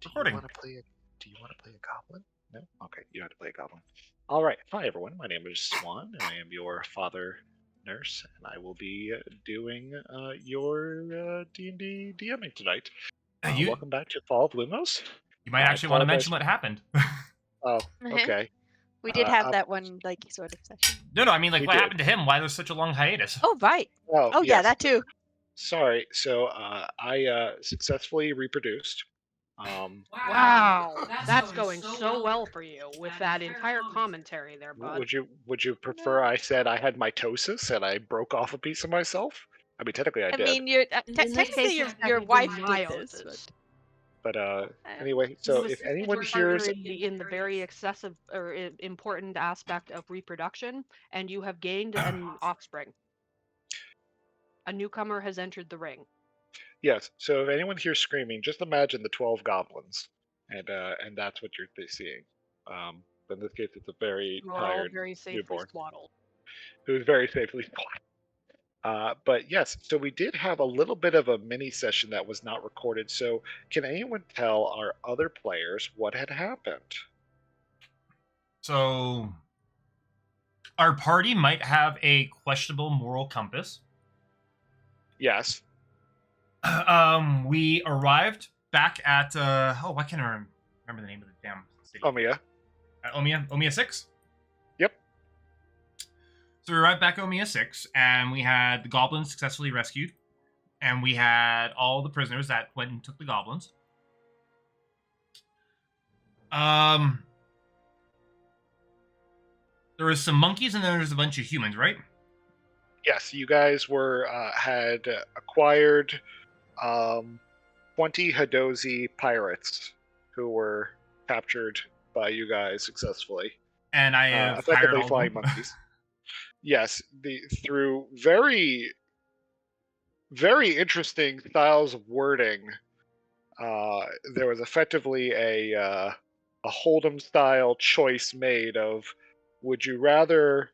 Recording. Do you want to play a goblin? No? Okay, you have to play a goblin. All right. Hi, everyone. My name is Swan, and I am your father nurse, and I will be doing your D&D DMing tonight. Welcome back to Fall of Lumos. You might actually want to mention what happened. Oh, okay. We did have that one, sort of session. No, I mean, what happened to him? Why there's such a long hiatus? Oh, right. Oh, yes. yeah, that too. Sorry. So I successfully reproduced. Wow, that's going so well for you with that entire commentary there, bud. Would you prefer I said I had mitosis and I broke off a piece of myself? I mean, technically I did. I mean, technically your wife did this. But anyway, so if anyone hears in the very excessive or important aspect of reproduction, and you have gained an offspring, a newcomer has entered the ring. Yes. So if anyone hears screaming, just imagine the 12 goblins, and that's what you're seeing. But in this case, it's a very tired newborn who's very safely swaddled. But yes, so we did have a little bit of a mini session that was not recorded. So can anyone tell our other players what had happened? So our party might have a questionable moral compass. Yes. We arrived back at why can't I remember the name of the damn city? Omia. At Omia 6? Yep. So we arrived back at Omia 6, and we had the goblins successfully rescued, and we had all the prisoners that went and took the goblins. There was some monkeys, and then there was a bunch of humans, right? Yes, you guys had acquired 20 Hadozi pirates who were captured by you guys successfully. And I have effectively flying monkeys. Yes, through very, very interesting styles of wording. There was effectively a Hold'em style choice made of: would you rather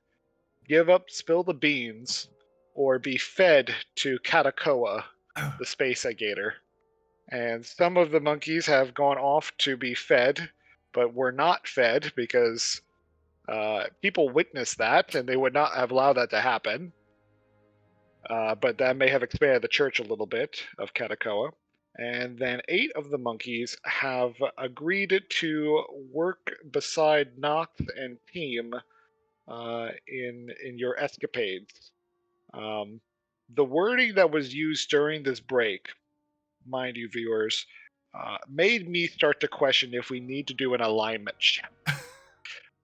give up Spill the Beans or be fed to Katakoa, the space gator? And some of the monkeys have gone off to be fed, but were not fed because people witnessed that, and they would not have allowed that to happen. But that may have expanded the church a little bit of Katakoa. And then 8 of the monkeys have agreed to work beside Nox and team in your escapades. The wording that was used during this break, mind you, viewers, made me start to question if we need to do an alignment check.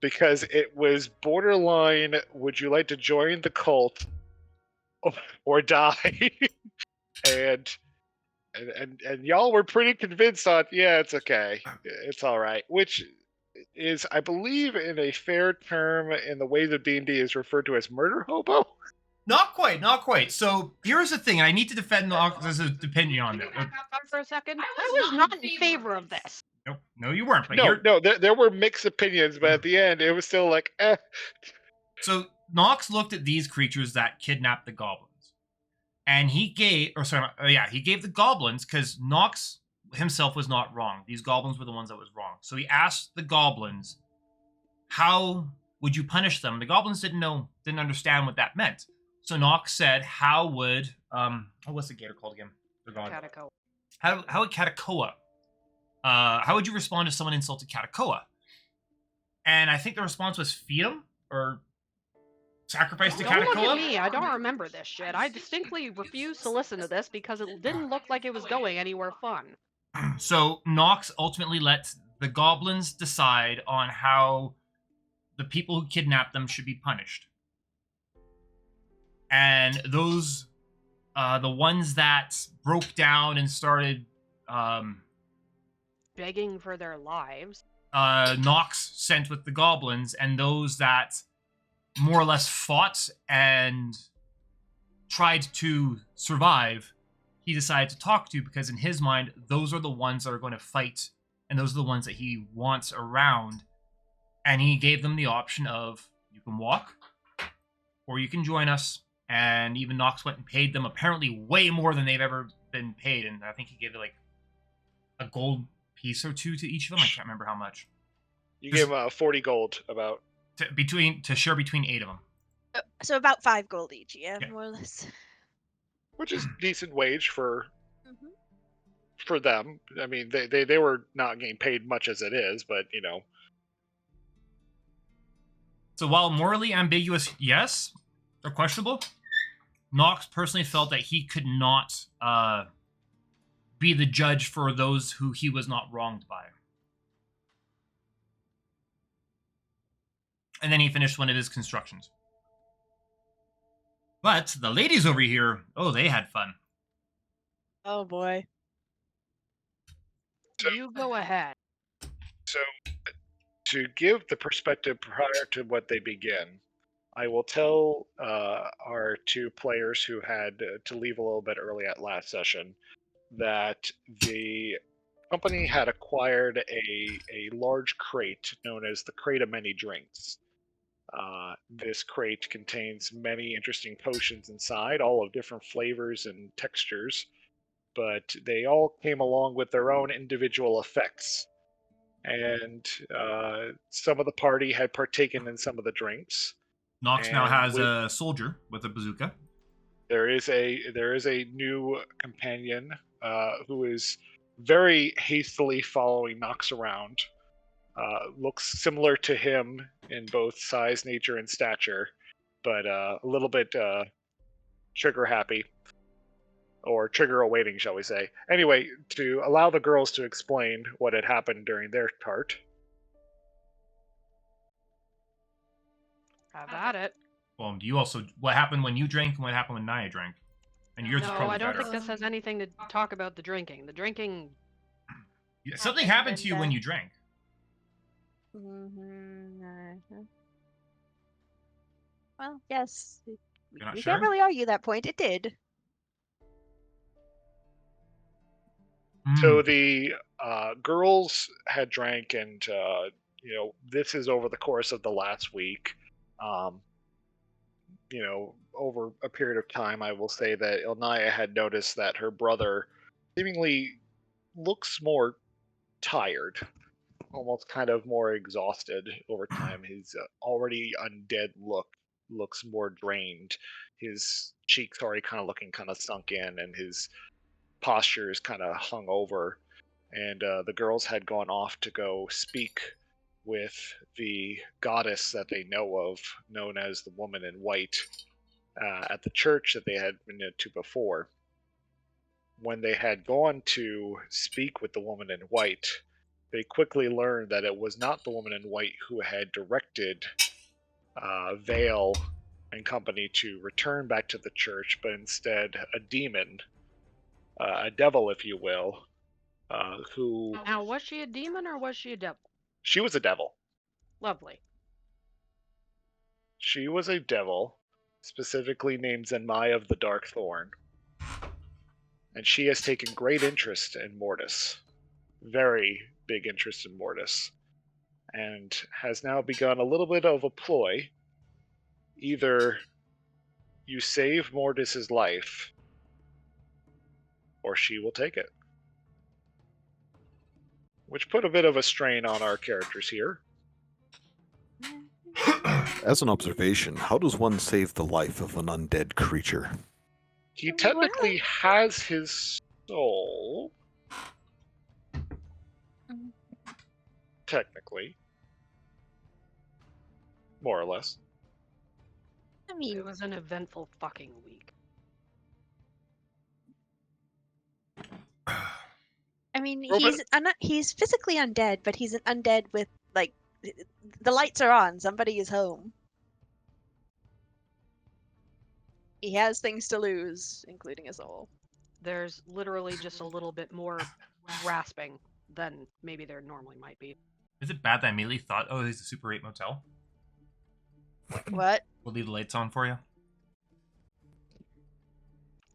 Because it was borderline, would you like to join the cult or die? and y'all were pretty convinced on, yeah, it's okay. It's all right. Which is, I believe, in a fair term in the ways of D&D is referred to as murder hobo. Not quite. So here's the thing, and I need to defend Nox's opinion on this. For a second, I was not in favor of this. Nope. No, you weren't. No, there were mixed opinions, but at the end, it was still like, eh. So Nox looked at these creatures that kidnapped the goblins, and he gave the goblins, because Nox himself was not wrong. These goblins were the ones that was wrong. So he asked the goblins, how would you punish them? The goblins didn't understand what that meant. So Nox said, how would what's the gator called again? Katakoa. How would Katakoa? How would you respond if someone insulted Katakoa? And I think the response was feed him or sacrifice to Katakoa. Don't look at me. I don't remember this shit. I distinctly refused to listen to this because it didn't look like it was going anywhere fun. So Nox ultimately let the goblins decide on how the people who kidnapped them should be punished. And those, the ones that broke down and started begging for their lives, Nox sent with the goblins, and those that more or less fought and tried to survive, he decided to talk to, because in his mind, those are the ones that are going to fight, and those are the ones that he wants around. And he gave them the option of, you can walk, or you can join us. And even Nox went and paid them apparently way more than they've ever been paid. And I think he gave it like a gold piece or two to each of them. I can't remember how much. You gave him 40 gold about. To share between 8 of them. So about 5 gold each, yeah, Yeah. more or less. Which is decent wage for Mm-hmm. them. I mean, they were not getting paid much as it is, but you know. So while morally ambiguous, yes, or questionable, Knox personally felt that he could not be the judge for those who he was not wronged by. And then he finished one of his constructions. But the ladies over here, oh, they had fun. Oh boy. You go ahead. So, to give the perspective prior to what they begin, I will tell our 2 players who had to leave a little bit early at last session that the company had acquired a large crate known as the Crate of Many Drinks. This crate contains many interesting potions inside, all of different flavors and textures, but they all came along with their own individual effects. And some of the party had partaken in some of the drinks. Knox now And has a soldier with a bazooka. There is a new companion who is very hastily following Knox around. Looks similar to him in both size, nature, and stature, but a little bit trigger happy, or trigger awaiting, shall we say. Anyway, to allow the girls to explain what had happened during their part. Have at it. Well, do you also what happened when you drank and what happened when Naya drank? And yours is No, probably I don't better. think this has anything to talk about the drinking. The drinking. Something happened to you when you drank. Mm-hmm. Well, yes. You're not You sure? can't really argue that point. It did. So the girls had drank, and this is over the course of the last week. Over a period of time, I will say that Ilnaya had noticed that her brother seemingly looks more tired, almost kind of more exhausted over time. His already undead look looks more drained. His cheeks already kind of looking kind of sunk in, and his posture is kind of hung over. And the girls had gone off to go speak with the goddess that they know of, known as the Woman in White, at the church that they had been to before. When they had gone to speak with the Woman in White, they quickly learned that it was not the Woman in White who had directed Vale and company to return back to the church, but instead a demon, a devil, if you will, who... Now, was she a demon or was she a devil? She was a devil. Lovely. She was a devil, specifically named Zenmai of the Dark Thorn. And she has taken great interest in Mortis. Very big interest in Mortis. And has now begun a little bit of a ploy. Either you save Mortis's life, or she will take it. Which put a bit of a strain on our characters here. As an observation, how does one save the life of an undead creature? He technically has his soul. Technically. More or less. I mean, It was an eventful fucking week. he's physically undead, but he's an undead with, like, the lights are on. Somebody is home. He has things to lose, including a soul. There's literally just a little bit more rasping than maybe there normally might be. Is it bad that I immediately thought, oh, he's a Super 8 motel? What? We'll leave the lights on for you.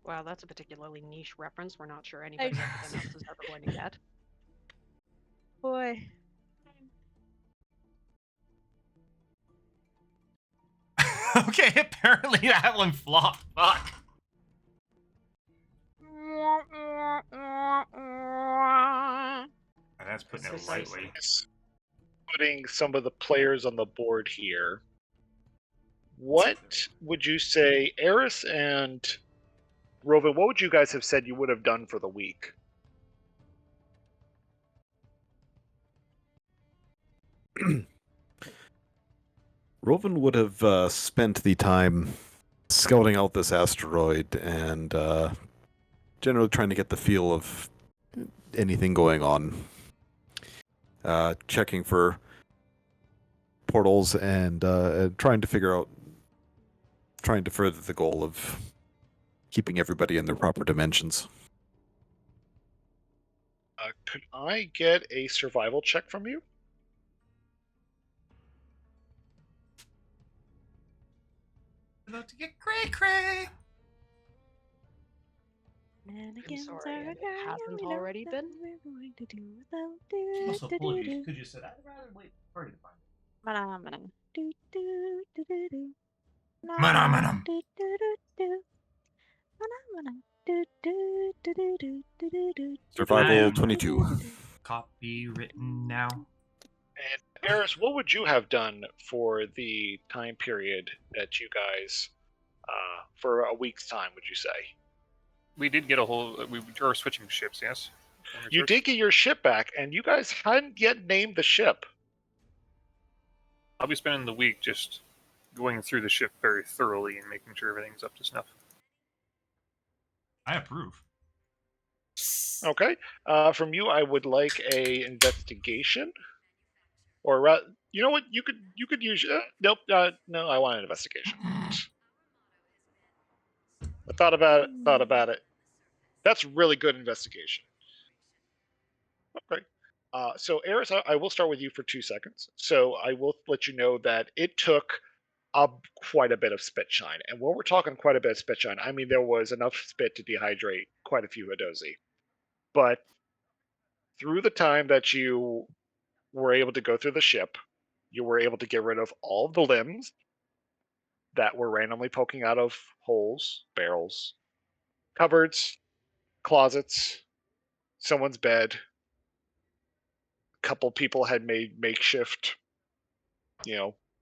Wow, that's a particularly niche reference. We're not sure anybody else is ever going to get. Boy. Okay, apparently that one flopped. Fuck. That's putting it Precisely. lightly. Putting some of the players on the board here. What would you say, Eris and Rovan, what would you guys have said you would have done for the week? Rovan would have spent the time scouting out this asteroid and generally trying to get the feel of anything going on. Checking for portals and trying to further the goal of keeping everybody in their proper dimensions. Could I get a survival check from you? About to get cray. I'm sorry, and it hasn't already been. Also, apologies. Could you say that? I'd rather wait for you to find Survival Damn. 22. Copy written now. And Eris, what would you have done for the time period that you guys, for a week's time, would you say? We did get a whole. We are switching ships, yes. You did get your ship back, and you guys hadn't yet named the ship. I'll be spending the week just going through the ship very thoroughly and making sure everything's up to snuff. I approve. Okay. From you, I would like a investigation, or you know what? You could use. Nope. No, I want an investigation. I thought about it. That's really good investigation. Okay. So, Eris, I will start with you for 2 seconds. So, I will let you know that it took quite a bit of spit shine. And when we're talking quite a bit of spit shine, I mean there was enough spit to dehydrate quite a few Hadozi. But through the time that you were able to go through the ship, you were able to get rid of all of the limbs that were randomly poking out of holes, barrels, cupboards, closets, someone's bed. A couple people had made makeshift,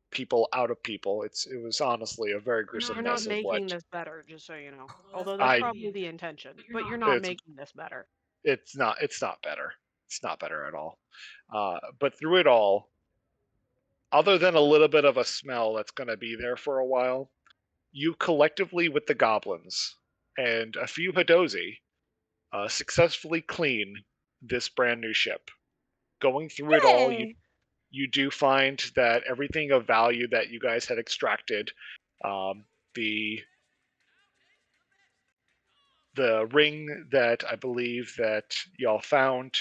people out of people. It was honestly a very gruesome You're mess not of what making this better, just so you know. Although that's probably the intention, but you're not making this better. it's not better. It's not better at all. But through it all, other than a little bit of a smell that's going to be there for a while, you collectively with the goblins and a few Hadozi successfully clean this brand new ship. Going through it all, you do find that everything of value that you guys had extracted, the ring that I believe that y'all found,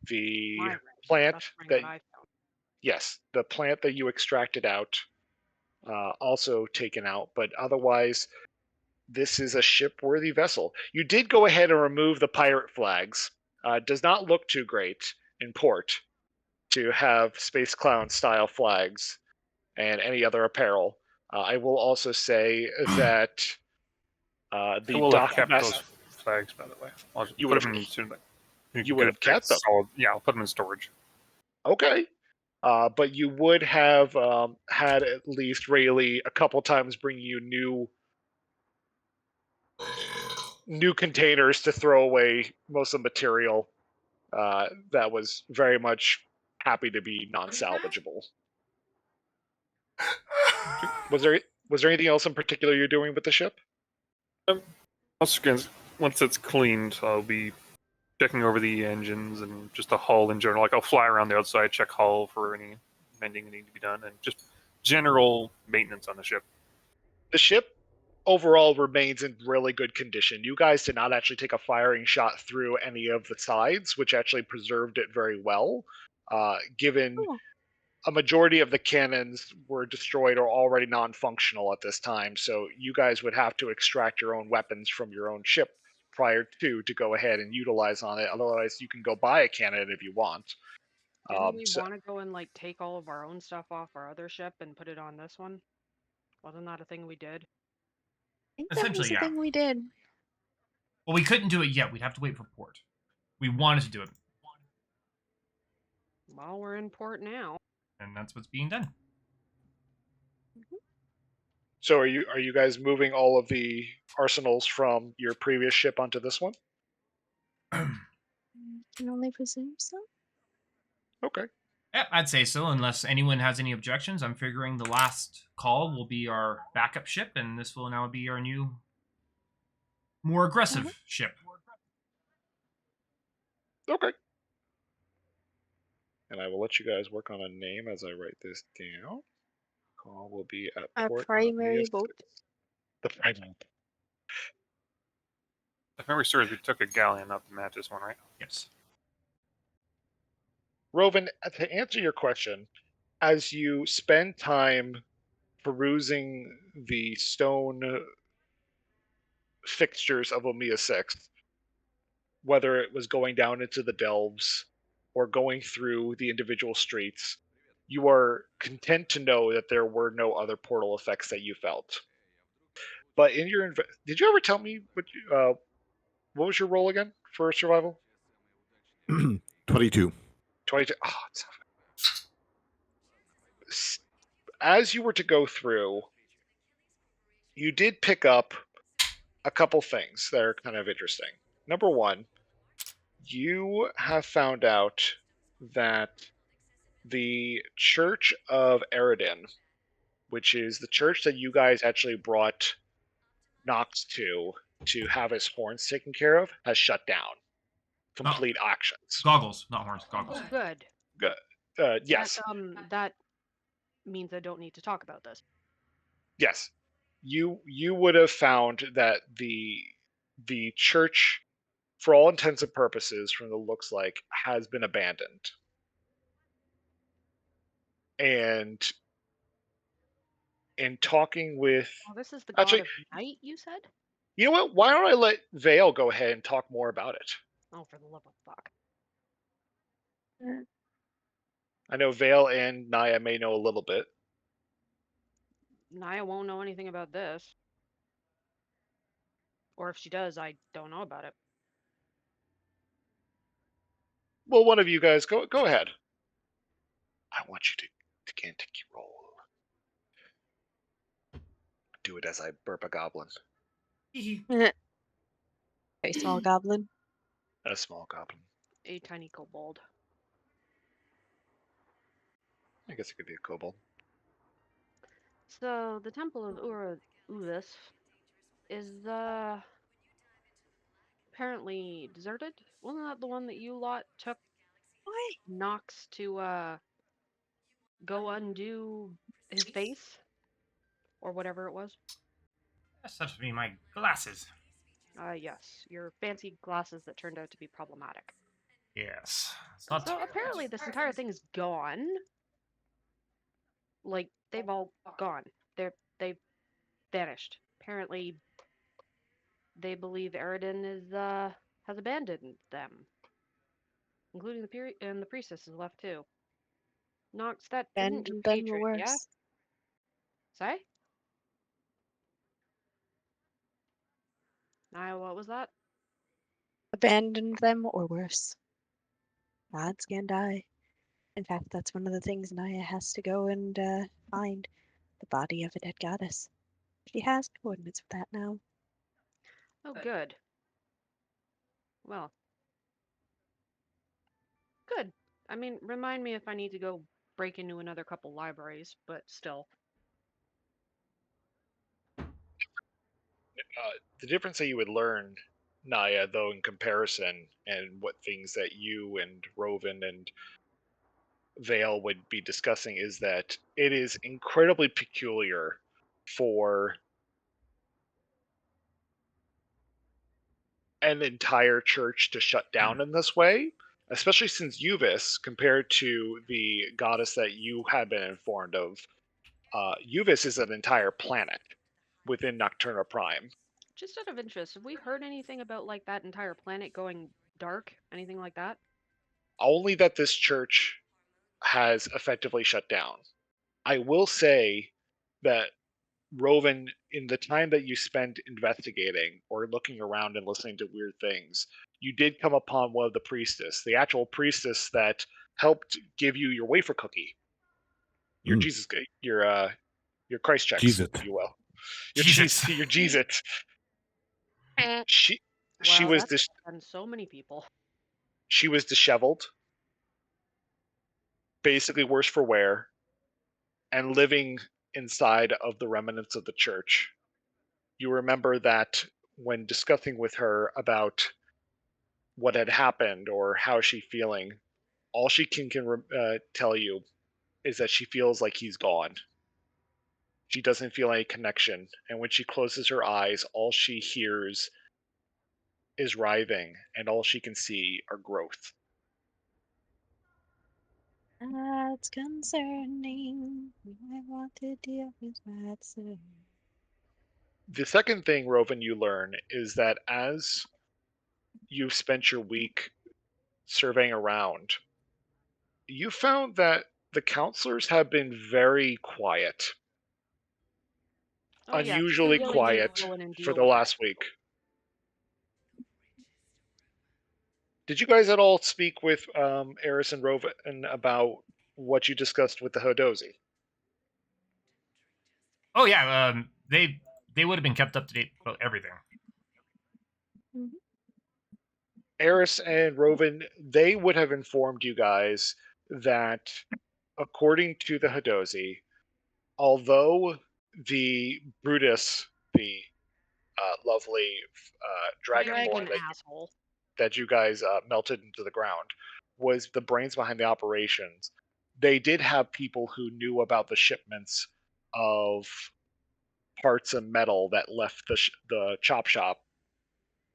the plant that yes, the plant that you extracted out, also taken out. But otherwise, this is a ship-worthy vessel. You did go ahead and remove the pirate flags. Does not look too great in port to have Space Clown style flags and any other apparel. I will also say that the I will have kept dock those flags, by the way. I'll just You put would them have- you would have kept them. Yeah, I'll put them in storage. Okay. But you would have had at least Rayleigh a couple times bring you new containers to throw away most of the material that was very much happy to be non-salvageable. Was there anything else in particular you're doing with the ship? Once it's cleaned, I'll be checking over the engines and just the hull in general. Like I'll fly around the outside, check hull for any mending that need to be done, and just general maintenance on the ship. The ship overall remains in really good condition. You guys did not actually take a firing shot through any of the sides, which actually preserved it very well, given a majority of the cannons were destroyed or already non-functional at this time. So you guys would have to extract your own weapons from your own ship prior to go ahead and utilize on it. Otherwise, you can go buy a cannon if you want. Didn't we want to go and take all of our own stuff off our other ship and put it on this one? Wasn't that a thing we did? I think that was the thing we did. Well, we couldn't do it yet. We'd have to wait for port. We wanted to do it. Well, we're in port now. And that's what's being done. So are you guys moving all of the arsenals from your previous ship onto this one? Can only presume so. Okay. Yeah, I'd say so, unless anyone has any objections. I'm figuring the last call will be our backup ship, and this will now be our new, more aggressive ship. Okay. And I will let you guys work on a name as I write this down. Call will be at Our port primary Omnia boat. 6. The primary. If memory serves, we took a galleon, not the Mantis one, right? Yes. Rovan, to answer your question, as you spend time perusing the stone fixtures of Omnia 6, whether it was going down into the delves or going through the individual streets, you are content to know that there were no other portal effects that you felt. But in your did you ever tell me what was your role again for survival? 22. 22. Oh, as you were to go through, you did pick up a couple things that are kind of interesting. Number one, you have found out that the Church of Eridan, which is the church that you guys actually brought Nox to have his horns taken care of, has shut down. Complete actions. Goggles, not horns. Goggles. Oh, good. Good. Yes. That means I don't need to talk about this. Yes. You would have found that the church, for all intents and purposes, from the looks like, has been abandoned. And in talking with Oh, this is the god actually, of night, you said? you know what? Why don't I let Vale go ahead and talk more about it? Oh, for the love of fuck. I know Vale and Naya may know a little bit. Naya won't know anything about this. Or if she does, I don't know about it. Well, one of you guys go ahead. I want you to get into roll. Do it as I burp a goblin. Very small goblin. A small goblin. A tiny kobold. I guess it could be a kobold. So, the Temple of Uvis is, apparently deserted. Wasn't that the one that you lot took Why? Nox to, go undo his face? Or whatever it was? Yes, that should be my glasses. Yes. Your fancy glasses that turned out to be problematic. Yes. It's not So, apparently this entire thing is gone. Like, they've all gone. They've vanished. Apparently, they believe Eridan has abandoned them, including the priestess is left too. Nox, that isn't your Abandoned them or patron, yeah? worse. Say? Naya, what was that? Abandoned them or worse. Gods can die. In fact, that's one of the things Naya has to go and find. The body of a dead goddess. She has coordinates for that now. Oh, good. Well. Good. I mean, remind me if I need to go break into another couple libraries, but still. The difference that you would learn, Naya, though, in comparison, and what things that you and Rovan and Vale would be discussing, is that it is incredibly peculiar for an entire church to shut down in this way, especially since Uvis, compared to the goddess that you have been informed of, Uvis is an entire planet within Nocturna Prime. Just out of interest, have we heard anything about like that entire planet going dark? Anything like that? Only that this church has effectively shut down. I will say that Rovan, in the time that you spent investigating or looking around and listening to weird things, you did come upon one of the priestess, the actual priestess that helped give you your wafer cookie, your Mm. Jesus, your Christ checks, Cheez-It. if you will, your Jesus. your Jesus. She she Wow, was that's this and so many people. she was disheveled, basically worse for wear, and living inside of the remnants of the church. You remember that when discussing with her about what had happened or how she's feeling, all she can tell you is that she feels like he's gone. She doesn't feel any connection, and when she closes her eyes, all she hears is writhing, and all she can see are growth. That's concerning. I want to deal with that soon. The second thing, Rovan, you learn is that as you've spent your week surveying around, you found that the counselors have been very quiet, Oh yeah, we unusually really need to quiet go in and for deal the with that. last week. Did you guys at all speak with Eris and Rovan about what you discussed with the Hodozi? Oh yeah, they would have been kept up to date about everything. Eris and Rovan, they would have informed you guys that, according to the Hodozi, although the Brutus, the lovely dragonborn Dragon asshole. that you guys melted into the ground, was the brains behind the operations, they did have people who knew about the shipments of parts and metal that left the chop shop,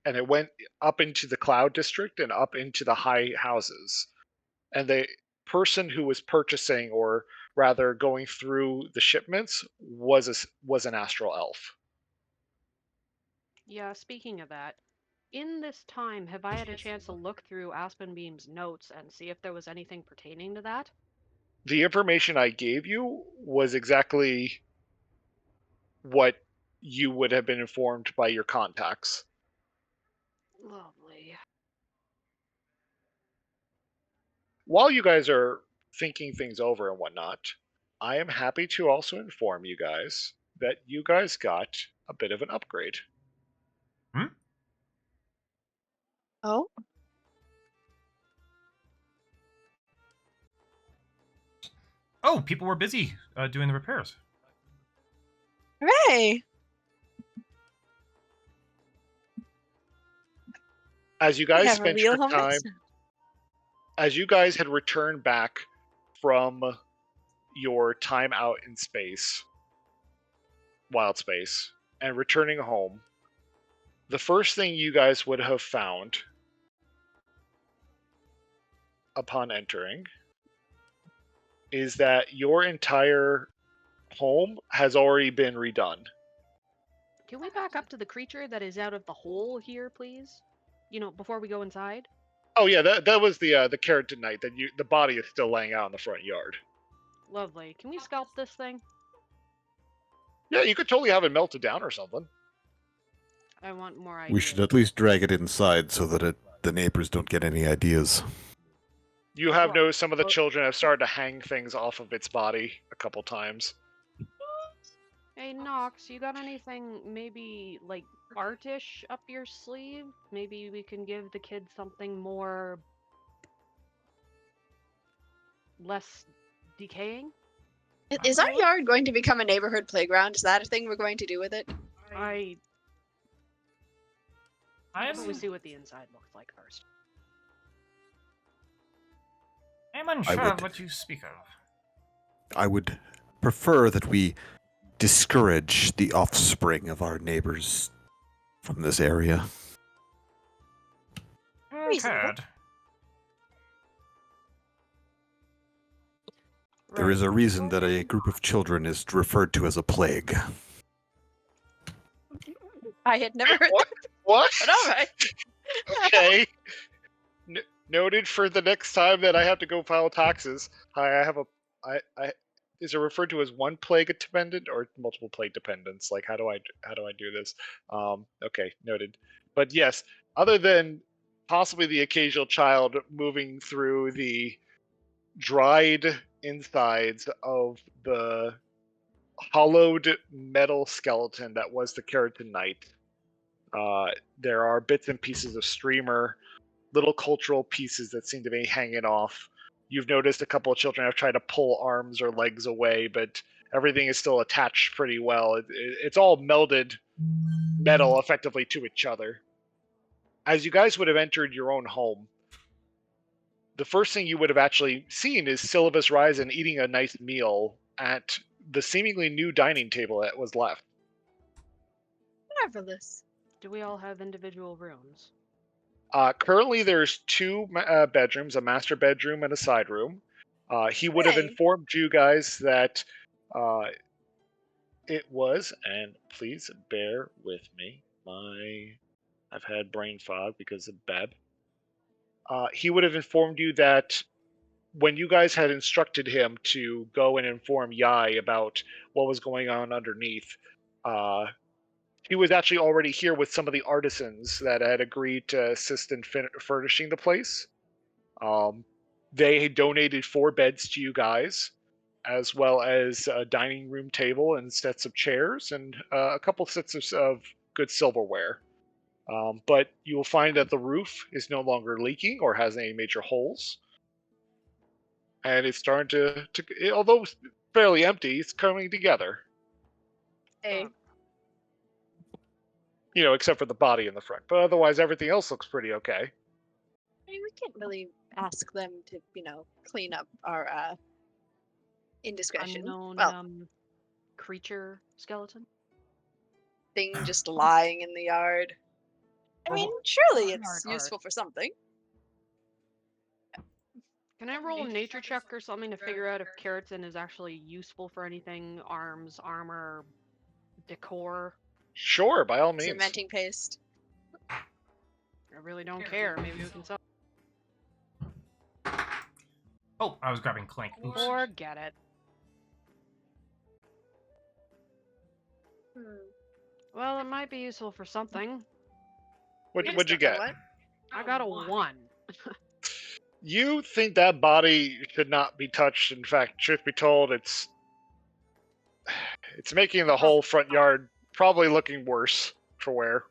and it went up into the cloud district and up into the high houses. And the person who was purchasing, or rather going through the shipments, was an astral elf. Yeah, speaking of that, in this time, have I had a chance to look through Aspenbeam's notes and see if there was anything pertaining to that? The information I gave you was exactly what you would have been informed by your contacts. Lovely. While you guys are thinking things over and whatnot, I am happy to also inform you guys that you guys got a bit of an upgrade. Oh, Oh, people were busy doing the repairs. hooray! As you We guys have a spent real your home time, base now. as you guys had returned back from your time out in space, wild space, and returning home, the first thing you guys would have found upon entering is that your entire home has already been redone. Can we back up to the creature that is out of the hole here, please? You know, before we go inside? Oh yeah, that was the keratin knight that the body is still laying out in the front yard. Lovely. Can we scalp this thing? Yeah, you could totally have it melted down or something. I want more ideas. We should at least drag it inside so that the neighbors don't get any ideas. You have Right. noticed some of the Well- children have started to hang things off of its body a couple times. Hey, Nox, you got anything maybe like artish up your sleeve? Maybe we can give the kids something more less decaying? Is our yard going to become a neighborhood playground? Is that a thing we're going to do with it? I I How about we am see what the inside looks like first? unsure of would- what you speak of. I would prefer that we discourage the offspring of our neighbors from this area. Reasonable. Occurred. There is a reason that a group of children is referred to as a plague. I had never heard What? that, What? but all right. Okay. Noted for the next time that I have to go file taxes. Hi, I have a. I is it referred to as one plague dependent or multiple plague dependents? Like, how do I do this? Okay, noted. But yes, other than possibly the occasional child moving through the dried insides of the hollowed metal skeleton that was the Keratin Knight. There are bits and pieces of streamer, little cultural pieces that seem to be hanging off. You've noticed a couple of children have tried to pull arms or legs away, but everything is still attached pretty well. It's all melded metal effectively to each other. As you guys would have entered your own home, the first thing you would have actually seen is Syllabus Ryzen eating a nice meal at the seemingly new dining table that was left. Marvelous. Do we all have individual rooms? Currently, there's two bedrooms, a master bedroom and a side room. He would have Hey. informed you guys that it was, and please bear with me. I've had brain fog because of Beb. He would have informed you that when you guys had instructed him to go and inform Yai about what was going on underneath, he was actually already here with some of the artisans that had agreed to assist in furnishing the place. They donated 4 beds to you guys, as well as a dining room table and sets of chairs and a couple sets of good silverware. But you will find that the roof is no longer leaking or has any major holes. And it's starting to although fairly empty, it's coming together. Hey. You know, except for the body in the front. But otherwise, everything else looks pretty okay. I mean, we can't really ask them to, clean up our indiscretion. Unknown Well, creature skeleton? thing just lying in the yard. I mean, surely it's Yard useful for something. Can I roll a nature check or something to figure out if keratin is actually useful for anything? Arms, armor, decor? Sure, by all means. Cementing paste. I really don't care. Maybe we can sell. Oh, I was grabbing Clink. Oops. Forget it. Well, it might be useful for something. What'd you get? What? I got a 1. You think that body should not be touched. In fact, truth be told, it's making the whole front yard probably looking worse for wear.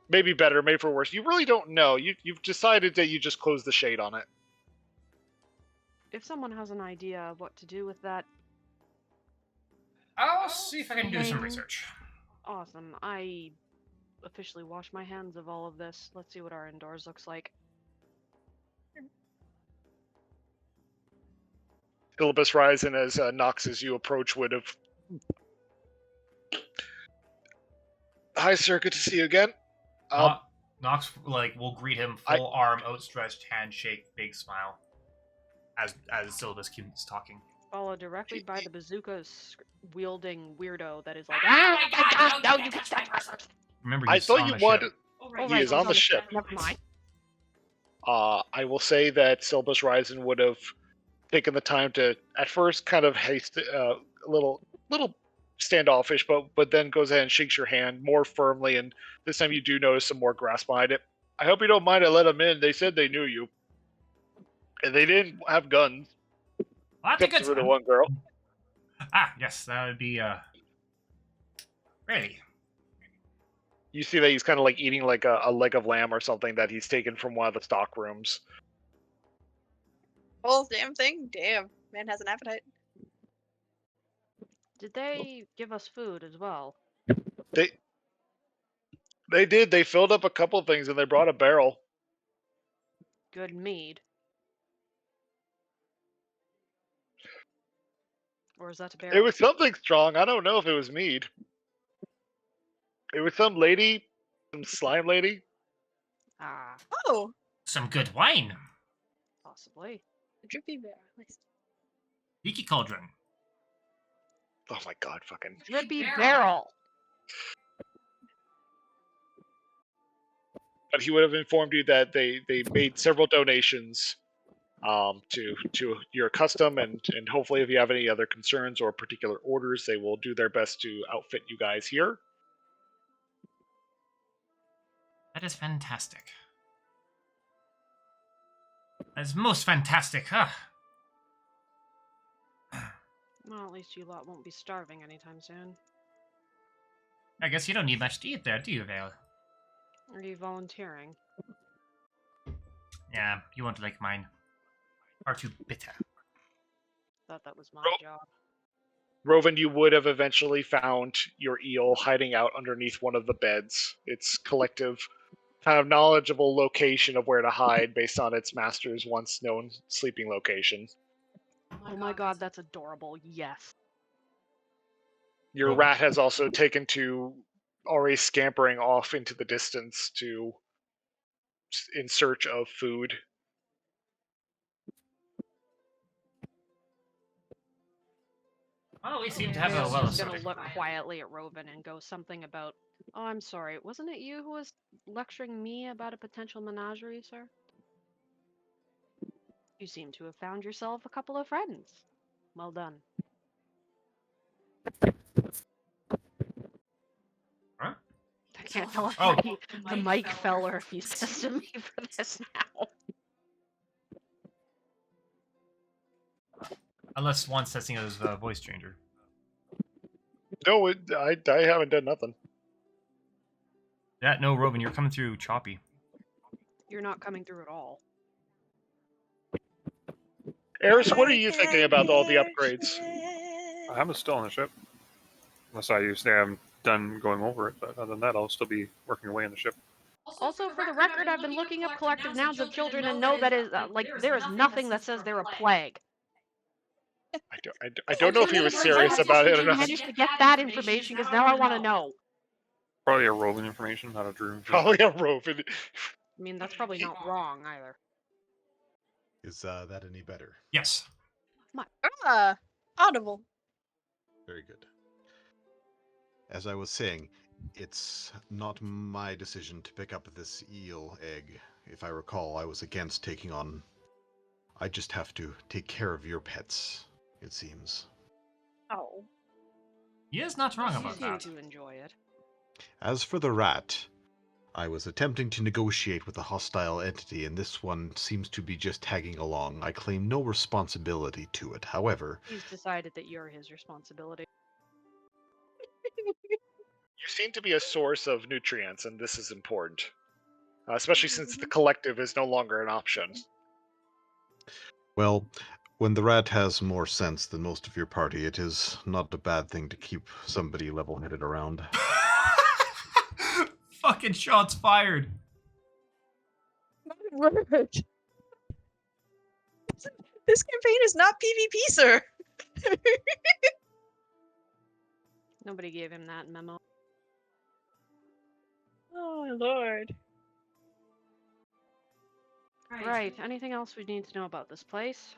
Maybe better, maybe for worse. You really don't know. You've decided that you just close the shade on it. If someone has an idea of what to do with that, I'll see if I can do some Thing. research. awesome. I officially wash my hands of all of this. Let's see what our indoors looks like. Syllabus Ryzen as Nox as you approach would have. Hi, sir. Good to see you again. Nox will greet him, full arm, outstretched, handshake, big smile, as Syllabus keeps talking. Followed directly by the bazooka wielding weirdo that is like, oh my god, no, you can stay first. Remember, I he's thought on you the ship. wanted. Oh, He right, is on the ship. Never mind. I will say that Syllabus Ryzen would have taken the time to, at first, kind of a little standoffish, but then goes ahead and shakes your hand more firmly, and this time you do notice some more grasp behind it. I hope you don't mind I let them in. They said they knew you. And they didn't have guns. Well, that's a Except good for the sign. one girl. Ah, yes, that would be really. You see that he's kind of like eating like a leg of lamb or something that he's taken from one of the stock rooms. Whole damn thing? Damn. Man has an appetite. Did they give us food as well? They did. They filled up a couple of things and they brought a barrel. Good mead. Or is that a barrel? It was something strong. I don't know if it was mead. It was some lady, some slime lady. Ah, Oh, Some good wine. possibly. a drippy bear. Nice. Leaky cauldron. Oh my god, fucking. Drippy barrel. But he would have informed you that they made several donations to your custom, and hopefully if you have any other concerns or particular orders, they will do their best to outfit you guys here. That is fantastic. That is most fantastic. Well, at least you lot won't be starving anytime soon. I guess you don't need much to eat there, do you, Vale? Are you volunteering? Yeah, you won't like mine. Far too bitter. Thought that was my Ro- job. Rovan, you would have eventually found your eel hiding out underneath one of the beds. Its collective, kind of knowledgeable location of where to hide based on its master's once known sleeping location. Oh my god, that's adorable. Yes. Your Oh. rat has also taken to already scampering off into the distance to in search of food. Well, we seem to have Vale's a well just gonna assorted look crop. quietly at Rovan and go something about, oh, I'm sorry, wasn't it you who was lecturing me about a potential menagerie, sir? You seem to have found yourself a couple of friends. Well done. Huh? I can't tell if Oh. the mic fell or if he's testing me for this now. Unless one's testing as a voice changer. No, I haven't done nothing. Yeah, no, Rovan, you're coming through choppy. You're not coming through at all. Eris, what are you thinking about all the upgrades? I'm still on the ship. Unless I say I'm done going over it, but other than that, I'll still be working away on the ship. Also, for the record, I've been looking up collective nouns of children and know that is there is nothing that says they're a plague. I don't know if he was serious about it or Did you not. manage to get that information? Because now I want to know. Probably a Rovan information, not a Drew. Probably a Rovan. I mean, that's probably not wrong either. Is that any better? Yes. Audible. Very good. As I was saying, it's not my decision to pick up this eel egg. If I recall, I was against taking on... I just have to take care of your pets, it seems. Oh. He is not wrong You about seem that. to enjoy it. As for the rat, I was attempting to negotiate with a hostile entity, and this one seems to be just tagging along. I claim no responsibility to it. However, He's decided that you're his responsibility. You seem to be a source of nutrients, and this is important. Especially since the collective is no longer an option. well, when the rat has more sense than most of your party, it is not a bad thing to keep somebody level-headed around. Fucking shots fired. Word. This campaign is not PvP, sir. Nobody gave him that memo. Oh my lord. Right. Anything else we need to know about this place?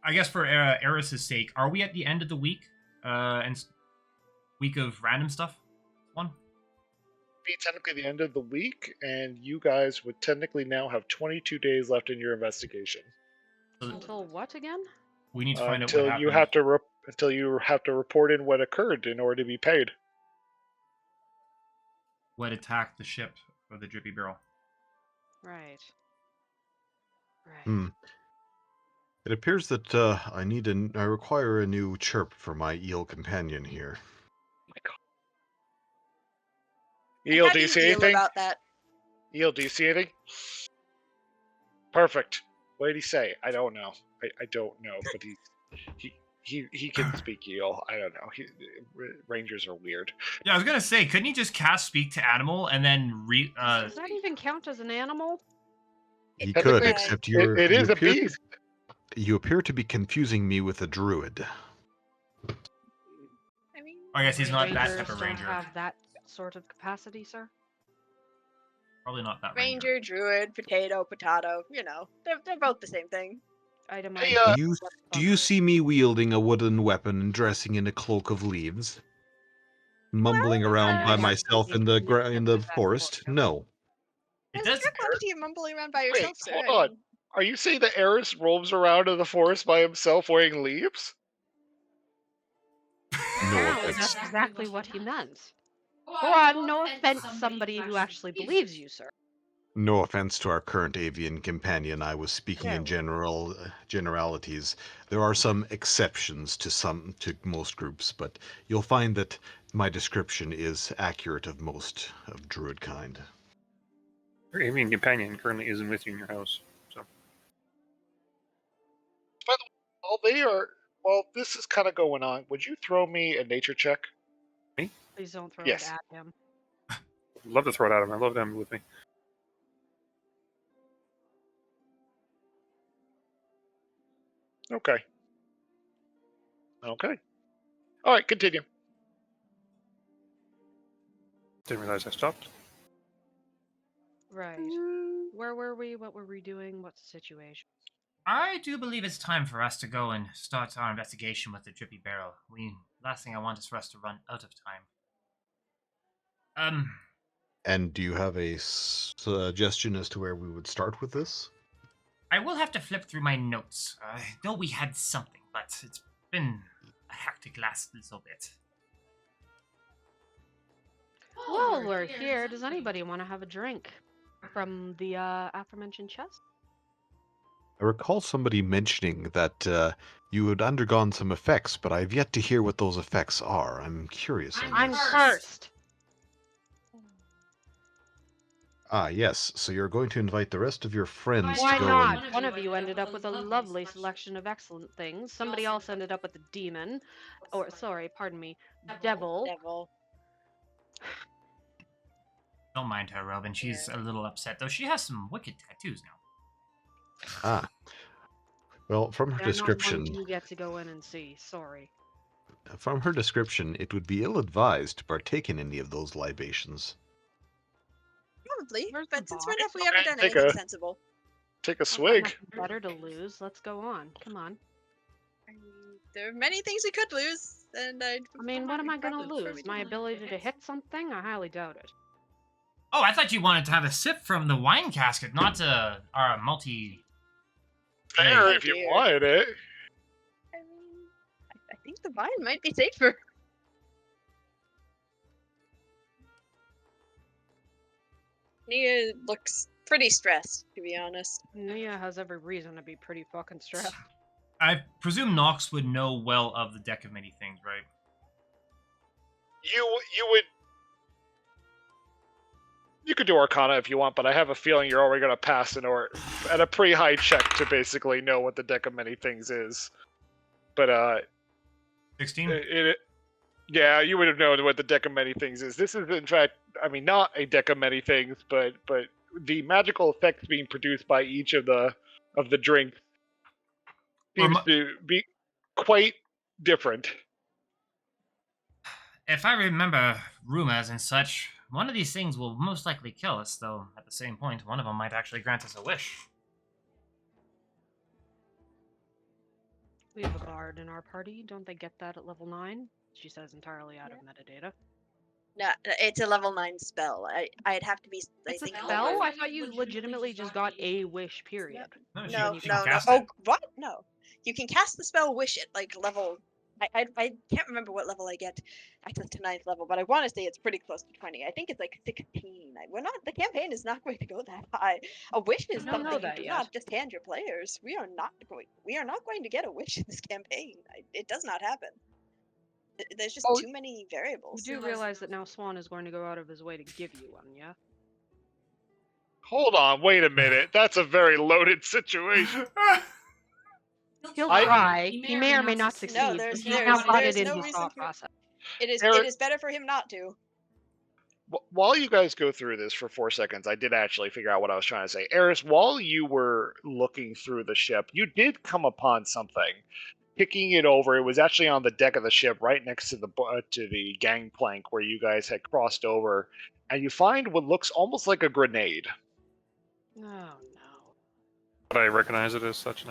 I guess for Eris's sake, are we at the end of the week? Week of random stuff? One? Be technically the end of the week, and you guys would technically now have 22 days left in your investigation. So Until what again? we need to find out Until what you happened. until you have to report in what occurred in order to be paid. What attacked the ship or the Drippy Barrel. Right. Right. Hmm. It appears that I require a new chirp for my eel companion here. Eel, How do you you see feel anything? about that? Eel, do you see anything? Perfect. What did he say? I don't know. I don't know, but he can speak eel. I don't know. Rangers are weird. Yeah, I was gonna say, couldn't you just cast Speak to Animal and then Does that even count as an animal? He Technically, could, except you're it is you a appear, beast. you appear to be confusing me with a druid. I mean, I guess he's not that Rangers type of don't ranger. have that sort of capacity, sir. Probably not that ranger. ranger, druid, potato, you know, they're both the same thing. Itemized. Hey, Do you see me wielding a wooden weapon and dressing in a cloak of leaves? Mumbling around by myself in the forest? No. It There's a does. fair quantity of mumbling around by Wait, yourself, sir. hold I on. mean, Are you saying that Eris roams around in the forest by himself wearing leaves? No Apparently, offense. that's exactly what he meant. Go on, no offense, somebody who actually believes you, sir. No offense to our current avian companion, I was speaking There in we go. generalities. There are some exceptions to most groups, but you'll find that my description is accurate of most of druid kind. Your avian companion currently isn't with you in your house. So By the way, while this is kind of going on, would you throw me a nature check? Please don't throw Yes. it at him. I'd love to throw it at him. I love them with me. Okay. Okay. All right, continue. Didn't realize I stopped. Right. Where were we? What were we doing? What's the situation? I do believe it's time for us to go and start our investigation with the Drippy Barrel. Last thing I want is for us to run out of time. And do you have a suggestion as to where we would start with this? I will have to flip through my notes. I know we had something, but it's been a hectic last little bit. Well, we're here. Does anybody want to have a drink from the aforementioned chest? I recall somebody mentioning that you had undergone some effects, but I've yet to hear what those effects are. I'm curious on I'm this. cursed. Ah, yes. So you're going to invite the rest of your friends Why to go not? and... One of you ended up with a lovely selection of excellent things. Somebody else ended up with a demon. Or, sorry, pardon me, devil. Devil. Don't mind her, Robin. She's a little upset, though. She has some wicked tattoos now. Ah. Well, from her They're not description, ones you get to go in and see. Sorry. it would be ill-advised to partake in any of those libations. Probably, Where's the but since box? when have we ever Okay, done take anything a- sensible? Take a I've got swig. nothing better to lose. Let's go on. Come on. I mean, there are many things we could lose, and I mean, what am I gonna probably prefer we lose? My didn't. ability to hit something? I highly doubt it. Oh, I thought you wanted to have a sip from the wine casket, not our multi... Fair Oh, if you dear. wanted it. I mean, I think the vine might be safer. Nia looks pretty stressed, to be honest. Nia has every reason to be pretty fucking stressed. I presume Nox would know well of the Deck of Many Things, right? You could do Arcana if you want, but I have a feeling you're already going to pass at a pretty high check to basically know what the Deck of Many Things is. But 16? yeah, you would have known what the Deck of Many Things is. This is, in fact, I mean, not a Deck of Many Things, but the magical effects being produced by each of the drinks seems to be quite different. If I remember rumors and such, one of these things will most likely kill us, though at the same point, one of them might actually grant us a wish. We have a bard in our party. Don't they get that at level 9? She says entirely out of metadata. No, it's a level 9 spell. I'd have to be. It's a think spell? level- I thought you legitimately just got a wish, period. No, No, she can no, no. cast Oh, it. what? No. You can cast the spell Wish at like level. I can't remember what level I get access to 9th level, but I want to say it's pretty close to 20. I think it's like 16. We're not. The campaign is not going to go that high. A wish is I don't know something you that do yet. not just hand your players. We are not going to get a wish in this campaign. It does not happen. There's just too many You variables. do realize that now Swan is going to go out of his way to give you one, yeah? Hold on, wait a minute. That's a very loaded situation. He'll I- try. He may or may not succeed. No, but there's- he's now got there's it in no his reason thought for- process. It Eric- is better for him not to. While you guys go through this for 4 seconds, I did actually figure out what I was trying to say. Eris, while you were looking through the ship, you did come upon something. Kicking it over, it was actually on the deck of the ship, right next to the gangplank where you guys had crossed over, and you find what looks almost like a grenade. Oh, no. But I recognize it as such an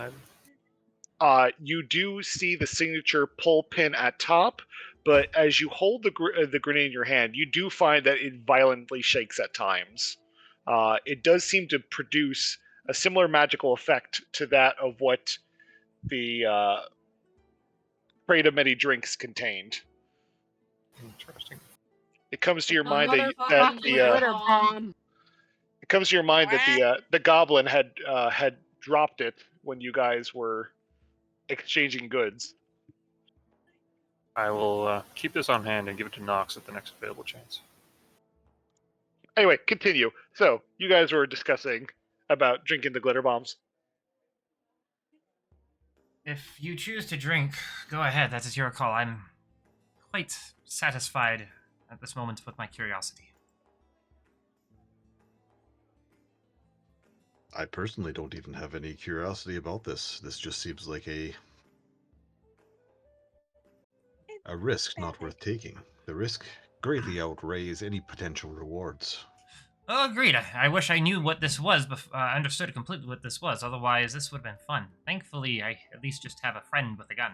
item. You do see the signature pull pin at top, but as you hold the grenade in your hand, you do find that it violently shakes at times. It does seem to produce a similar magical effect to that of what the crate of many drinks contained. Interesting. It comes to your mind Another that fucking glitter bomb. it comes to your mind that the goblin had dropped it when you guys were exchanging goods. I will keep this on hand and give it to Nox at the next available chance. Anyway, continue. So you guys were discussing about drinking the glitter bombs. If you choose to drink, go ahead. That is your call. I'm quite satisfied at this moment with my curiosity. I personally don't even have any curiosity about this. This just seems like a risk not worth taking. The risk greatly outweighs any potential rewards. Oh, agreed. I wish I knew what this was, understood completely what this was. Otherwise, this would have been fun. Thankfully, I at least just have a friend with a gun.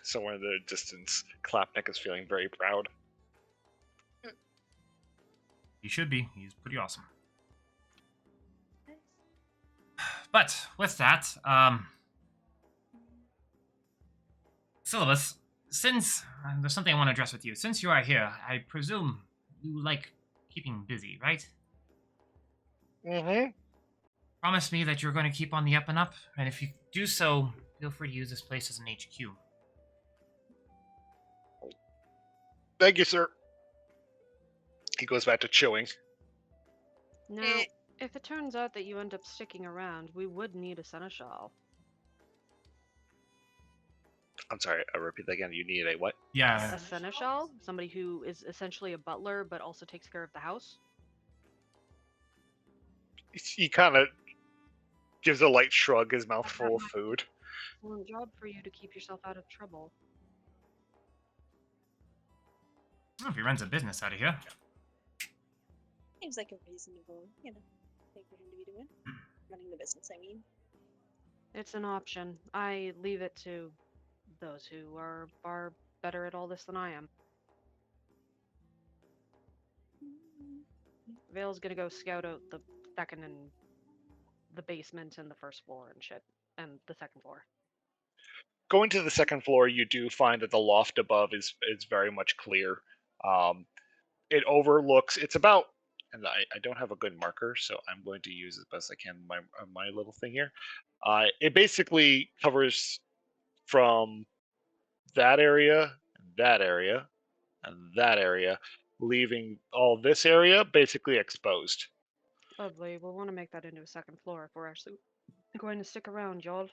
Somewhere in the distance, Clapneck is feeling very proud. He should be. He's pretty awesome. But with that, Syllabus, since there's something I want to address with you. Since you are here, I presume you like keeping busy, right? Mm-hmm. Promise me that you're going to keep on the up and up, and if you do so, feel free to use this place as an HQ. Thank you, sir. He goes back to chewing. Now, if it turns out that you end up sticking around, we would need a seneschal. I'm sorry, I'll repeat that again. You need a what? Yeah. A seneschal? Somebody who is essentially a butler, but also takes care of the house? He kind of gives a light shrug, his mouth full of food. Excellent job for you to keep yourself out of trouble. Well, if he runs a business out of here. Seems like a reasonable, thing for him to be doing. Running the business, I mean. It's an option. I leave it to those who are far better at all this than I am. Vale's gonna go scout out the second and the basement and the first floor and shit, and the second floor. Going to the second floor, you do find that the loft above is very much clear. It overlooks. It's about, and I don't have a good marker, so I'm going to use as best I can my little thing here. It basically covers from that area, that area, and that area, leaving all this area basically exposed. Lovely. We'll want to make that into a second floor if we're actually going to stick around, y'all.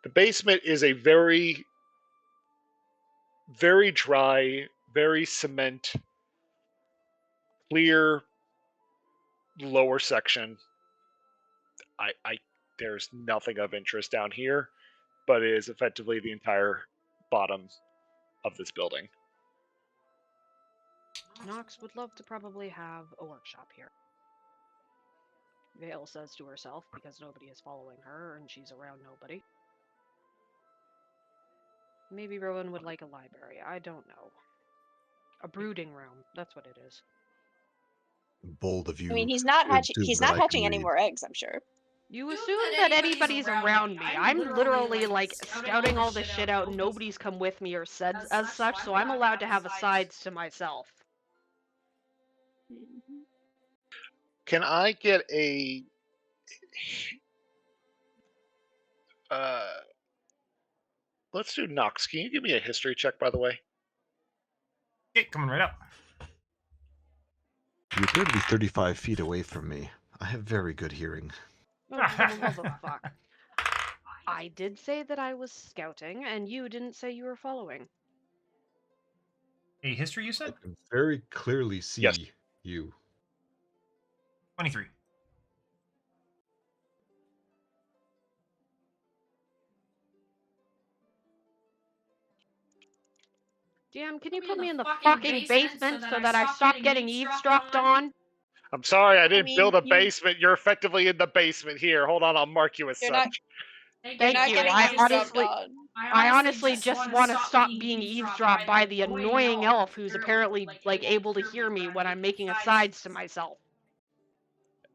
The basement is a very, very dry, very cement, clear lower section. There's nothing of interest down here, but it is effectively the entire bottom of this building. Nox would love to probably have a workshop here. Vale says to herself because nobody is following her and she's around nobody. Maybe Rowan would like a library. I don't know. A brooding room. That's what it is. Bold of you. I mean, he's not hatching. assume He's that not I can hatching any read. more eggs, I'm sure. You assume that anybody's around me. I'm literally like scouting all this shit out and nobody's come with me or said as such, so I'm allowed to have a sides to myself. Can I get a let's do Nox. Can you give me a history check, by the way? Okay, coming right up. You appear to be 35 feet away from me. I have very good hearing. Oh, motherfuck. I did say that I was scouting, and you didn't say you were following. A history, you I said? can very clearly see Yes. you. 23. DM, can you put me in the fucking basement so that I stop getting eavesdropped on? I'm sorry, I didn't build a you- basement. You're effectively in the basement here. Hold on, I'll mark you as You're such. not- Thank You're not you. getting I eavesdropped honestly, on. I honestly just want to stop being eavesdropped by the annoying elf who's apparently like able to hear me when I'm making asides to myself.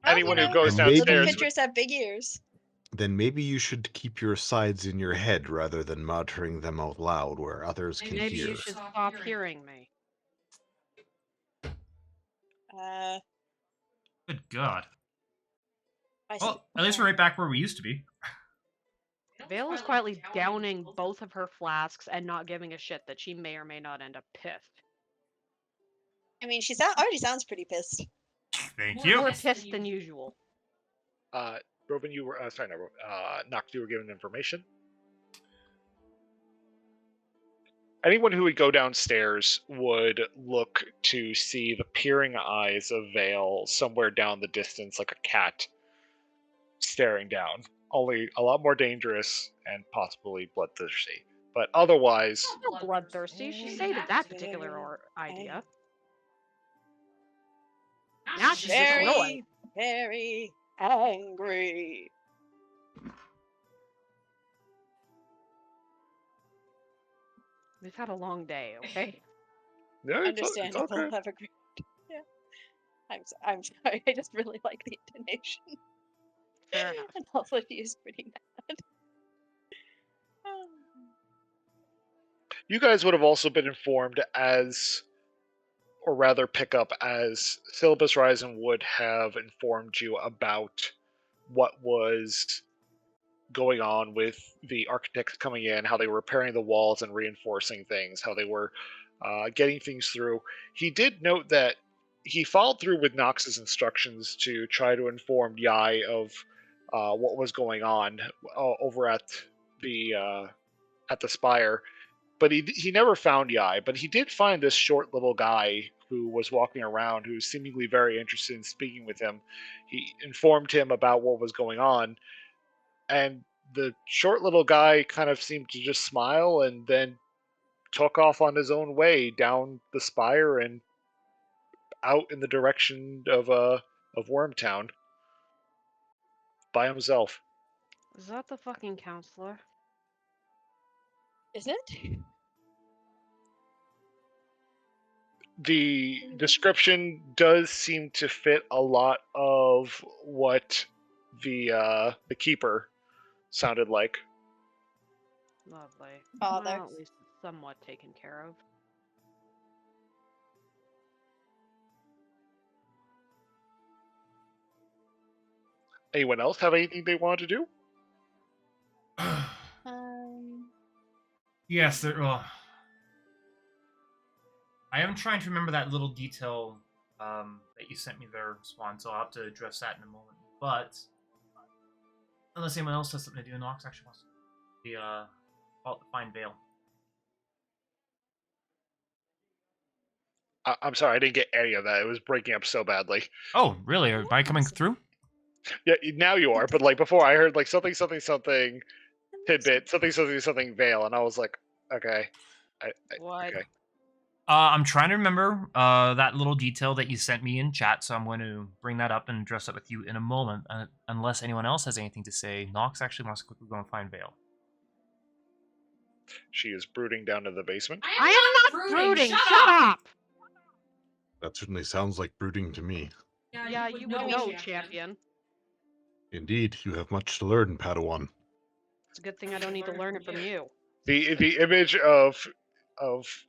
Well, Anyone who know, goes Maybe- little downstairs. pitchers have big ears. Then maybe you should keep your sides in your head rather than muttering them out loud where others can Maybe hear. you should stop hearing me. Uh, Good God. I Well, see. at least we're right back where we used to be. Vale is quietly downing both of her flasks and not giving a shit that she may or may not end up pissed. I mean, she already sounds pretty pissed. Thank you. More pissed than usual. Robin, you were sorry, no, Nox, you were given information. Anyone who would go downstairs would look to see the peering eyes of Vale somewhere down the distance, like a cat staring down. Only a lot more dangerous and possibly bloodthirsty. But otherwise, Not bloodthirsty. She stated that particular idea. Now she's just annoyed. Very, very angry. We've had a long day, okay? yeah, it's Understandable. okay. Have a great. Yeah. I'm sorry. I just really like the intonation. Fair enough. And also, she is pretty mad. You guys would have also been informed as, or rather pick up as, Syllabus Ryzen would have informed you about what was going on with the architects coming in, how they were repairing the walls and reinforcing things, how they were getting things through. He did note that he followed through with Nox's instructions to try to inform Yai of what was going on over at the spire. But he never found Yai, but he did find this short little guy who was walking around, who was seemingly very interested in speaking with him. He informed him about what was going on, and the short little guy kind of seemed to just smile and then took off on his own way down the spire and out in the direction of Wormtown by himself. Is that the fucking counselor? Is it? The description does seem to fit a lot of what the keeper sounded like. Lovely. Father. Well, at least it's somewhat taken care of. Anyone else have anything they wanted to do? Yes, there. Well, I am trying to remember that little detail that you sent me there, Swan. So I'll have to address that in a moment. But unless anyone else has something to do, Nox actually wants to find Vale. I'm sorry, I didn't get any of that. It was breaking up so badly. Oh, really? Am I coming through? Yeah, now you are. But like before, I heard like something tidbit, something Vale, and I was like, okay. What? Okay. I'm trying to remember that little detail that you sent me in chat, so I'm going to bring that up and address that with you in a moment. Unless anyone else has anything to say, Nox actually wants to quickly go and find Vale. She is brooding down to the basement. I am not brooding! Shut up! That certainly sounds like brooding to me. Yeah, you would know, champion. Indeed, you have much to learn, Padawan. It's a good thing I don't need to learn it from you. The image of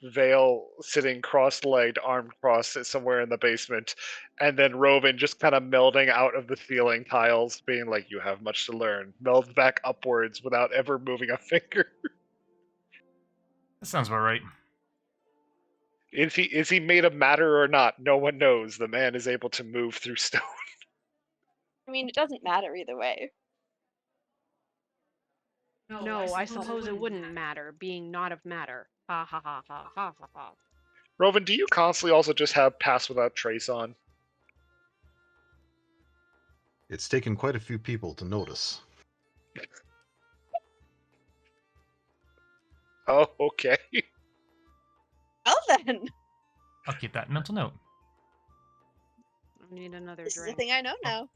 Vale sitting cross-legged, armed crossed somewhere in the basement, and then Rovin just kind of melding out of the ceiling tiles, being like, "You have much to learn." Melds back upwards without ever moving a finger. That sounds about right. Is he made of matter or not? No one knows. The man is able to move through stone. I mean, it doesn't matter either way. No, I suppose it wouldn't matter, being not of matter. Ha ha ha ha ha ha ha. Rovin, do you constantly also just have Pass Without Trace on? It's taken quite a few people to notice. Oh, okay. Well then, I'll keep that in mental note. I need another this is the drink. thing I know now.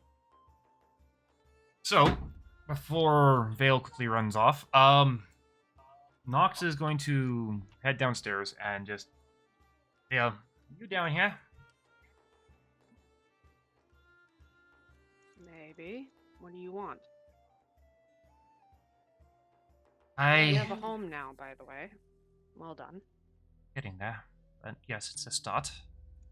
So, before Vale quickly runs off, Nox is going to head downstairs and just, yeah, you down here? Maybe. What do you want? We I have a home now, by the way. Well done. getting there, but yes, it's a start.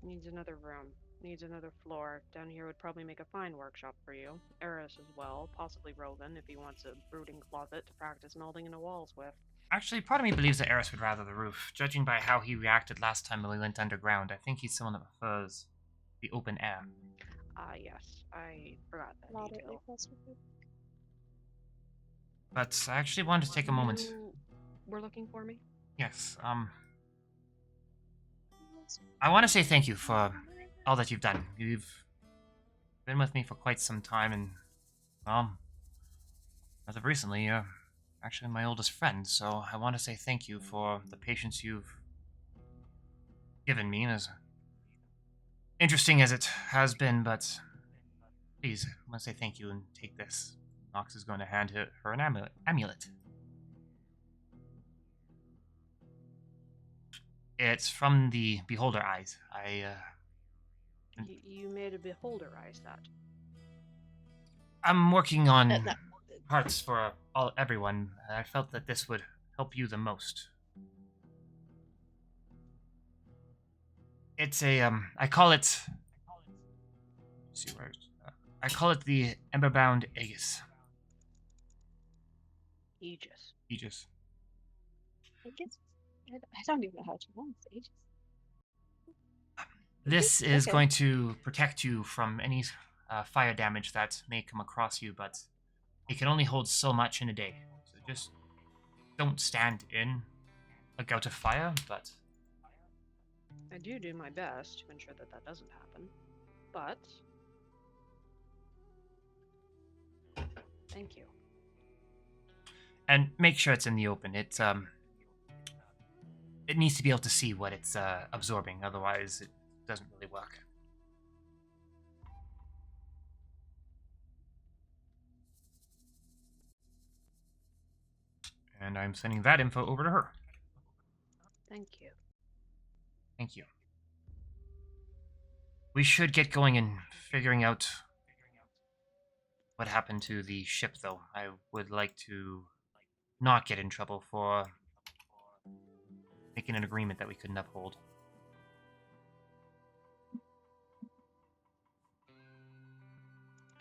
Needs another room. needs another floor. Down here would probably make a fine workshop for you. Eris as well, possibly Roven if he wants a brooding closet to practice melding into walls with. Actually, part of me believes that Eris would rather the roof. Judging by how he reacted last time when we went underground, I think he's someone that prefers the open air. Yes, I forgot that Moderately detail. claustrophobic. But I actually wanted to take a moment. You were looking for me? Yes, I want to say thank you for all that you've done. You've been with me for quite some time, and, well, as of recently, you're actually my oldest friend, so I want to say thank you for the patience you've given me, as interesting as it has been, but please, I want to say thank you and take this. Nox is going to hand her an amulet. It's from the Beholder Eyes. You made a beholder eyes that. I'm working on No. parts for everyone. I felt that this would help you the most. It's a I call it. Let's see where. I call it the Emberbound Aegis. Aegis. Aegis. I don't even know how to pronounce Aegis. This is Okay. going to protect you from any fire damage that may come across you, but it can only hold so much in a day. So just don't stand in a gout of fire, but I do my best to ensure that that doesn't happen. But thank you. and make sure it's in the open. It needs to be able to see what it's absorbing, otherwise it doesn't really work. And I'm sending that info over to her. Thank you. Thank you. We should get going in figuring out what happened to the ship, though. I would like to not get in trouble for making an agreement that we couldn't uphold.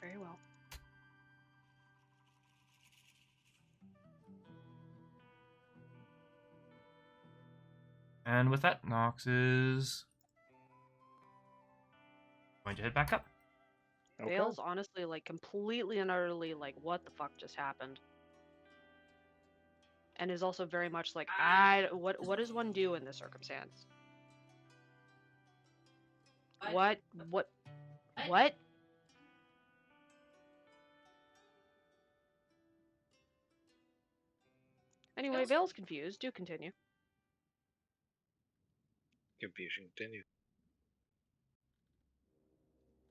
Very well. And with that, Nox is going to head back up. Okay. Vale's honestly like completely and utterly like, what the fuck just happened? And is also very much like, what does one do in this circumstance? What? Anyway, Vale's confused. Do continue. Confusion continues.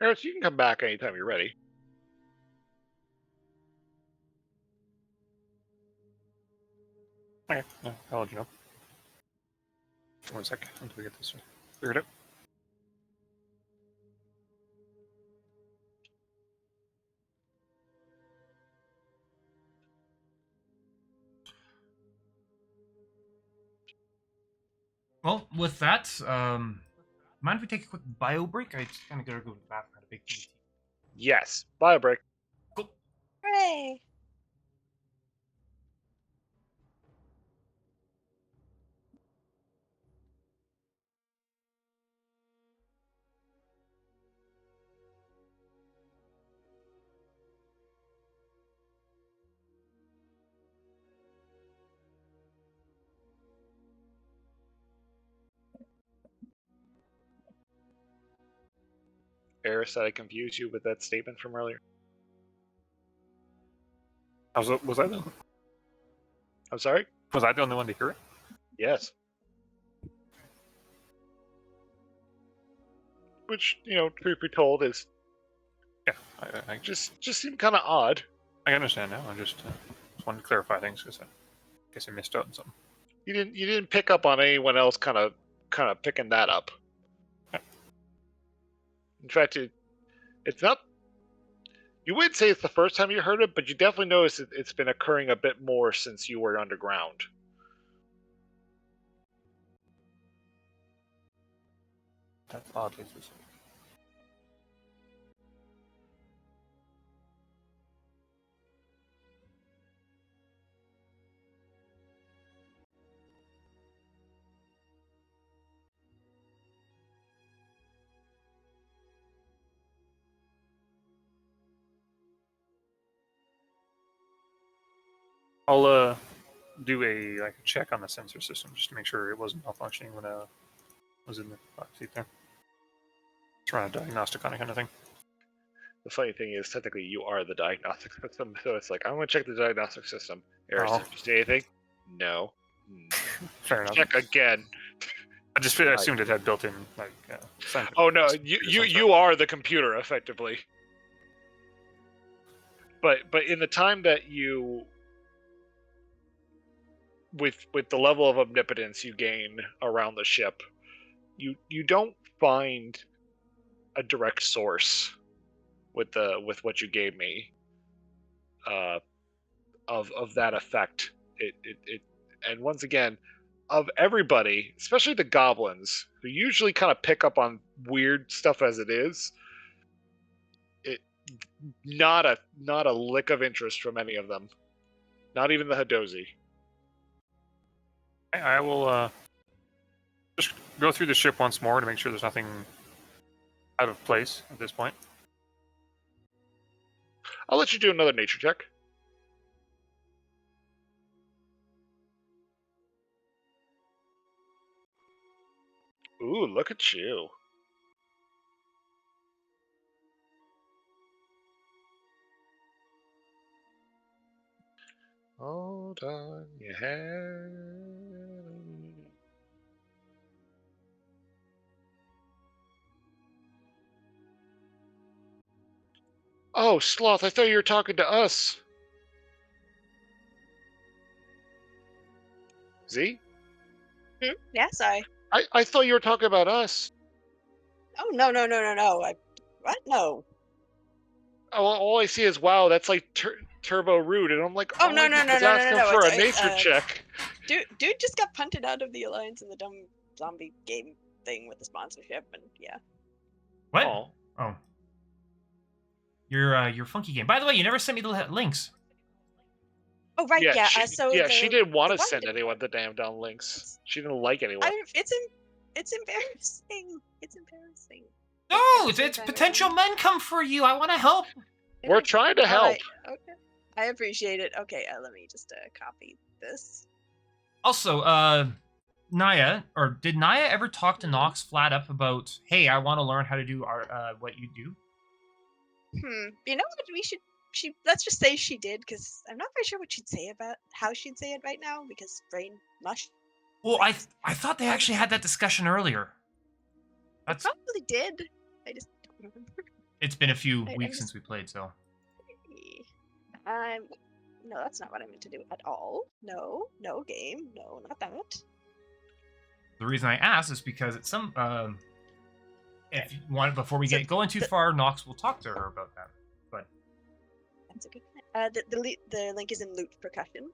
Eris, you can come back anytime you're ready. Okay, yeah, I'll let you know. 1 sec until we get this figured out. Well, with that, mind if we take a quick bio break? I just kind of gotta go to the bathroom. Had a big tea. Yes. Bio break. Cool. Hooray! Eris, did I confuse you with that statement from earlier? Was I the I'm sorry? only one to hear it? Yes. Which, truth be told, is Yeah, I just seemed kind of odd. I understand now. I just wanted to clarify things because I guess I missed out on something. You didn't pick up on anyone else kind of picking that up. Yeah. In fact, it's not. You wouldn't say it's the first time you heard it, but you definitely notice it's been occurring a bit more since you were underground. That's oddly specific. I'll do a check on the sensor system just to make sure it wasn't malfunctioning when I was in the box seat there. Just run a diagnostic on it kind of thing. The funny thing is, technically, you are the diagnostic system, so it's like, I'm going to check the diagnostic system. Eris, Oh. did you see anything? No. Fair enough. Check again. I just assumed it had built-in sensor. Oh no, you are the computer effectively. But in the time that you, with the level of omnipotence you gain around the ship, you don't find a direct source with what you gave me of that effect. It and once again, of everybody, especially the goblins, who usually kind of pick up on weird stuff as it is, not a lick of interest from any of them. Not even the Hadozi. I will just go through the ship once more to make sure there's nothing out of place at this point. I'll let you do another nature check. Ooh, look at you. Hold on your hand. Oh, Sloth, I thought you were talking to us. Z? Yeah, sorry. I thought you were talking about us. Oh, no. What? No. Oh, all I see is, wow, that's like turbo rude. And I'm like, Oh, no. Ask him for a It's nature check. Dude just got punted out of the Alliance in the dumb zombie game thing with the sponsorship, and yeah. What? Oh. Oh. Your funky game. By the way, you never sent me the links. Oh, right, yeah. She didn't want to one send that- anyone the damn down links. She didn't like anyone. It's embarrassing. It's embarrassing. No, Every it's time I potential read- men come for you. I want to help. We're trying to help. Alright, okay. I appreciate it. Okay, let me just copy this. Also, Naya, or did Naya ever talk to Nox flat up about, hey, I want to learn how to do our what you do? You know what? Let's just say she did, because I'm not very sure what she'd say about how she'd say it right now, because brain mush. Well, I thought they actually had that discussion earlier. That's Probably did. I just don't remember. It's been a few I'm weeks just- since we played, so. No, that's not what I meant to do at all. No game. No, not that. The reason I asked is because it's some if you want, before we So get going too far, Nox will talk to her about that. But That's a good plan. The link is in loot percussion.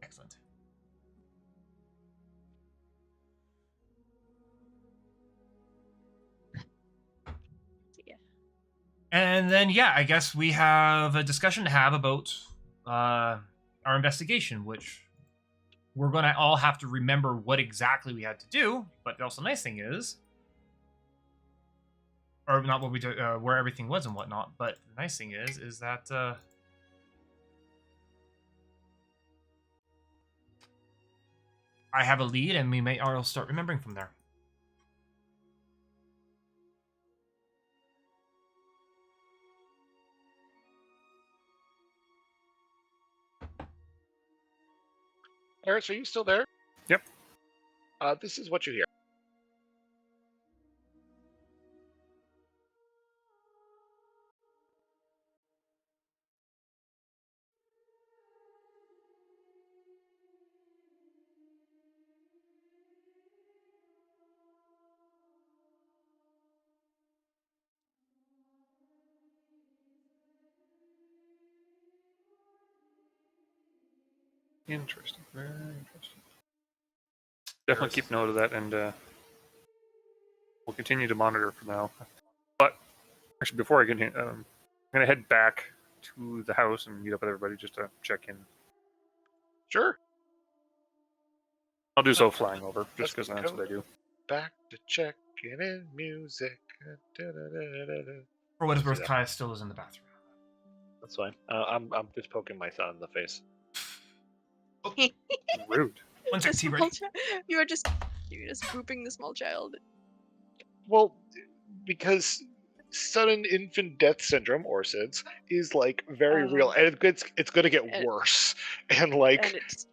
excellent. Yeah. And then, yeah, I guess we have a discussion to have about our investigation, which we're going to all have to remember what exactly we had to do. But the also nice thing is, or not what we do, where everything was and whatnot. But the nice thing is that I have a lead, and we may all start remembering from there. Eris, are you still there? Yep. This is what you hear. Interesting. Very interesting. Definitely keep note of that, and we'll continue to monitor for now. But actually, before I continue, I'm going to head back to the house and meet up with everybody just to check in. Sure. I'll do so flying over, just Let's because that's go. what I do. Back to checking in music. Da-da-da-da-da. For what it's See worth, that. Kaya still is in the bathroom. That's fine. I'm just poking my son in the face. Rude. One sec, The tea small ready. you're just booping the small child. Well, because sudden infant death syndrome, or SIDS, is like very real, and it's going to get and- worse. And like, And it's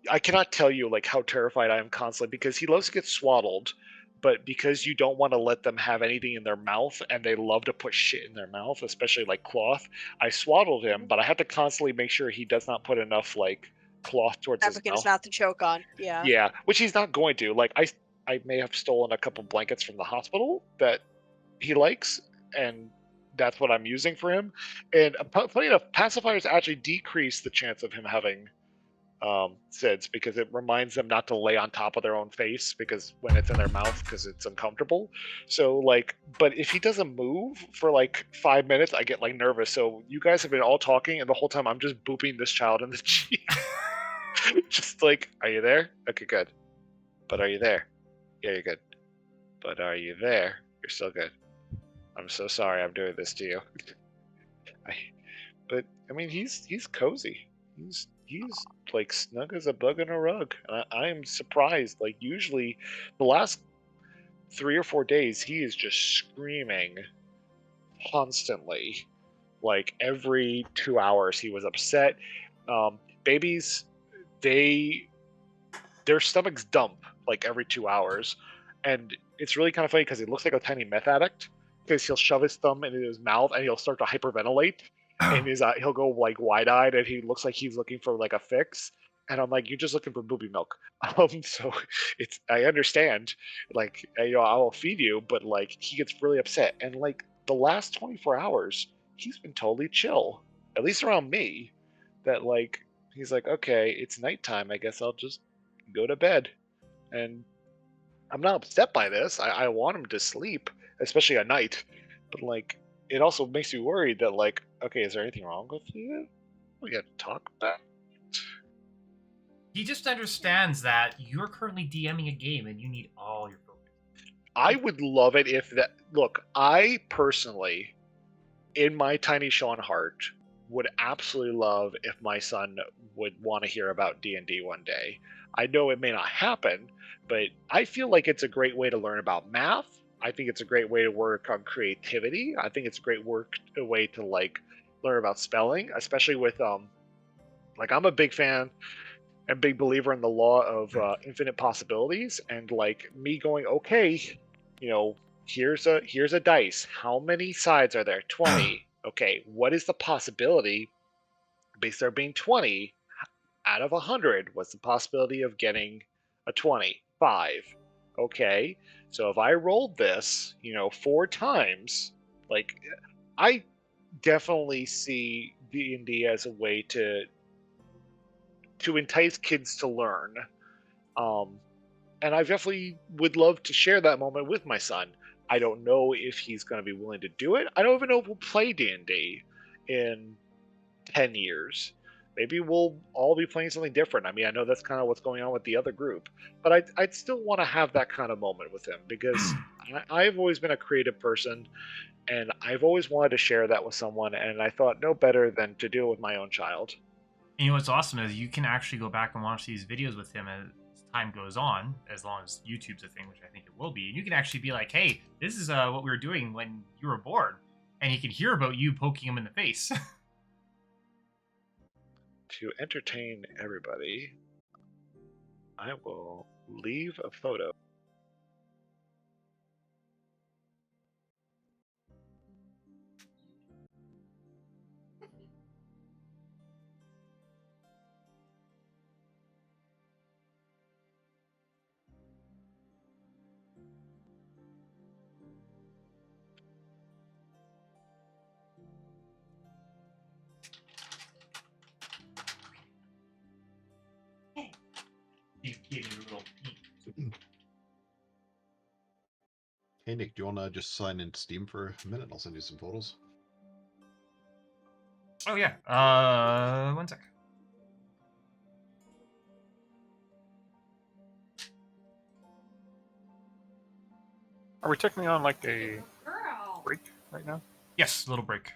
I cannot tell you like how terrified I am constantly because he loves to get swaddled, but because you don't want to let them have anything in their mouth, and they love to put shit in their mouth, especially like cloth. I swaddled him, but I have to constantly make sure he does not put enough like cloth towards his fabric in mouth. his mouth to choke on. Yeah. Yeah, which he's not going to. Like I may have stolen a couple blankets from the hospital that he likes, and that's what I'm using for him. And funny enough, pacifiers actually decrease the chance of him having SIDS because it reminds them not to lay on top of their own face because when it's in their mouth because it's uncomfortable. So like, but if he doesn't move for like 5 minutes, I get like nervous. So you guys have been all talking, and the whole time I'm just booping this child in the cheek. Just like, are you there? Okay, good. But are you there? Yeah, you're good. But are you there? You're still good. I'm so sorry I'm doing this to you. But I mean, he's cozy. He's like snug as a bug in a rug. I am surprised. Like usually, the last 3 or 4 days, he is just screaming constantly. Like every 2 hours, he was upset. Babies, their stomachs dump like every 2 hours, and it's really kind of funny because he looks like a tiny meth addict because he'll shove his thumb into his mouth and he'll start to hyperventilate, and he'll go like wide-eyed, and he looks like he's looking for like a fix. And I'm like, you're just looking for booby milk. So I understand, like, I will feed you, but like he gets really upset, and like the last 24 hours, he's been totally chill, at least around me. That like he's like, okay, it's nighttime. I guess I'll just go to bed. And I'm not upset by this. I want him to sleep, especially at night. But like, it also makes me worried that like, okay, is there anything wrong with you? We got to talk about. He just understands that you're currently DMing a game and you need all your focus. I would love it if that. Look, I personally, in my tiny Sean heart, would absolutely love if my son would want to hear about D&D one day. I know it may not happen, but I feel like it's a great way to learn about math. I think it's a great way to work on creativity. I think it's a great way to like learn about spelling, especially with like I'm a big fan and big believer in the law of infinite possibilities, and like me going, okay, here's a dice. How many sides are there? 20. Okay, what is the possibility based there being 20 out of 100? What's the possibility of getting a 20? 5. Okay, so if I rolled this, 4 times, like I definitely see D&D as a way to entice kids to learn. And I definitely would love to share that moment with my son. I don't know if he's going to be willing to do it. I don't even know if we'll play D&D in 10 years. Maybe we'll all be playing something different. I mean, I know that's kind of what's going on with the other group, but I'd still want to have that kind of moment with him because I've always been a creative person, and I've always wanted to share that with someone, and I thought no better than to do it with my own child. And you know what's awesome is you can actually go back and watch these videos with him as time goes on, as long as YouTube's a thing, which I think it will be. And you can actually be like, hey, this is what we were doing when you were born. And he can hear about you poking him in the face. To entertain everybody, I will leave a photo. You gave me a little peek. Hey Nick, do you want to just sign into Steam for a minute? I'll send you some photos. Oh yeah. 1 sec. Are we technically on like a break right now? Yes, little break.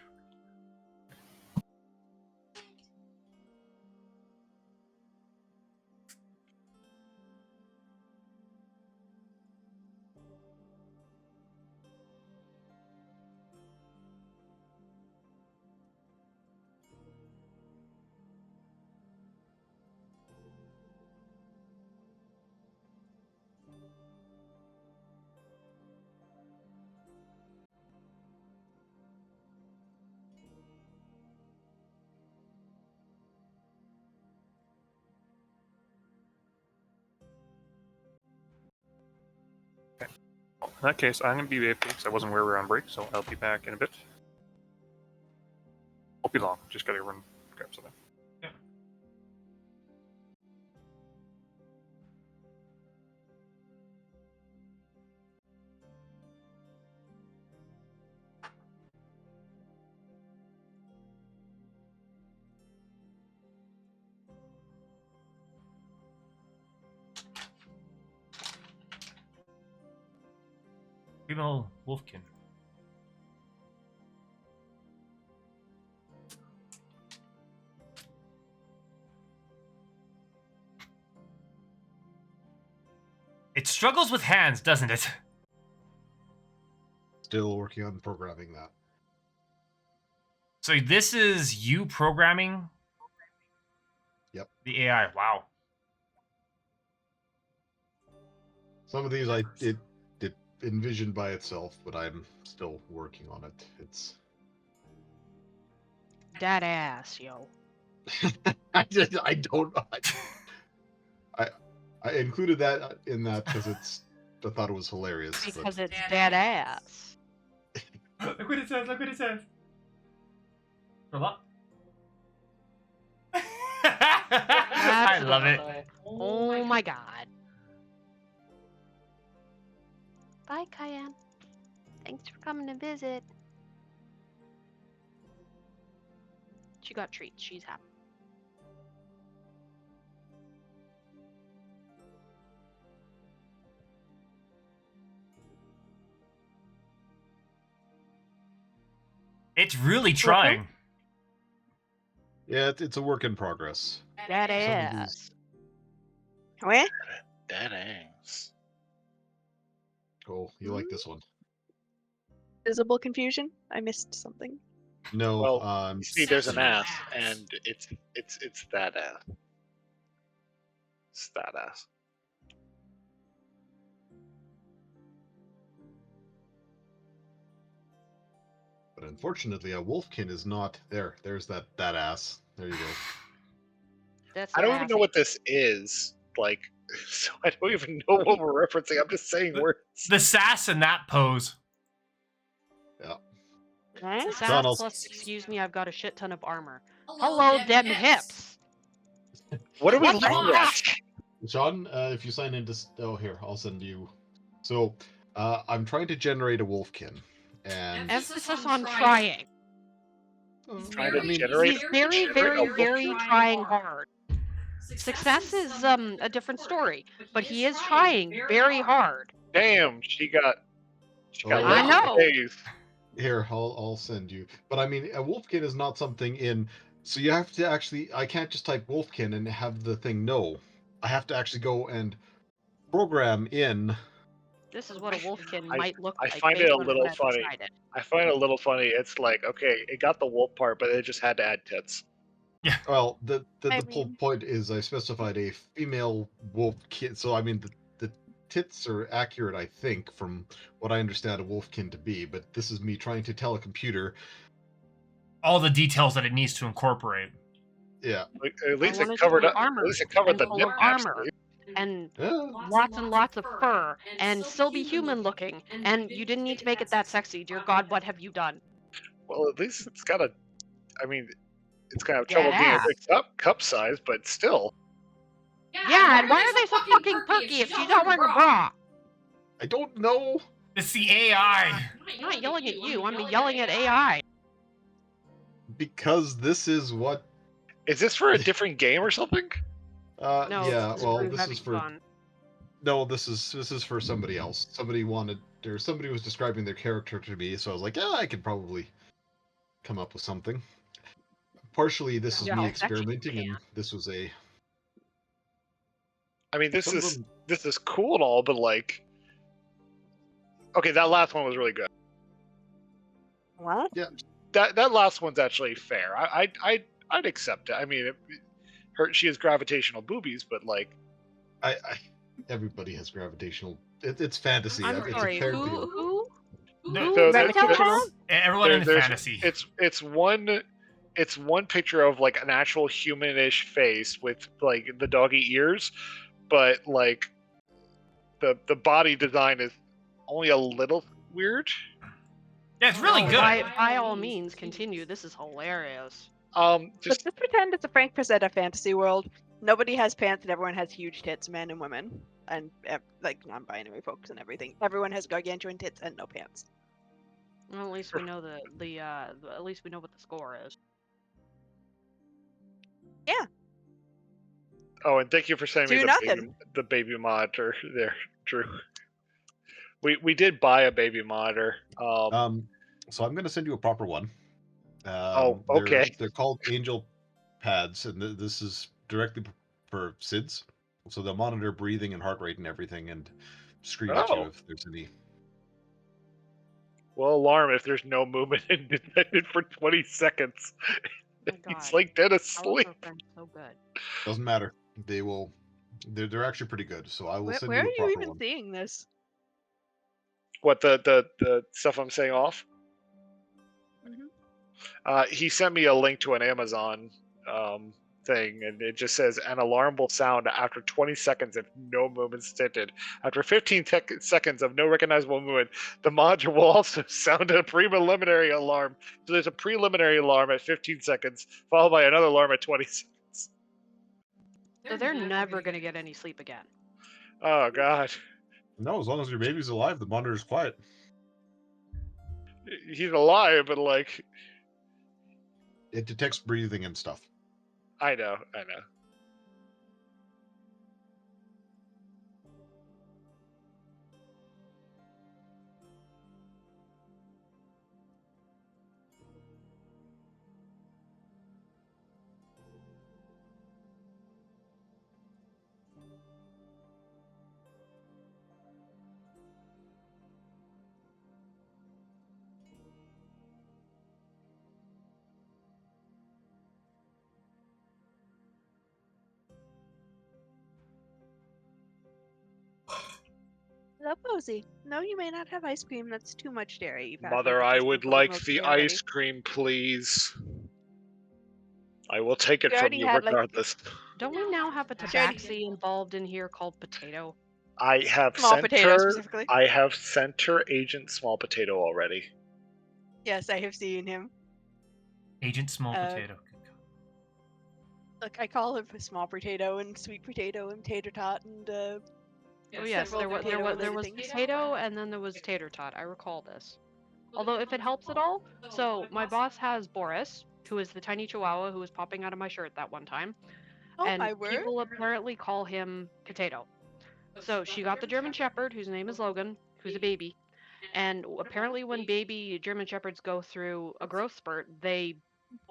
In that case, I'm going to be AFK because I wasn't aware we were on break, so I'll be back in a bit. Won't be long. Just got to run grab something. Female wolfkin. It struggles with hands, doesn't it? Still working on programming that. So this is you programming? Yep. The AI. Wow. Some of these it envisioned by itself, but I'm still working on it. It's That ass, yo. I don't know. I included that in that because I thought it was hilarious. Because it's that ass. Look what it says. Look what it says. Roll up. I love it. Oh my god. Bye, Cayenne. Thanks for coming to visit. She got treats. She's happy. It's really trying. Yeah, it's a work in progress. That Some of ass. Where? That ass. Oh, you like this one? Visible confusion? I missed something. No. Well, you see, there's an ass, and it's that ass. It's that ass. But unfortunately, a wolfkin is not there. There's that ass. There you go. That's I don't that even ass. know what this is. Like, so I don't even know what we're referencing. I'm just saying words. The sass in that pose. Sass Donald. plus, excuse me, I've got a shit ton of armor. Hello, them hips. What are we What the looking at? John, if you sign into here, I'll send you. So, I'm trying to generate a wolfkin, and Emphasis on trying. Trying to I mean, generate. He's very, very, very trying hard. Success is a different story, but he is trying very hard. Damn, she got. I know. Days. Here, I'll send you. But I mean, a wolfkin is not something in. So you have to actually. I can't just type wolfkin and have the thing know. I have to actually go and program in. This is what a wolfkin I- might look I like. find it based a on little what I've funny. decided. I find it a little funny. It's like, okay, it got the wolf part, but it just had to add tits. Well, the I whole mean- point is I specified a female wolfkin. So I mean, the tits are accurate, I think, from what I understand a wolfkin to be. But this is me trying to tell a computer. All the details that it needs to incorporate. Yeah. Like, at least want it it covered full up. armor At least it covered and the full nip of naps. armor. And Yeah. lots and lots of fur, and still be human looking. And you didn't need to make it that sexy. Dear God, what have you done? Well, at least it's got a. I mean, it's gonna have trouble being Yeah. a big cup size, but still. Yeah, and why are they so fucking perky if she's not wearing a bra? I don't know. It's the AI. I'm not yelling at you, I'm yelling at AI. Because this is what. Is this for a different game or something? No, Yeah. this is Well, for this having is for. fun. No, this is for somebody else. Somebody wanted, or somebody was describing their character to me, so I was like, yeah, I could probably come up with something. Partially, this is No, me actually, you experimenting, and can't. this was a. I mean, this Some of is them, this is cool and all, but like, okay, that last one was really good. What? That last one's actually fair. I'd accept it. I mean, she has gravitational boobies, but like, I everybody has gravitational. It's fantasy. I'm It's sorry. a fair Who? deal. Who? No, So that- it's- everyone in there's fantasy. it's one picture of like an actual humanish face with like the doggy ears, but like the body design is only a little weird. Yeah, it's really No, good. By all means, continue. This is hilarious. But Just just pretend it's a Frank Frazetta fantasy world. Nobody has pants and everyone has huge tits, men and women, and like non-binary folks and everything. Everyone has gargantuan tits and no pants. Well, at least we know at least we know what the score is. oh, and thank you for sending Do me nothing. the baby monitor there, Drew. We did buy a baby monitor. So I'm going to send you a proper one. Okay. They're called Angel pads, and this is directly for SIDS. So they'll monitor breathing and heart rate and everything, and scream at you Oh. if there's any. Will alarm if there's no movement independent for 20 seconds. Oh my It's God. like dead How asleep. is our friend so good? Doesn't matter. They will. They're actually pretty good. So I will Where, send where you are a you proper even one. seeing this? What the stuff I'm saying off? Mhm. He sent me a link to an Amazon thing, and it just says an alarm will sound after 20 seconds if no movement stinted. After 15 seconds of no recognizable movement, the module will also sound a preliminary alarm. So there's a preliminary alarm at 15 seconds, followed by another alarm at 20 seconds. So they're never gonna get any sleep again. Oh God, No, as long as your baby's alive, the monitor's quiet. he's alive, but like It detects breathing and stuff. I know. Hello, Posey. No, you may not have ice cream. That's too much dairy. You've had Mother, like I a would teaspoonful of like milk the today already. ice cream, please. I will take it You from already you had, like, regardless. Don't we now have a Shady. tabaxi involved in here called potato? I have Small sent potato, her. specifically. I have sent her Agent Small Potato already. Yes, I have seen him. Agent Small Potato. Look, I call him small potato and sweet potato and tater tot and Oh yes, several there potato-related was things. potato and then there was tater tot. I recall this. Although if it helps at all, so my boss has Boris, who is the tiny chihuahua who was popping out of my shirt that one time, Oh and my word! people apparently call him Potato. So she got the German Shepherd, whose name is Logan, who's a baby, and apparently when baby German Shepherds go through a growth spurt, they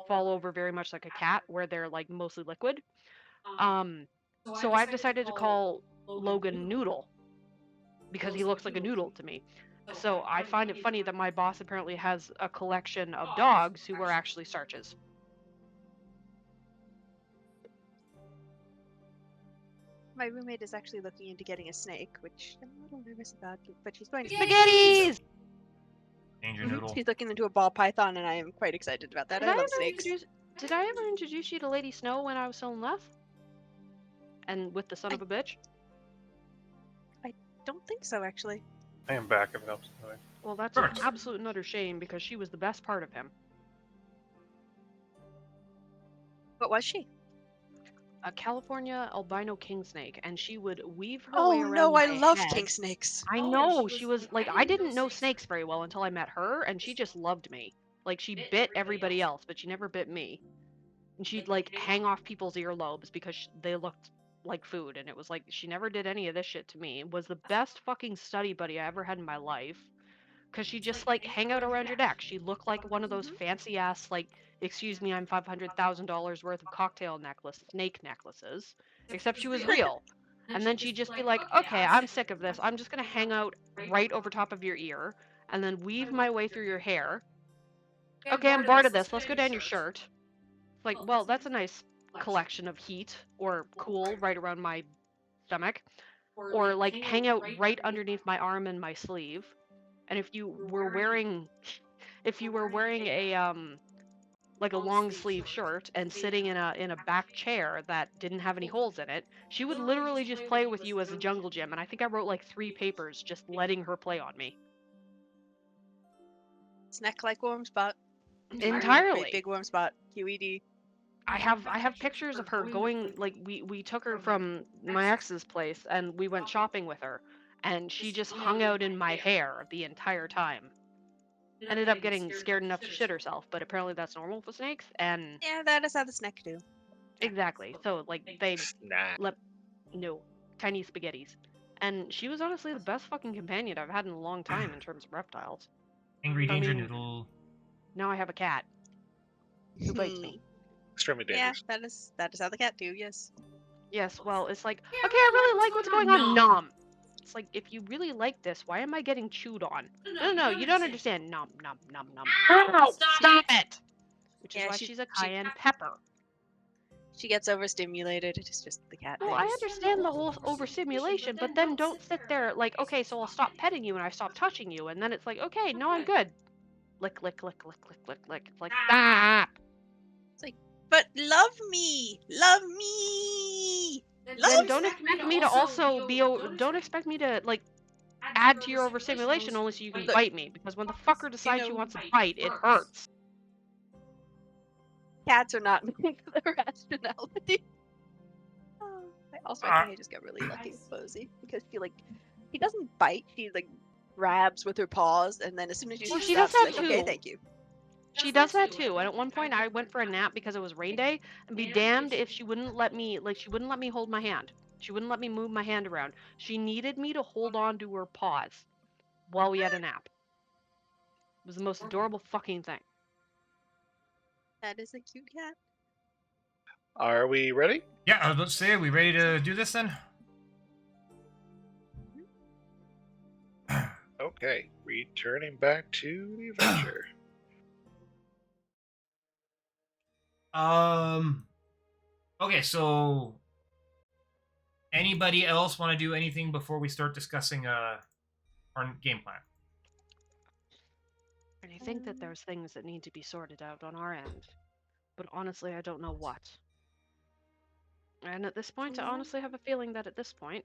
fall over very much like a cat, where they're like mostly liquid. So I've decided to call Logan Noodle because he looks like a noodle to me. So I find it funny that my boss apparently has a collection of dogs who are actually starches. My roommate is actually looking into getting a snake, which I'm a little nervous about, but she's going to Spaghettis! Danger Mhm. Noodle. She's looking into a ball python, and I am quite excited about that. Did I I love ever snakes. did I ever introduce you to Lady Snow when I was still in Leth? And with the son of a bitch? Don't think so, actually. I am back if it helps. Anyway. Well, that's an Perfect. absolute and utter shame because she was the best part of him. What was she? A California albino king snake, and she would weave her way Oh around no, I my love head. king snakes. I know, she was like, I didn't know snakes very well until I met her, and she just loved me. Like, she bit everybody else, but she never bit me. And she'd like hang off people's earlobes because they looked like food, and it was like she never did any of this shit to me. Was the best fucking study buddy I ever had in my life. Because she just like hang out around your neck. She looked like one of those fancy ass like, excuse me, I'm $500,000 worth of cocktail snake necklaces. Except she was real. And then she'd just be like, okay, I'm sick of this. I'm just gonna hang out right over top of your ear, and then weave my way through your hair. Okay, I'm bored of this. Let's go down your shirt. Like, well, that's a nice collection of heat or cool right around my stomach. Or like hang out right underneath my arm and my sleeve. And if you were wearing a like a long sleeve shirt and sitting in a back chair that didn't have any holes in it, she would literally just play with you as a jungle gym. And I think I wrote like 3 papers just letting her play on me. It's neck like warm spot. Entirely. Great big warm spot. QED. I have pictures of her going, like, we took her from my ex's place and we went shopping with her, and she just hung out in my hair the entire time. Ended up getting scared enough to shit herself, but apparently that's normal for snakes. And Yeah, that is how the snake do. exactly, so like they Snack. no tiny spaghettis, and she was honestly the best fucking companion I've had in a long time in terms of reptiles. Angry I Danger mean- Noodle. Now I have a cat who bites me. Extremely Yeah, dangerous. that is how the cat do. Yes. Yes, well, it's like, okay, I really like what's going on. Nom. It's like, if you really like this, why am I getting chewed on? No, you don't understand. Nom, nom, nom, nom. Ow! Stop it! Which is Yeah, why she- she's a she- cayenne pepper. She gets overstimulated. It's just the cat. Well, thing. I understand the whole overstimulation, but then don't sit there like, okay, so I'll stop petting you and I stop touching you, and then it's like, okay, no, I'm good. Lick, lick, lick, lick, lick, lick, lick. It's like, stop! But love me, love me. Then Love don't expect me to also be, don't expect me to, like, add to your overstimulation only so you can Look, bite me, because when the fucker decides she know- wants to bite, it hurts. Cats are not made for the rationality. Oh, I think I just got really lucky with Posey because he doesn't bite. She like grabs with her paws, and then as soon as you Well, see she does stops, that like, okay, too. thank you. She does that too, and at one point I went for a nap because it was rain day, and be damned if she wouldn't let me, she wouldn't let me hold my hand. She wouldn't let me move my hand around. She needed me to hold on to her paws while we had a nap. It was the most adorable fucking thing. That is a cute cat. Are we ready? Yeah, I was about to say, are we ready to do this then? Okay, returning back to the adventure. Okay, so anybody else want to do anything before we start discussing our game plan? And I think that there's things that need to be sorted out on our end, but honestly, I don't know what. And at this point, I honestly have a feeling that at this point,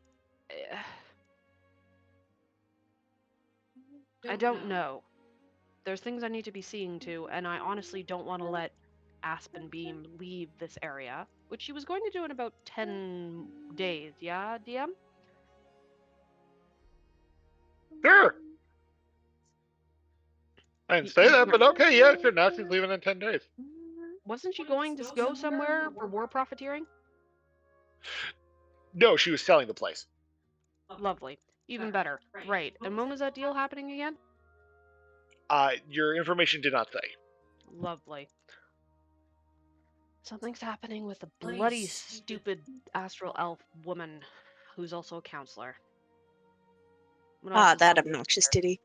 I don't know. There's things I need to be seeing to, and I honestly don't want to let Aspen Beam leave this area, which she was going to do in about 10 days, yeah, DM? Sure. I didn't say that, but okay, yeah, sure. Now she's leaving in 10 days. Wasn't she going to go somewhere for war profiteering? No, she was selling the place. Lovely. Even better. Right. And when was that deal happening again? Your information did not say. Lovely. Something's happening with a bloody stupid astral elf woman who's also a counselor. What else is That on obnoxious there? titty.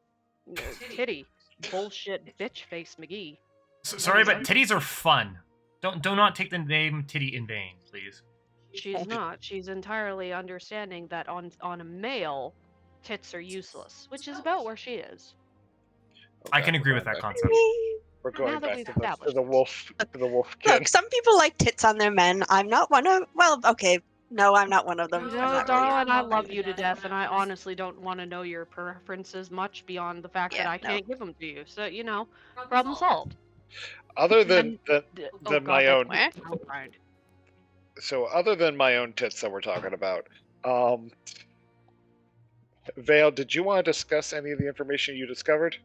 No, Titty. Bullshit bitch face McGee. Sorry, but titties are fun. Do not take the name titty in vain, please. She's not. She's entirely understanding that on a male, tits are useless, which is about where she is. I Okay, can agree we're with going that back- concept. We're going Now that back we've to the established wolf. To the wolf kid. Look, some people like tits on their men. I'm not one of. Well, okay, no, I'm not one of them. You I'm know, not really. darling, I love you to death, and I honestly don't want to know your preferences much beyond the fact that Yeah, I no. can't give them to you. So, you know, problem solved. Other than Oh, than my God, own, that's my friend. so other than my own tits that we're talking about, Vale, did you want to discuss any of the information you discovered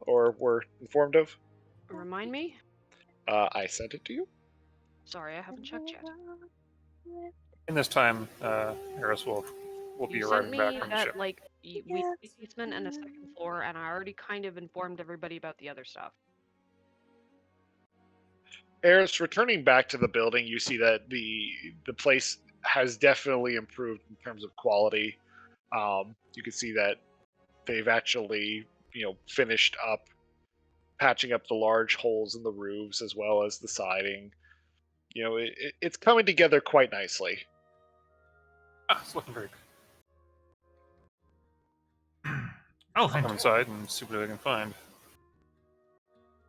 or were informed of? Remind me? I sent it to you. Sorry, I haven't checked yet. In this time, Eris will be You sent arriving me back from the that, ship. like, We have Yes. a basement and a second floor, and I already kind of informed everybody about the other stuff. Eris, returning back to the building, you see that the place has definitely improved in terms of quality. You can see that they've actually, finished up patching up the large holes in the roofs as well as the siding. It's coming together quite nicely. It's looking very good. Oh, I'll and come inside and see what I can find.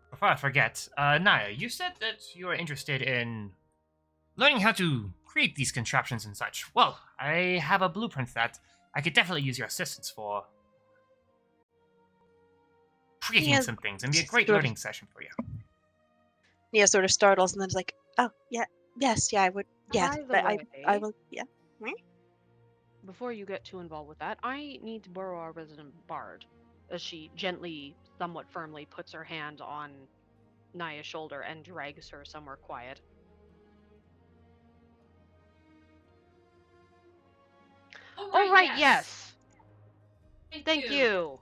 before I forget, Naya, you said that you are interested in learning how to create these contraptions and such. Well, I have a blueprint that I could definitely use your assistance for creating Yeah, some things and be a great sort of- learning session for you. Nia sort of startles and then is like, oh, yeah, yes, I would, yes, By the but I way- will, yeah. Before you get too involved with that, I need to borrow our resident bard, as she gently, somewhat firmly puts her hand on Naya's shoulder and drags her somewhere quiet. Oh, right, yes! Thank you!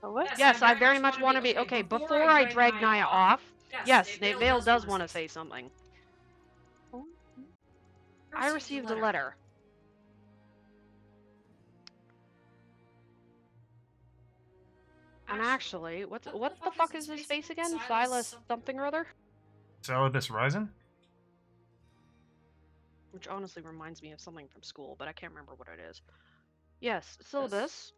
Oh, what? Yes, I very much want to be. Okay, before I drag Naya off, yes, Vale does want to say something. I received a letter. And actually, what the fuck is his face again? Silas something or other? Celibus Ryzen? Which honestly reminds me of something from school, but I can't remember what it is. Yes, syllabus.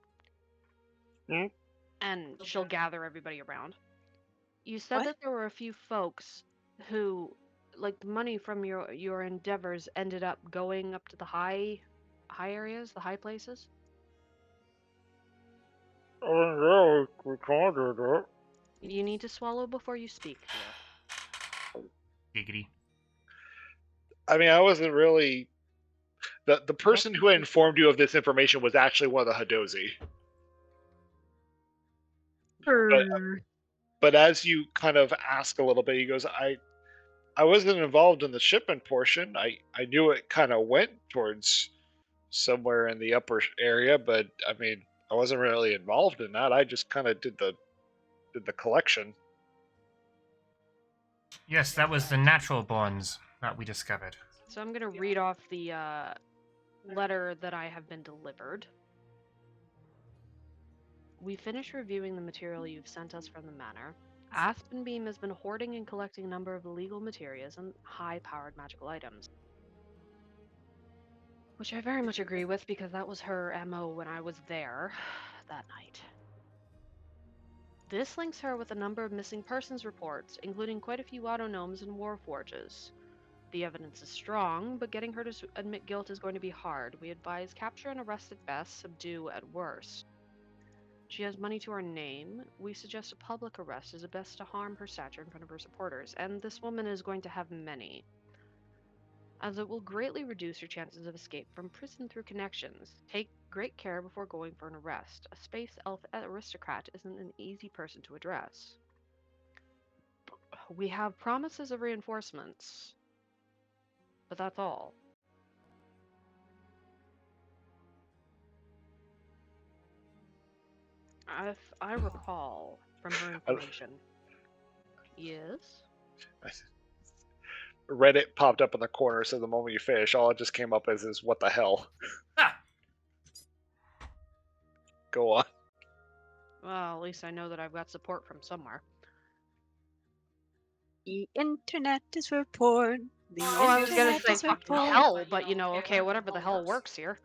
And she'll gather everybody around. You said What? that there were a few folks who, like, the money from your endeavors ended up going up to the high areas, the high places. Oh, yeah, we can't do that. You need to swallow before you speak, dear. Giggity. I mean, I wasn't really. The person who informed you of this information was actually one of the Hadozi. But as you kind of ask a little bit, he goes, I wasn't involved in the shipment portion. I knew it kind of went towards somewhere in the upper area, but I mean, I wasn't really involved in that. I just kind of did the collection. Yes, that was the natural borns that we discovered. So I'm gonna read off the letter that I have been delivered. We finished reviewing the material you've sent us from the manor. Aspenbeam has been hoarding and collecting a number of illegal materials and high-powered magical items. Which I very much agree with, because that was her MO when I was there that night. This links her with a number of missing persons reports, including quite a few autonomes and warforges. The evidence is strong, but getting her to admit guilt is going to be hard. We advise capture and arrest at best, subdue at worst. She has money to her name. We suggest a public arrest is best to harm her stature in front of her supporters, and this woman is going to have many, as it will greatly reduce her chances of escape from prison through connections. Take great care before going for an arrest. A space elf aristocrat isn't an easy person to address. We have promises of reinforcements, but that's all. If I recall from her information. Yes? Reddit popped up in the corner, so the moment you finish, all it just came up as is what the hell. Ah! Go on. Well, at least I know that I've got support from somewhere. The internet is for porn. I was gonna say is for fucking porn. hell, but okay, whatever the hell works here.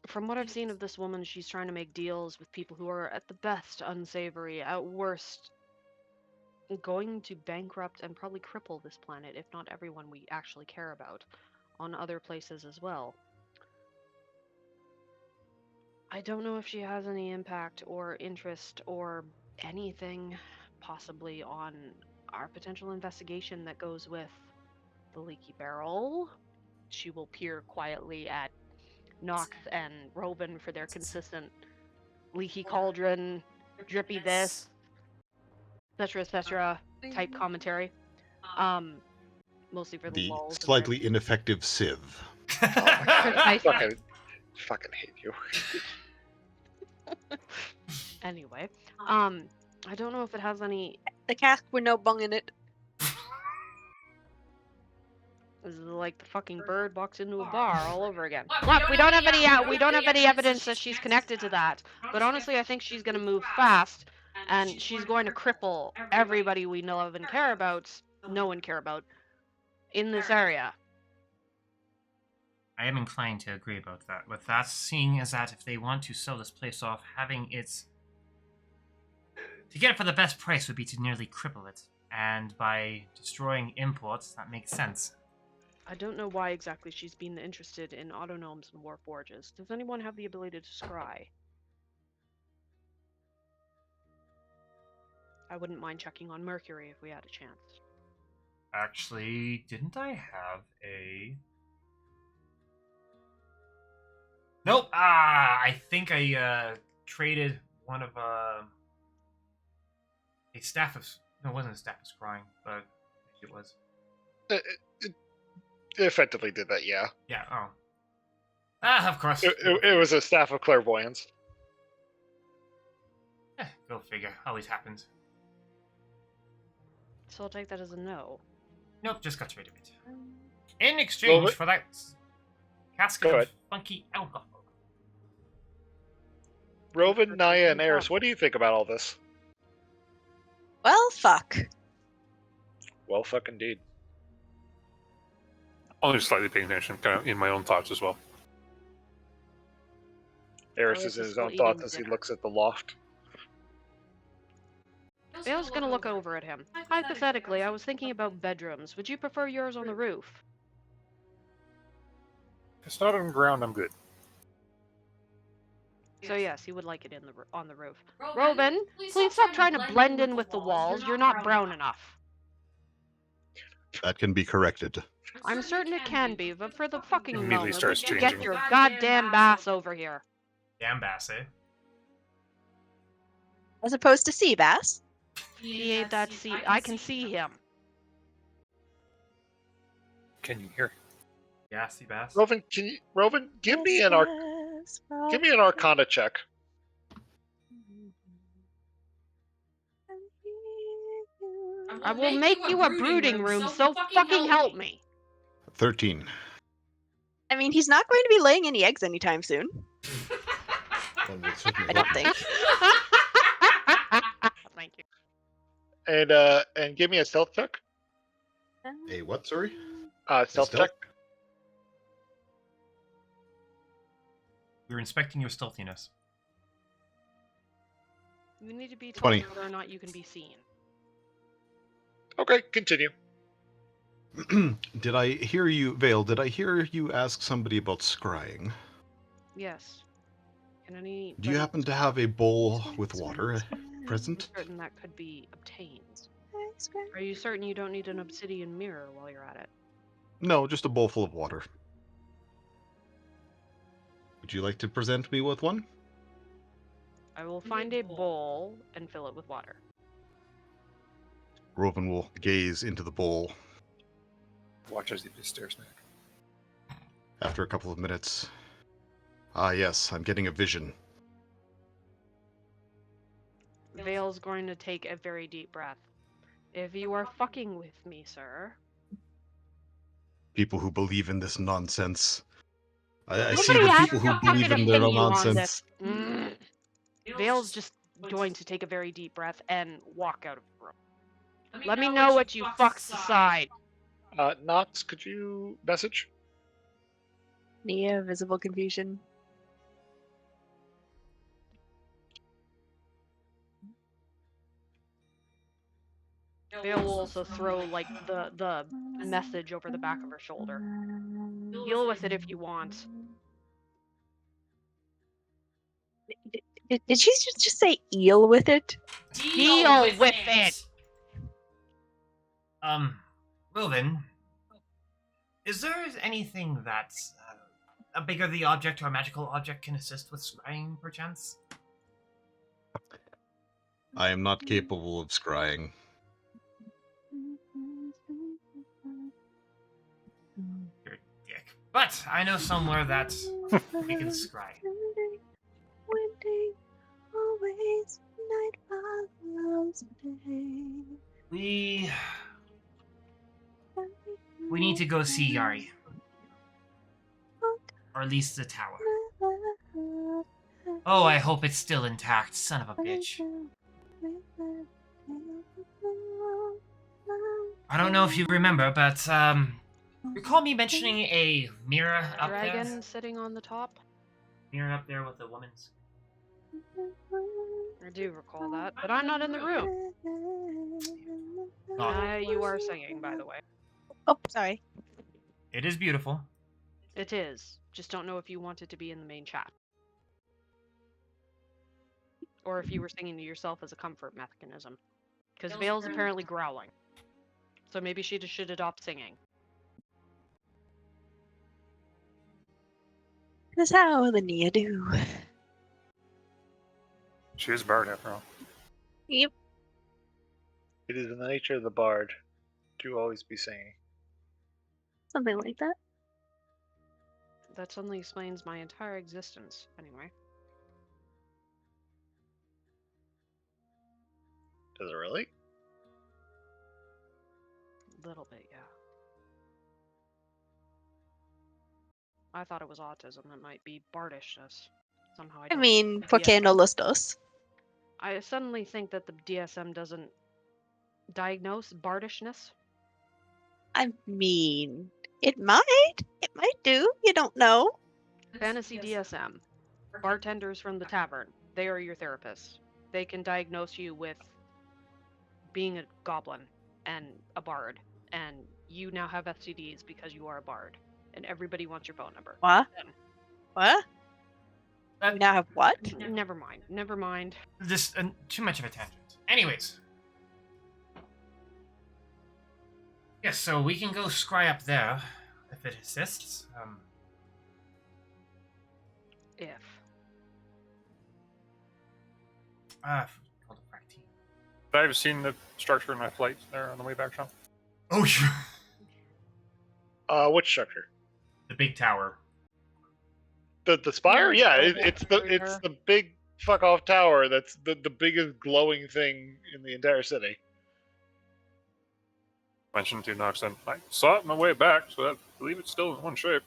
From what I've seen of this woman, she's trying to make deals with people who are at the best unsavory, at worst going to bankrupt and probably cripple this planet, if not everyone we actually care about, on other places as well. I don't know if she has any impact or interest or anything possibly on our potential investigation that goes with the leaky barrel. She will peer quietly at Nox and Robin for their consistent leaky cauldron, drippy this, etc. type commentary. Mostly for the The lulls. slightly ineffective sieve. Precisely. Fucking Fucking hate you. Anyway, I don't know if it has any. The cask with no bung in it. This is like the fucking bird walks into a bar all over again. Look, we don't have any evidence that she's connected to that. But honestly, I think she's gonna move fast, and she's going to cripple everybody we know and care about, in this area. I am inclined to agree about that. With that, seeing as that if they want to sell this place off, having it to get it for the best price would be to nearly cripple it, and by destroying imports, that makes sense. I don't know why exactly she's been interested in autonomes and warforges. Does anyone have the ability to scry? I wouldn't mind checking on Mercury if we had a chance. Actually, didn't I have a... Nope. I think I traded one of a staff of... No, it wasn't a staff of scrying, but it was. It effectively did that, yeah. Yeah, oh. Of course. It was a staff of clairvoyance. Go figure. Always happens. So I'll take that as a no. Nope, just got rid of it. In exchange for that casket of funky alcohol. Rovan, Naya, and Eris, what do you think about all this? Well, fuck. Well, fuck indeed. Only slightly paying attention, kind of in my own thoughts as well. Eris Eris is in is his still own thoughts eating as he dinner. looks at the loft. Vale's gonna look over at him. Hypothetically, I was thinking about bedrooms. Would you prefer yours on the roof? If it's not on the ground, I'm good. So yes, he would like it on the roof. Rovan, please stop trying to blend in with the walls. You're not brown enough. That can be corrected. I'm certain it can be, but for the fucking Immediately moment, starts would you changing. get your goddamn bass over here? Damn bass, eh? As opposed to sea bass. He ain't that sea. I can see him. Can you hear? Yeah, sea bass. Rovan, give me an Arcana check. I will make you a brooding room, so fucking help me. 13. I mean, he's not going to be laying any eggs anytime soon. One would certainly I don't hope think. Thank you. And give me a stealth check. A what, sorry? Stealth stealth? check. You're inspecting your stealthiness. You need to be told 20. whether or not you can be seen. Okay, continue. Did I hear you, Vale, did I hear you ask somebody about scrying? Yes. Can any? Do you happen to have a bowl with water present? I'm certain that could be obtained. Are you certain you don't need an obsidian mirror while you're at it? No, just a bowl full of water. Would you like to present me with one? I will find a bowl and fill it with water. Rovan will gaze into the bowl. Watch as he just stares back. After a couple of minutes. Ah, yes, I'm getting a vision. Vale's going to take a very deep breath. If you are fucking with me, sir. People who believe in this nonsense. I Nobody see the asked people to who believe fucking in their opinion you on nonsense. this. Vale's just going to take a very deep breath and walk out of the room. Let me know what you fucks decide. Knox, could you message? Nia, visible confusion. Vale will also throw like the message over the back of her shoulder. Deal with it if you want. Did she just say eel with it? Deal with it. Rovan, is there anything that a bigger the object or a magical object can assist with scrying, perchance? I am not capable of scrying. You're a dick. But I know somewhere that We can scry. One day, always, night follows day. We need to go see Yari. Or at least the tower. Oh, I hope it's still intact, son of a bitch. I don't know if you remember, but recall me mentioning a mirror up Dragon there? sitting on the top. Mirror up there with a woman's. I do recall that, but I'm not in the room. You are singing, by the way. Oh, sorry. It is beautiful. It is. Just don't know if you wanted to be in the main chat. Or if you were singing to yourself as a comfort mechanism. Because Vale's apparently growling. So maybe she should adopt singing. That's how the Nia do. She is a bard after all. Yep. It is in the nature of the bard to always be singing. Something like that. That suddenly explains my entire existence, anyway. Does it really? A little bit, yeah. I thought it was autism. It might be bardishness. Somehow I I don't mean, think ¿por the qué DSM no los dos? I suddenly think that the DSM doesn't diagnose bardishness. I mean, it might. It might do. You don't know. Fantasy DSM. Bartenders from the tavern. They are your therapists. They can diagnose you with being a goblin and a bard. And you now have STDs because you are a bard. And everybody wants your phone number. What? Then, What? We now have what? never mind. Never mind. This too much of a tangent. Anyways. Yes, so we can go scry up there if it assists. If. Called a fractine. I've seen the structure in my flight there on the way back, Sean. Oh, sure. Which structure? The big tower. The spire? Yeah, Yeah, it's it's the big fuck off tower that's the biggest glowing thing in the entire city. Mentioned to Nox, and I saw it on my way back, so I believe it's still in one shape.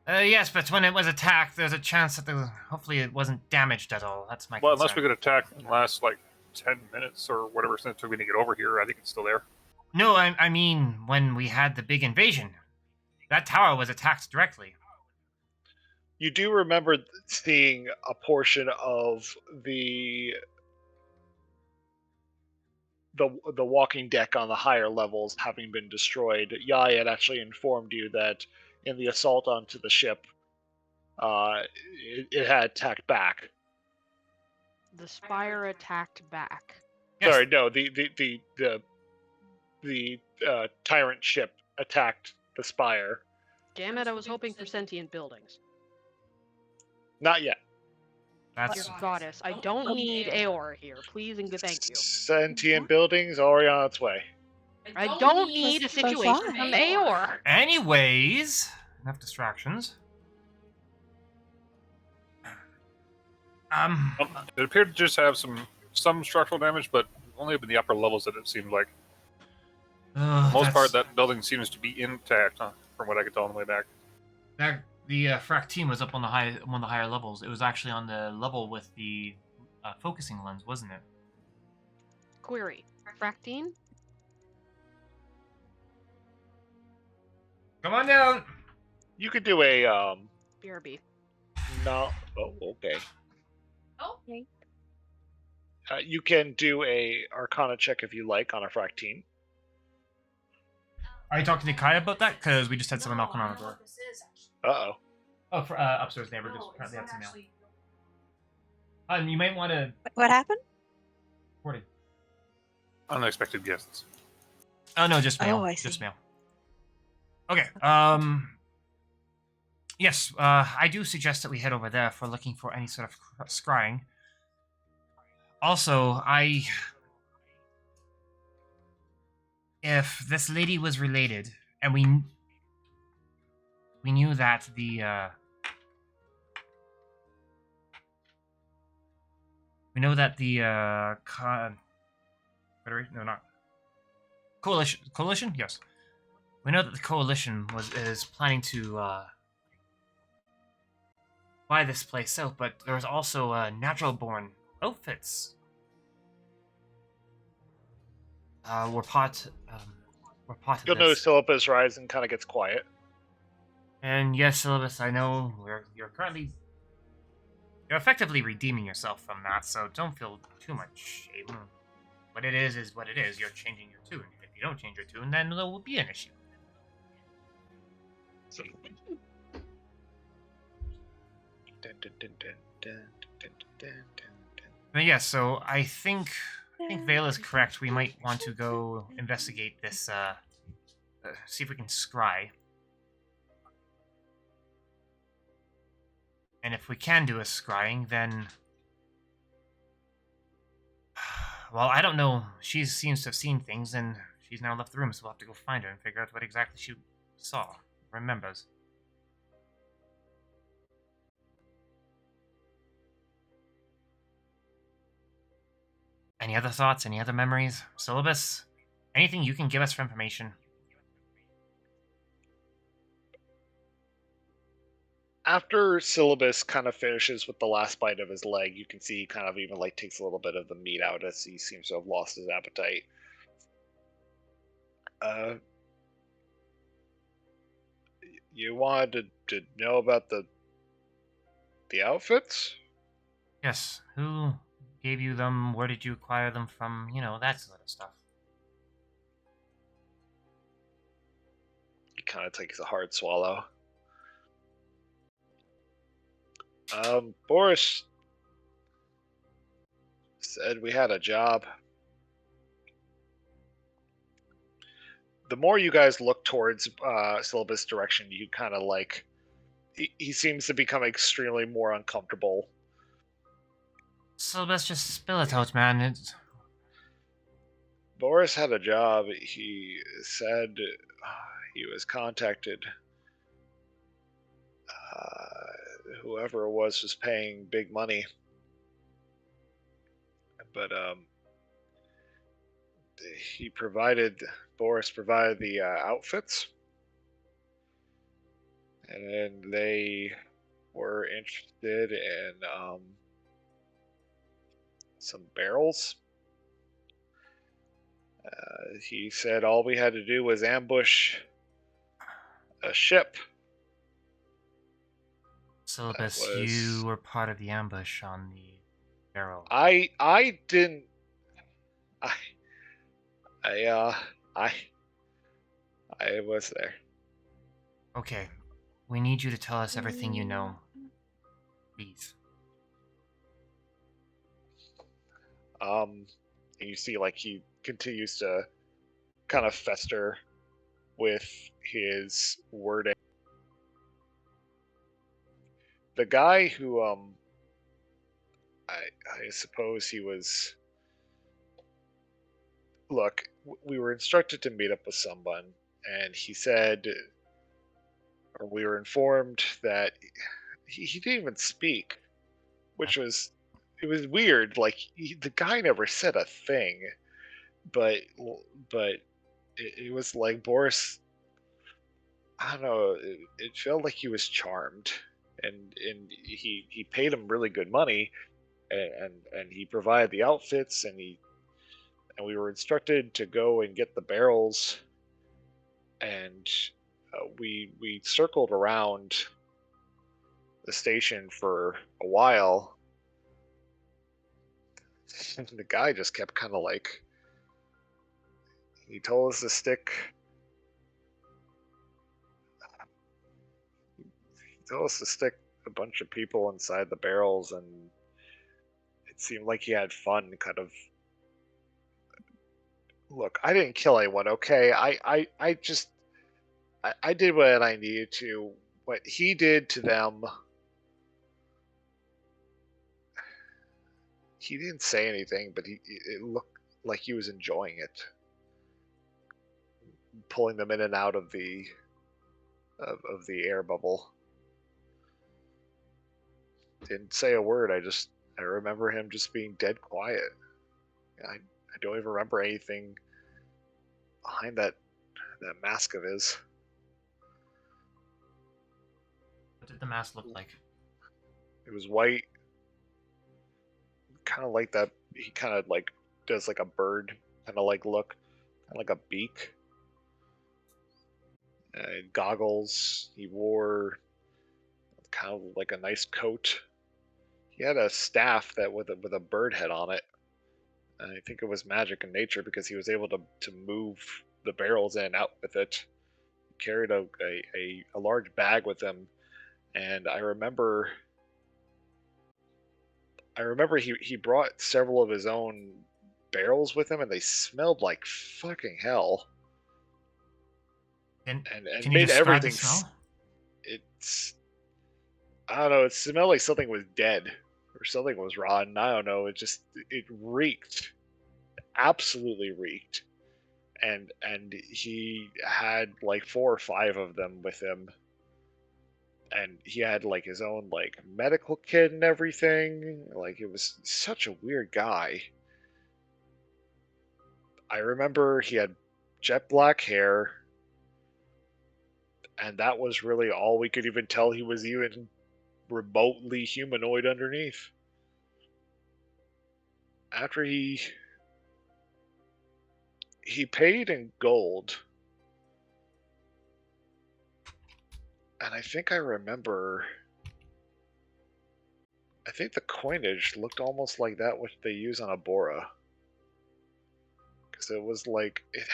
Yes, but when it was attacked, there's a chance that hopefully it wasn't damaged at all. That's my Well, concern. unless we get attacked in the last, 10 minutes or whatever it took me to get over here, I think it's still there. No, I mean when we had the big invasion. That tower was attacked directly. You do remember seeing a portion of the walking deck on the higher levels having been destroyed. Yai had actually informed you that in the assault onto the ship, it had attacked back. The spire attacked back. Yes. Sorry, no, the tyrant ship attacked the spire. Damn it, I was hoping for sentient buildings. Not yet. That's Dear goddess, I don't need Aor here. Please and thank you. Sentient buildings already on its way. I don't need a situation from Aor. Anyways, enough distractions. It appeared to just have some structural damage, but only up in the upper levels that it seemed like. For the most part, that building seems to be intact, from what I could tell on the way back. The frac team was up on one of the higher levels. It was actually on the level with the focusing lens, wasn't it? Query. Fractine? Come on down. You could do a BRB. no. Oh, okay. Okay. You can do a Arcana check if you like on a fractine. Are you talking to Kai about that? Because we just had someone knocking on the door. Uh-oh. Oh, for upstairs neighbor just apparently had some mail. You might want to. What happened? 40. Unexpected guests. Oh no, just mail. Oh, I see. Just mail. Okay. Yes. I do suggest that we head over there if we're looking for any sort of scrying. Also, if this lady was related, and we knew that the We know that the Federation, no, not coalition. Coalition, yes. We know that the coalition is planning to buy this place out, but there's also natural-born outfits. We're part of You'll notice this. Syllabus rise and kind of gets quiet. And yes, Syllabus, I know you're effectively redeeming yourself from that, so don't feel too much shame. What it is what it is. You're changing your tune. If you don't change your tune, then there will be an issue. But yeah, so I think Vale is correct. We might want to go investigate this, see if we can scry. And if we can do a scrying, then... Well, I don't know. She seems to have seen things, and she's now left the room, so we'll have to go find her and figure out what exactly she saw, remembers. Any other thoughts? Any other memories? Syllabus? Anything you can give us for information? After Syllabus kind of finishes with the last bite of his leg, you can see he kind of even like takes a little bit of the meat out as he seems to have lost his appetite. You wanted to know about the outfits? Yes. Who gave you them? Where did you acquire them from? You know, that sort of stuff. He kind of takes a hard swallow. Boris said we had a job. The more you guys look towards Syllabus direction, you kind of like... He seems to become extremely more uncomfortable. Syllabus, just spill it out, man. Boris had a job. He said he was contacted. Whoever it was paying big money. But Boris provided the outfits. And then they were interested in some barrels. He said all we had to do was ambush a ship. Syllabus, you were part of the ambush on the barrel. I didn't. I was there. Okay. We need you to tell us everything you know. Please. And you see like he continues to kind of fester with his wording. The guy who I suppose he was... Look, we were instructed to meet up with someone, and he said, or we were informed that he didn't even speak, which was... It was weird. Like, the guy never said a thing, but it was like Boris... I don't know. It felt like he was charmed, and he paid him really good money, and he provided the outfits, and we were instructed to go and get the barrels, and we circled around the station for a while. And the guy just kept kind of like... He told us to stick... He told us to stick a bunch of people inside the barrels, and it seemed like he had fun kind of... Look, I didn't kill anyone, okay? I just... I did what I needed to. What he did to them... He didn't say anything, but it looked like he was enjoying it. Pulling them in and out of the air bubble. Didn't say a word. I I remember him just being dead quiet. I don't even remember anything behind that mask of his. What did the mask look like? It was white, kind of like that. He kind of like does like a bird kind of like look, kind of like a beak. Goggles. He wore kind of like a nice coat. He had a staff that with a bird head on it. And I think it was magic in nature because he was able to move the barrels in and out with it. He carried a large bag with him, and I remember he brought several of his own barrels with him, and they smelled like fucking hell. Can And you made describe the everything. smell? It's I don't know. It smelled like something was dead or something was rotten. I don't know. It reeked, absolutely reeked. And he had like 4 or 5 of them with him, and he had like his own like medical kit and everything. Like, it was such a weird guy. I remember he had jet black hair, and that was really all we could even tell he was even remotely humanoid underneath. After he paid in gold, and I think the coinage looked almost like that which they use on Abora, because it was like it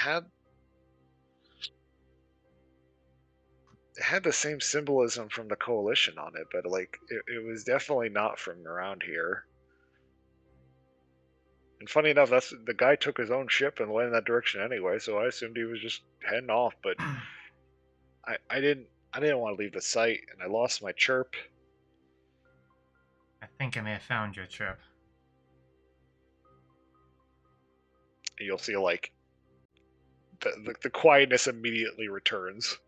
had the same symbolism from the coalition on it, but like it was definitely not from around here. And funny enough, that's the guy took his own ship and went in that direction anyway, so I assumed he was just heading off. But I didn't want to leave the site, and I lost my chirp. I think I may have found your chirp. You'll see like the quietness immediately returns.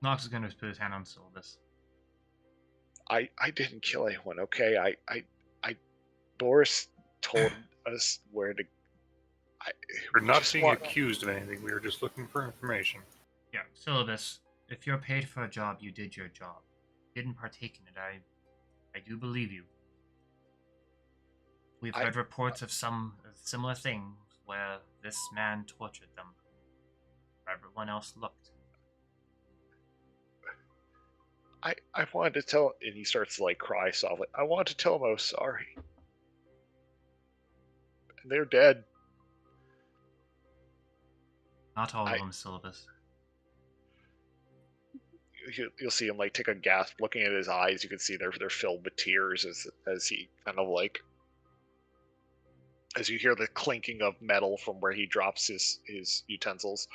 Nox is going to put his hand on Sylvis. I didn't kill anyone, okay? Boris told us where to. We're not just being want- accused of anything. We were just looking for information. Yeah, Sylvis, if you're paid for a job, you did your job. Didn't partake in it, I do believe you. We've heard reports of some similar things where this man tortured them. Everyone else looked. I wanted to tell, and he starts to like cry softly. I wanted to tell him I was sorry. And they're dead. Not all of them, Sylvis. You'll see him like take a gasp, looking at his eyes. You can see they're filled with tears as he kind of like, as you hear the clinking of metal from where he drops his utensils.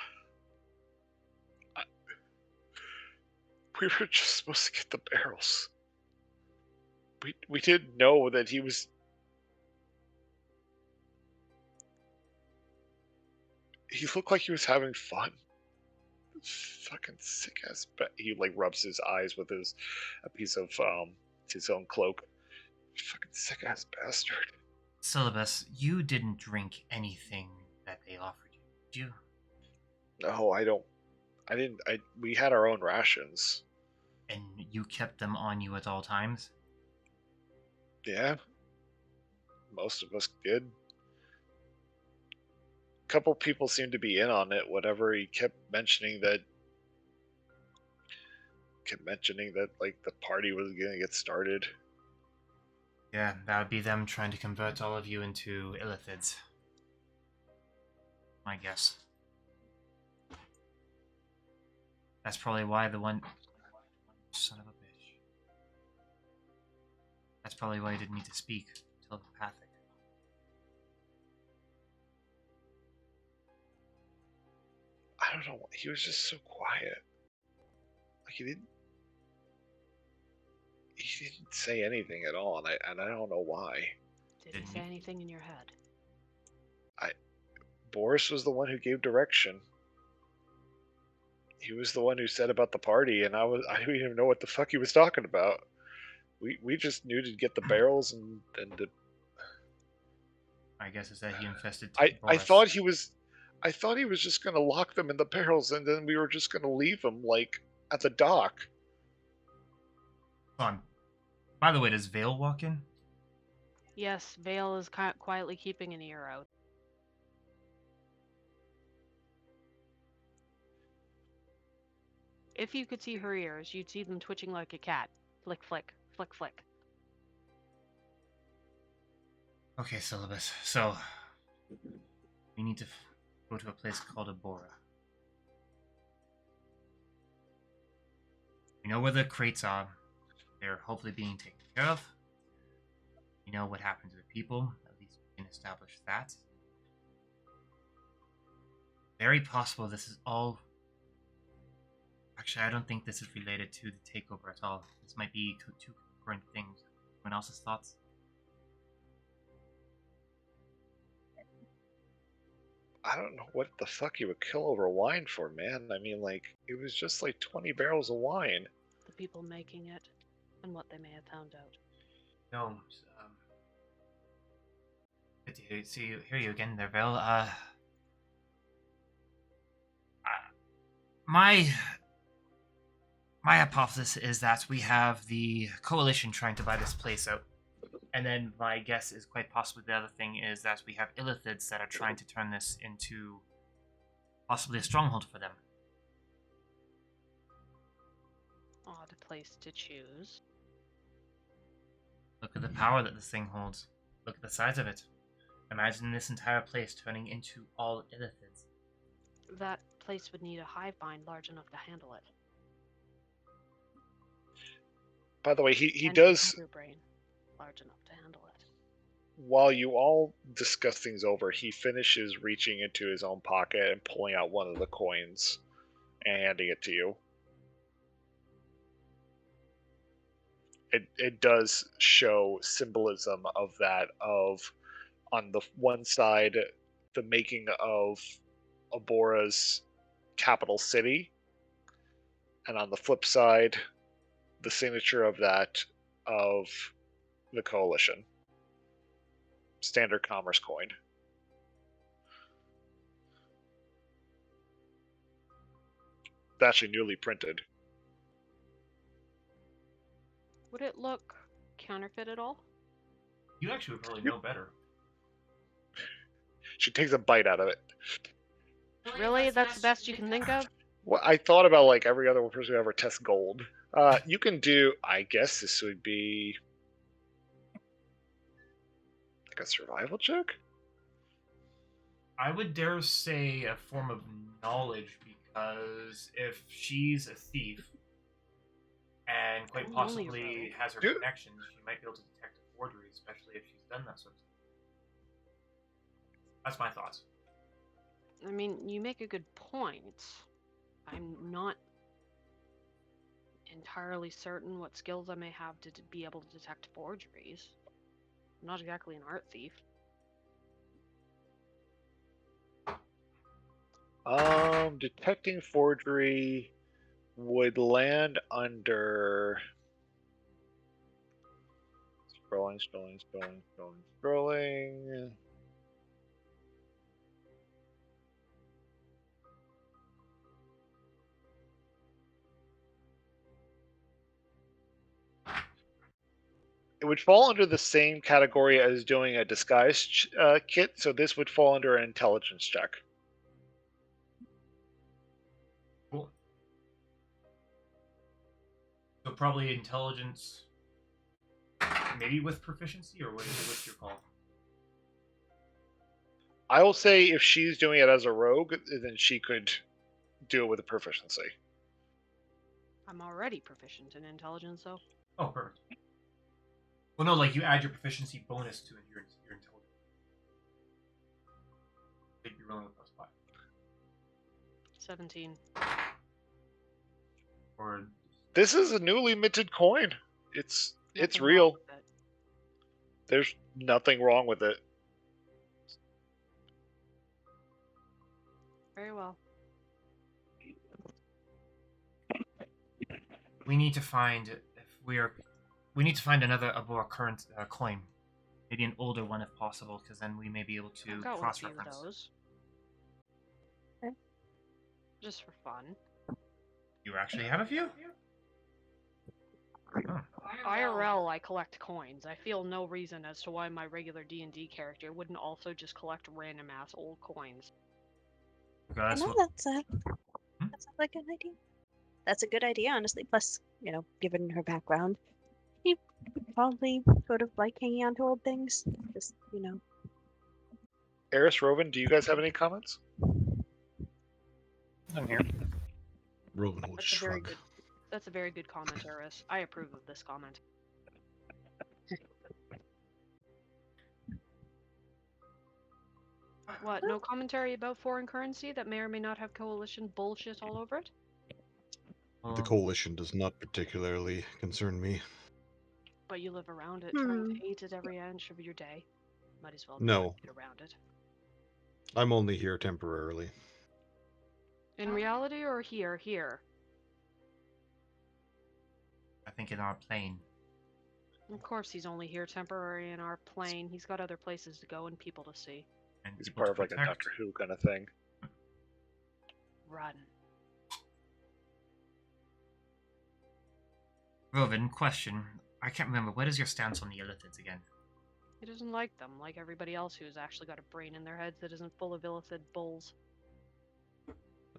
We were just supposed to get the barrels. We didn't know that he was. He looked like he was having fun. Fucking sick ass. He like rubs his eyes with a piece of his own cloak. Fucking sick ass bastard. Sylvis, you didn't drink anything that they offered you, did you? No, I didn't. We had our own rations. And you kept them on you at all times? Yeah. Most of us did. A couple people seemed to be in on it. Whatever, he kept mentioning that like the party was gonna get started. Yeah, that would be them trying to convert all of you into illithids. My guess. That's probably why the one... Son of a bitch. That's probably why he didn't need to speak. Telepathic. I don't know. He was just so quiet. Like he didn't say anything at all, and I don't know why. Did he say anything in your head? Boris was the one who gave direction. He was the one who said about the party, and I didn't even know what the fuck he was talking about. We just knew to get the barrels and the, I guess it's that he infested I Boris. thought he was just gonna lock them in the barrels and then we were just gonna leave them like at the dock. Hold on. By the way, does Vale walk in? Yes, Vale is quietly keeping an ear out. If you could see her ears, you'd see them twitching like a cat. Flick, flick, flick, flick. Okay, Syllabus. So, we need to go to a place called Abora. We know where the crates are. They're hopefully being taken care of. We know what happened to the people. At least we can establish that. Very possible this is all... Actually, I don't think this is related to the takeover at all. This might be two concurrent things. Anyone else's thoughts? I don't know what the fuck you would kill over wine for, man. I mean, like, it was just like 20 barrels of wine. The people making it, and what they may have found out. No, good to hear you again there, Vale. My hypothesis is that we have the coalition trying to buy this place out. And then my guess is quite possibly the other thing is that we have illithids that are trying to turn this into possibly a stronghold for them. Odd place to choose. Look at the power that this thing holds. Look at the size of it. Imagine this entire place turning into all illithids. That place would need a hive mind large enough to handle it. By the way, he And does. a brain large enough to handle it. While you all discuss things over, he finishes reaching into his own pocket and pulling out one of the coins and handing it to you. It does show symbolism of that, of on the one side the making of Abora's capital city, and on the flip side the signature of that of the coalition. Standard commerce coin. It's actually newly printed. Would it look counterfeit at all? You actually would probably know better. She takes a bite out of it. Really? That's the best you can think of? Well, I thought about like every other person who ever tests gold. You can do. I guess this would be like a survival check. I would dare say a form of knowledge, because if she's a thief and quite Only possibly really. has her Dude. connections, she might be able to detect a forgery, especially if she's done that sort of thing. That's my thoughts. I mean, you make a good point. I'm not entirely certain what skills I may have to be able to detect forgeries. I'm not exactly an art thief. Detecting forgery would land under scrolling. It would fall under the same category as doing a disguise kit, so this would fall under an intelligence check. Cool. So probably intelligence, maybe with proficiency, or what's your call? I will say if she's doing it as a rogue, then she could do it with a proficiency. I'm already proficient in intelligence, so Oh, perfect. Well, no, like you add your proficiency bonus to your intelligence. You'd be rolling with +5. 17. Or This is a newly minted coin. It's Nothing wrong real. with it. There's nothing wrong with it. Very well. we need to find if we are We need to find a more current coin. Maybe an older one if possible, because then we may be able to I've got a few of cross-reference. those. Okay. Just for fun. You actually have a few? Oh. IRL, I collect coins. I feel no reason as to why my regular D&D character wouldn't also just collect random ass old coins. Okay, I that's know what- that's Hmm? that sounds like a good idea. That's a good idea, honestly. Plus, given her background, she would probably sort of like hanging on to old things. Just, Eris, Rovan, do you guys have any comments? I'm here. Rowan would That's a very shrug. good. That's a very good comment, Eris. I approve of this comment. What? No commentary about foreign currency that may or may not have coalition bullshit all over it? The coalition does not particularly concern me. But you live around it, trying Hmm. to eat it every inch of your day. Might as well No. get around it. I'm only here temporarily. In reality or here? I think in our plane. Of course he's only here temporary in our plane. He's got other places to go and people to see. And He's people part to of like a protect. Doctor Who kind of thing. Run. Rovan, question. I can't remember. What is your stance on the illithids again? He doesn't like them, like everybody else who's actually got a brain in their heads that isn't full of illithid bulls.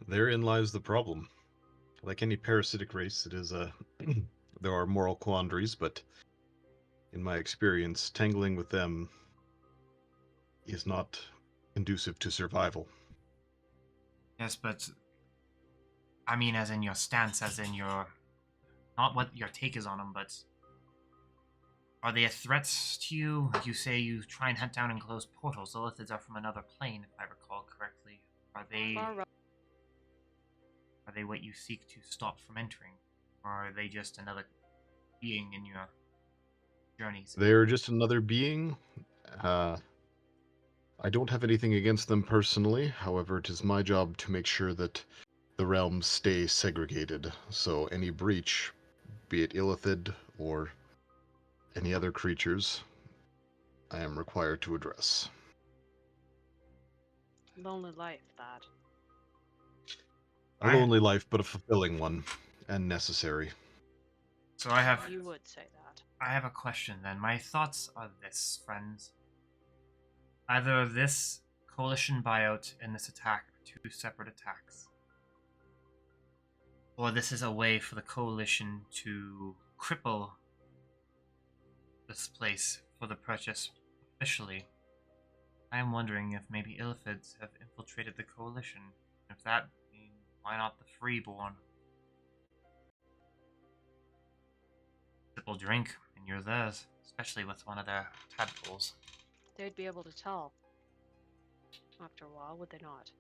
Therein lies the problem. Like any parasitic race, it is a. There are moral quandaries, but in my experience, tangling with them is not conducive to survival. Yes, but I mean, as in your stance, as in your not what your take is on them, but are they a threat to you? You say you try and hunt down and close portals. The lithids are from another plane, if I recall correctly. Are they what you seek to stop from entering, or are they just another being in your journeys? They're just another being. I don't have anything against them personally. However, it is my job to make sure that the realms stay segregated. So any breach, be it illithid or any other creatures, I am required to address. Lonely life, that. A lonely life, but a fulfilling one, and necessary. So I have You would say that. I have a question then. My thoughts are this, friends. Either this coalition buyout and this attack are two separate attacks, or this is a way for the coalition to cripple this place for the purchase officially. I am wondering if maybe illithids have infiltrated the coalition. If that means, why not the freeborn? Simple drink, and you're theirs, especially with one of their tadpoles. They'd be able to tell. After a while, would they not?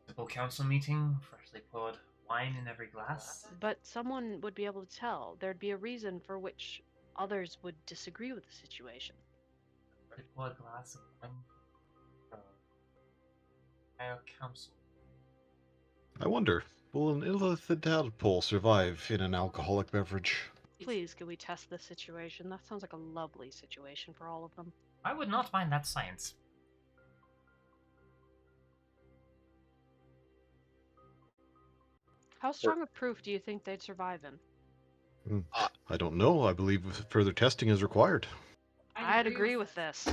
Simple council meeting, freshly poured wine in every glass. But someone would be able to tell. There'd be a reason for which others would disagree with the situation. Freshly poured glass of wine. Entire council. I wonder, will an illithid tadpole survive in an alcoholic beverage? Please, can we test this situation? That sounds like a lovely situation for all of them. I would not mind that science. How strong of proof do you think they'd survive in? I don't know. I believe further testing is required. I'd agree with this.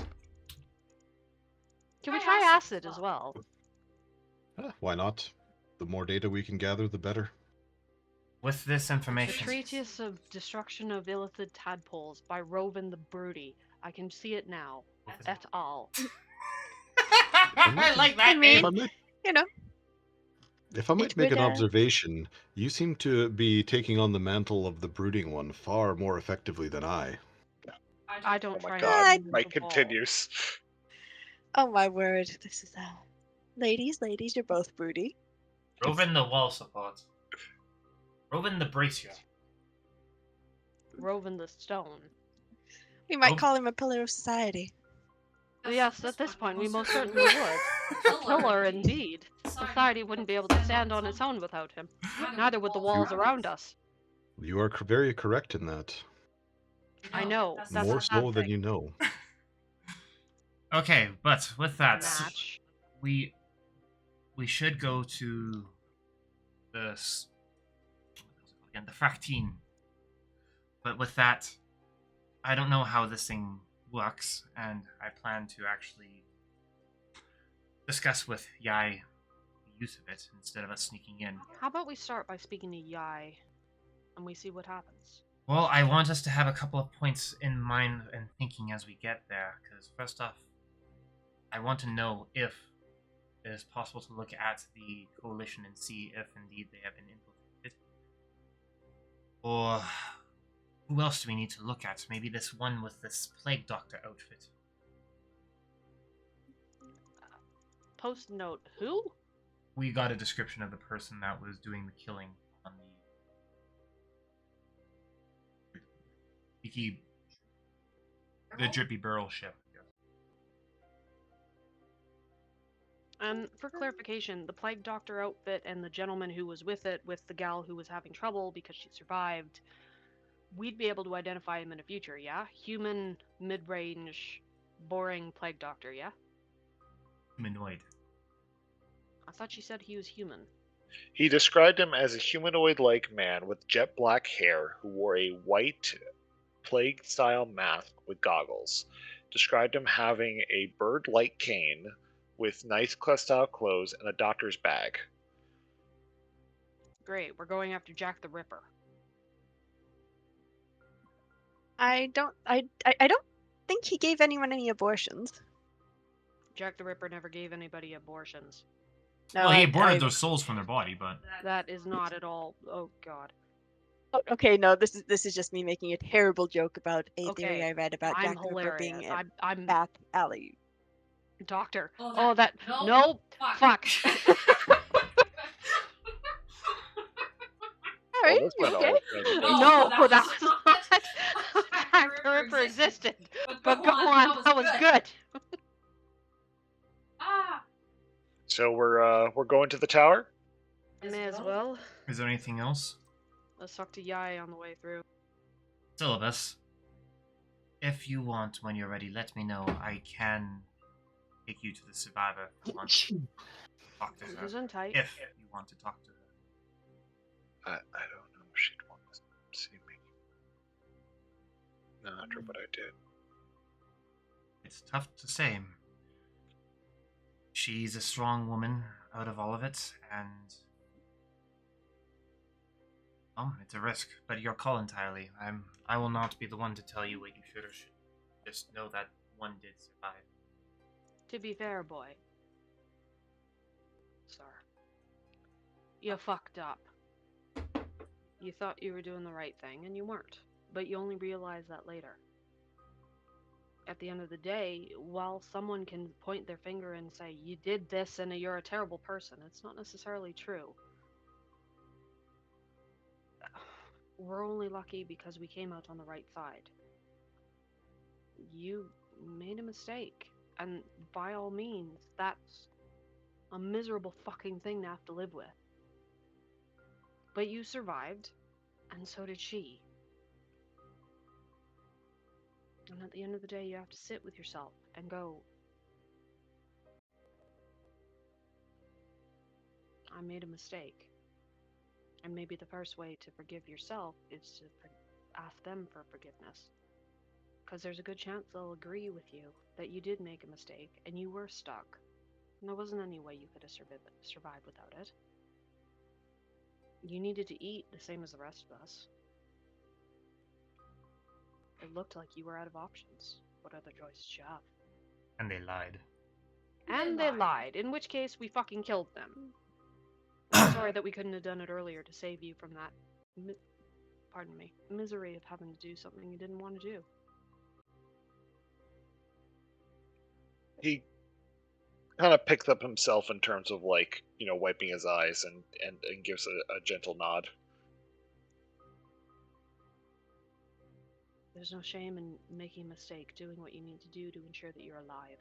Can we try acid as well? Why not? The more data we can gather, the better. With this The information, Treatise of Destruction of Illithid Tadpoles by Rovan the Broody. I can see it now. Et al. I like that I mean, name. If I might It make would, an observation, you seem to be taking on the mantle of the brooding one far more effectively than I. I don't Oh my try god, to Mike continues. Oh my word, this is ladies, you're both broody. Rovan the wall support. Rovan the bracer. Rovan the Stone. We might Oh. call him a pillar of society. Yes, at this point we most certainly would. Pillar, indeed. Society wouldn't be able to stand on its own without him. Neither would the walls around us. You are very correct in that. I know. That's More the sad so than thing. you know. Okay, but with that, Match. we should go to the again the Fractine. But with that, I don't know how this thing works, and I plan to actually discuss with Yai the use of it instead of us sneaking in. How about we start by speaking to Yai, and we see what happens. Well, I want us to have a couple of points in mind and thinking as we get there, because first off, I want to know if it is possible to look at the coalition and see if indeed they have been infiltrated. Or who else do we need to look at? Maybe this one with this plague doctor outfit. Post note, who? We got a description of the person that was doing the killing on the drippy barrel ship. And for clarification, the plague doctor outfit and the gentleman who was with it, with the gal who was having trouble because she survived, we'd be able to identify him in the future, yeah? Human, mid-range, boring plague doctor, yeah? Humanoid. I thought she said he was human. He described him as a humanoid-like man with jet black hair who wore a white plague-style mask with goggles. Described him having a bird-like cane with nice style clothes and a doctor's bag. Great, we're going after Jack the Ripper. I don't think he gave anyone any abortions. Jack the Ripper never gave anybody abortions. No, Well, he I- aborted I- their souls from their body, but That is not at all. Oh God. Oh, okay, no, this is just me making a terrible joke about a theory Okay, I read about I'm Jack the Ripper being hilarious. a I'm back alley. doctor. Oh, Oh, that no. Fuck. Alright, this you went okay? all No, No, that that was was not. Jack the Ripper existed. But go on, that was good. Ah. So we're going to the tower. May as well. is there anything else? Let's talk to Yai on the way through. Syllabus. If you want, when you're ready, let me know. I can take you to the survivor if you want to talk to her. Who's in tight? If you want to talk to her. I don't know if she'd want to see me. Not after what I did. It's tough to say. She's a strong woman out of all of it, and it's a risk. But your call entirely. I will not be the one to tell you what you should or should. Just know that one did survive. To be fair, boy. Sir. You fucked up. You thought you were doing the right thing, and you weren't. But you only realized that later. At the end of the day, while someone can point their finger and say, you did this and you're a terrible person, it's not necessarily true. We're only lucky because we came out on the right side. You made a mistake, and by all means, that's a miserable fucking thing to have to live with. But you survived, and so did she. And at the end of the day, you have to sit with yourself and go, I made a mistake. And maybe the first way to forgive yourself is to ask them for forgiveness. Because there's a good chance they'll agree with you that you did make a mistake and you were stuck. And there wasn't any way you could have survived without it. You needed to eat the same as the rest of us. It looked like you were out of options. What other choices did you have? And they lied. And they lied, in which case we fucking killed them. I'm sorry that we couldn't have done it earlier to save you from that, misery of having to do something you didn't want to do. He kind of picks up himself in terms of wiping his eyes and gives a gentle nod. There's no shame in making a mistake, doing what you need to do to ensure that you're alive.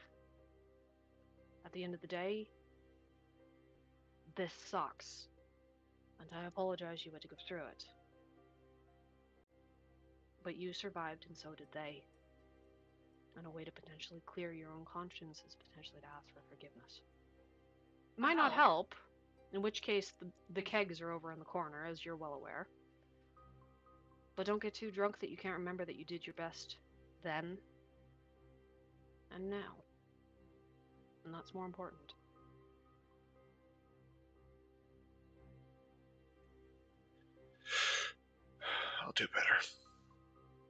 At the end of the day, this sucks. And I apologize you had to go through it. But you survived, and so did they. And a way to potentially clear your own conscience is potentially to ask for forgiveness. It might not help, in which case the kegs are over in the corner, as you're well aware. But don't get too drunk that you can't remember that you did your best then and now. And that's more important. I'll do better.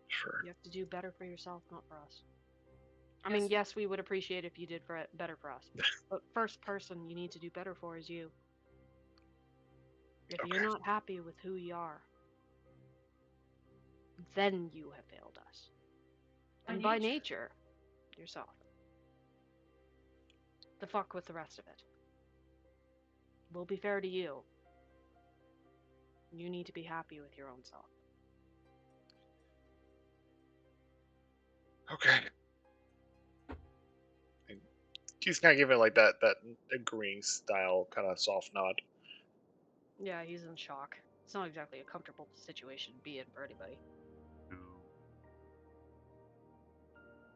Sure. You have to do better for yourself, not for us. I mean, yes, we would appreciate if you did better for us. But first person you need to do better for is you. If Okay. you're not happy with who you are, then you have failed us. And by nature, yourself. The fuck with the rest of it. We'll be fair to you. You need to be happy with your own self. Okay. And he's kind of giving like that agreeing style kind of soft nod. Yeah, he's in shock. It's not exactly a comfortable situation to be in for anybody.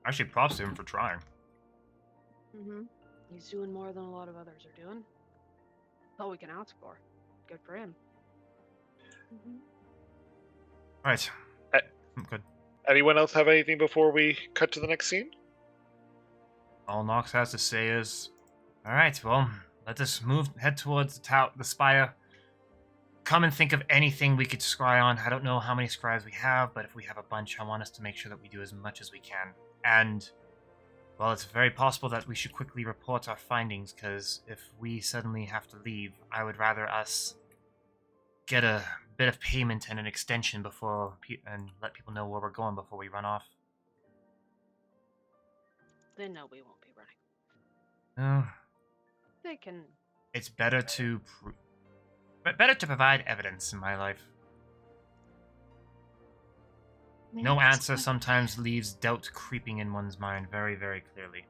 Actually, props to him for trying. Mm-hmm. He's doing more than a lot of others are doing. That's all we can ask for. Good for him. Mm-hmm. Right. Uh, Good. Anyone else have anything before we cut to the next scene? All Nox has to say is, all right, well, let us head towards the spire. Come and think of anything we could scry on. I don't know how many scries we have, but if we have a bunch, I want us to make sure that we do as much as we can. And, well, it's very possible that we should quickly report our findings, because if we suddenly have to leave, I would rather us get a bit of payment and an extension before and let people know where we're going before we run off. They know we won't be running. No, They can. it's better to better to provide evidence in my life. No answer sometimes leaves doubt creeping in one's mind very, very clearly.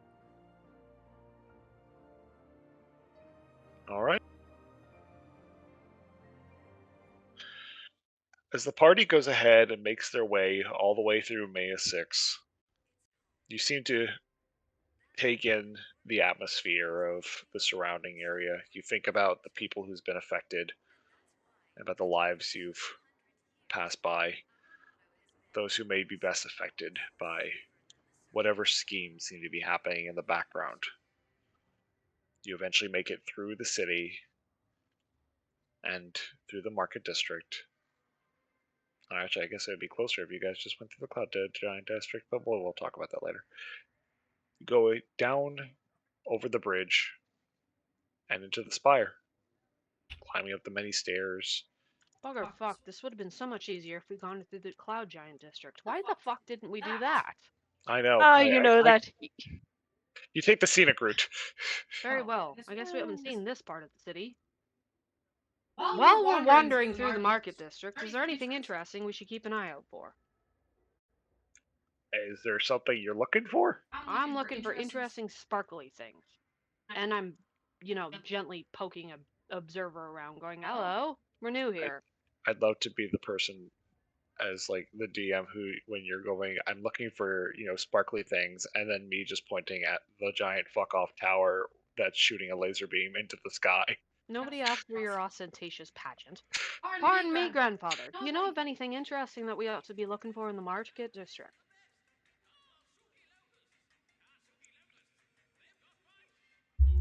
All right. As the party goes ahead and makes their way all the way through Maya 6, you seem to take in the atmosphere of the surrounding area. You think about the people who's been affected, about the lives you've passed by, those who may be best affected by whatever schemes seem to be happening in the background. You eventually make it through the city and through the market district. Actually, I guess it would be closer if you guys just went through the Cloud Giant District, but we'll talk about that later. You go down over the bridge and into the spire, climbing up the many stairs. Bugger fuck, this would have been so much easier if we'd gone through the Cloud Giant District. Why the fuck didn't we do that? I know. Oh, you know that. You take the scenic route. Very well. I guess we haven't seen this part of the city. While we're wandering through the market district, is there anything interesting we should keep an eye out for? Is there something you're looking for? I'm looking for interesting sparkly things. And I'm, gently poking an observer around going, hello, we're new here. I'd love to be the person as like the DM who, when you're going, I'm looking for, sparkly things, and then me just pointing at the giant fuck off tower that's shooting a laser beam into the sky. Nobody asked for your ostentatious pageant. Pardon me, grandfather. Do you know of anything interesting that we ought to be looking for in the market district?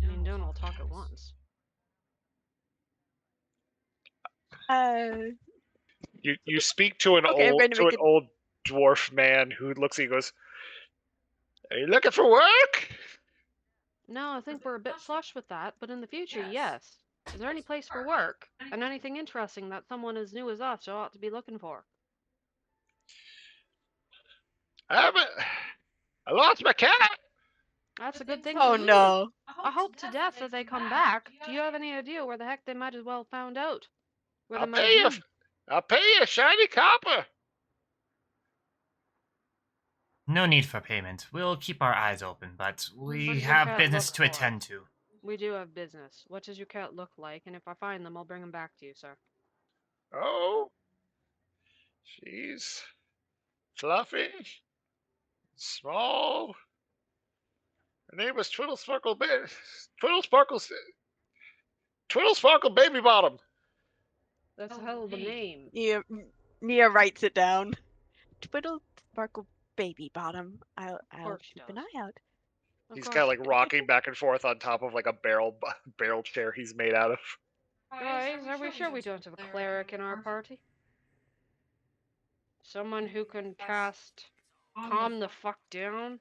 I mean, don't all talk at once. You speak to an Okay, I'm going to make it- old dwarf man who looks at you and goes, "Are you looking for work?" No, I think we're a bit flush with that, but in the future, yes. Is there any place for work? And anything interesting that someone as new as us ought to be looking for? I lost my cat. That's a good thing. Oh to lose. no. I hope to death that they come back. Do you have any idea where the heck they might as well found out? Where they might have been? I'll pay you a shiny copper. No need for payment. We'll keep our eyes open, but What we does your have cat business look to for? attend to. We do have business. What does your cat look like? And if I find them, I'll bring them back to you, sir. Oh, she's fluffy, small. Her name was Twiddle Sparkle Baby Bottom. That's a hell of a name. Nia writes it down. Twiddle Sparkle Baby Bottom. I'll course she keep an does. eye out. He's course kind of she like does. rocking back and forth on top of like a barrel chair he's made out of. Guys, are we sure we don't have a cleric in our party? Someone who can cast Calm the fuck down?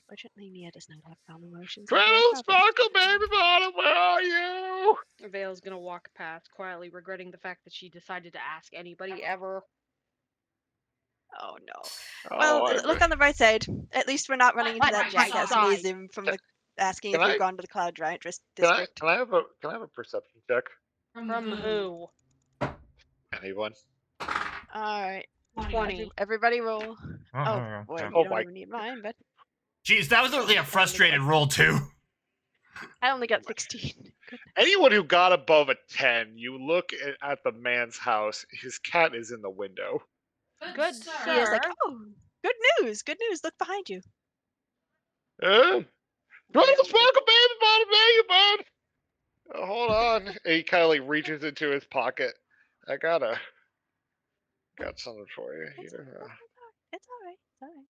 Fortunately, Nia does not have calm emotions. Twiddle Sparkle Baby Bottom, where are you? Vale's gonna walk past, quietly regretting the fact that she decided to ask anybody ever. Oh no. Oh, Well, look on the bright side. At least we're not running into that Right jackass side. Mazim from the asking if Can we've I- gone to the Cloud Giant Can district. I have a perception check? From who? Anyone? All right. 20. Everybody roll. Oh boy, Okay. you Oh don't my- even need mine, but Jeez, that was literally a frustrated roll too. I only got 16. Goodness. Anyone who got above a 10, you look at the man's house. His cat is in the window. Good Nia's like, sir. oh, good news, good news. Look behind you. Twiddle Sparkle Baby Bottom, there you bud. Hold on. And he kind of like reaches into his pocket. Got something for you It's, here. it's all right. It's all right.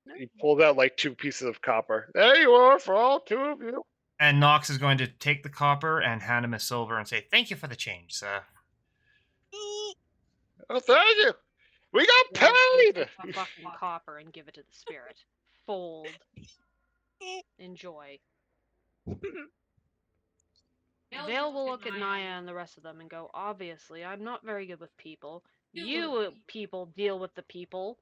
No. He pulled out like 2 pieces of copper. There you are for all 2 of you. And Nox is going to take the copper and hand him a silver and say, "Thank you for the change, sir." Oh, thank you. We got Vale takes paid. the fucking copper and give it to the spirit. Fold. Enjoy. Vale will look at Naya and the rest of them and go, obviously, I'm not very good with people. You people deal with the people.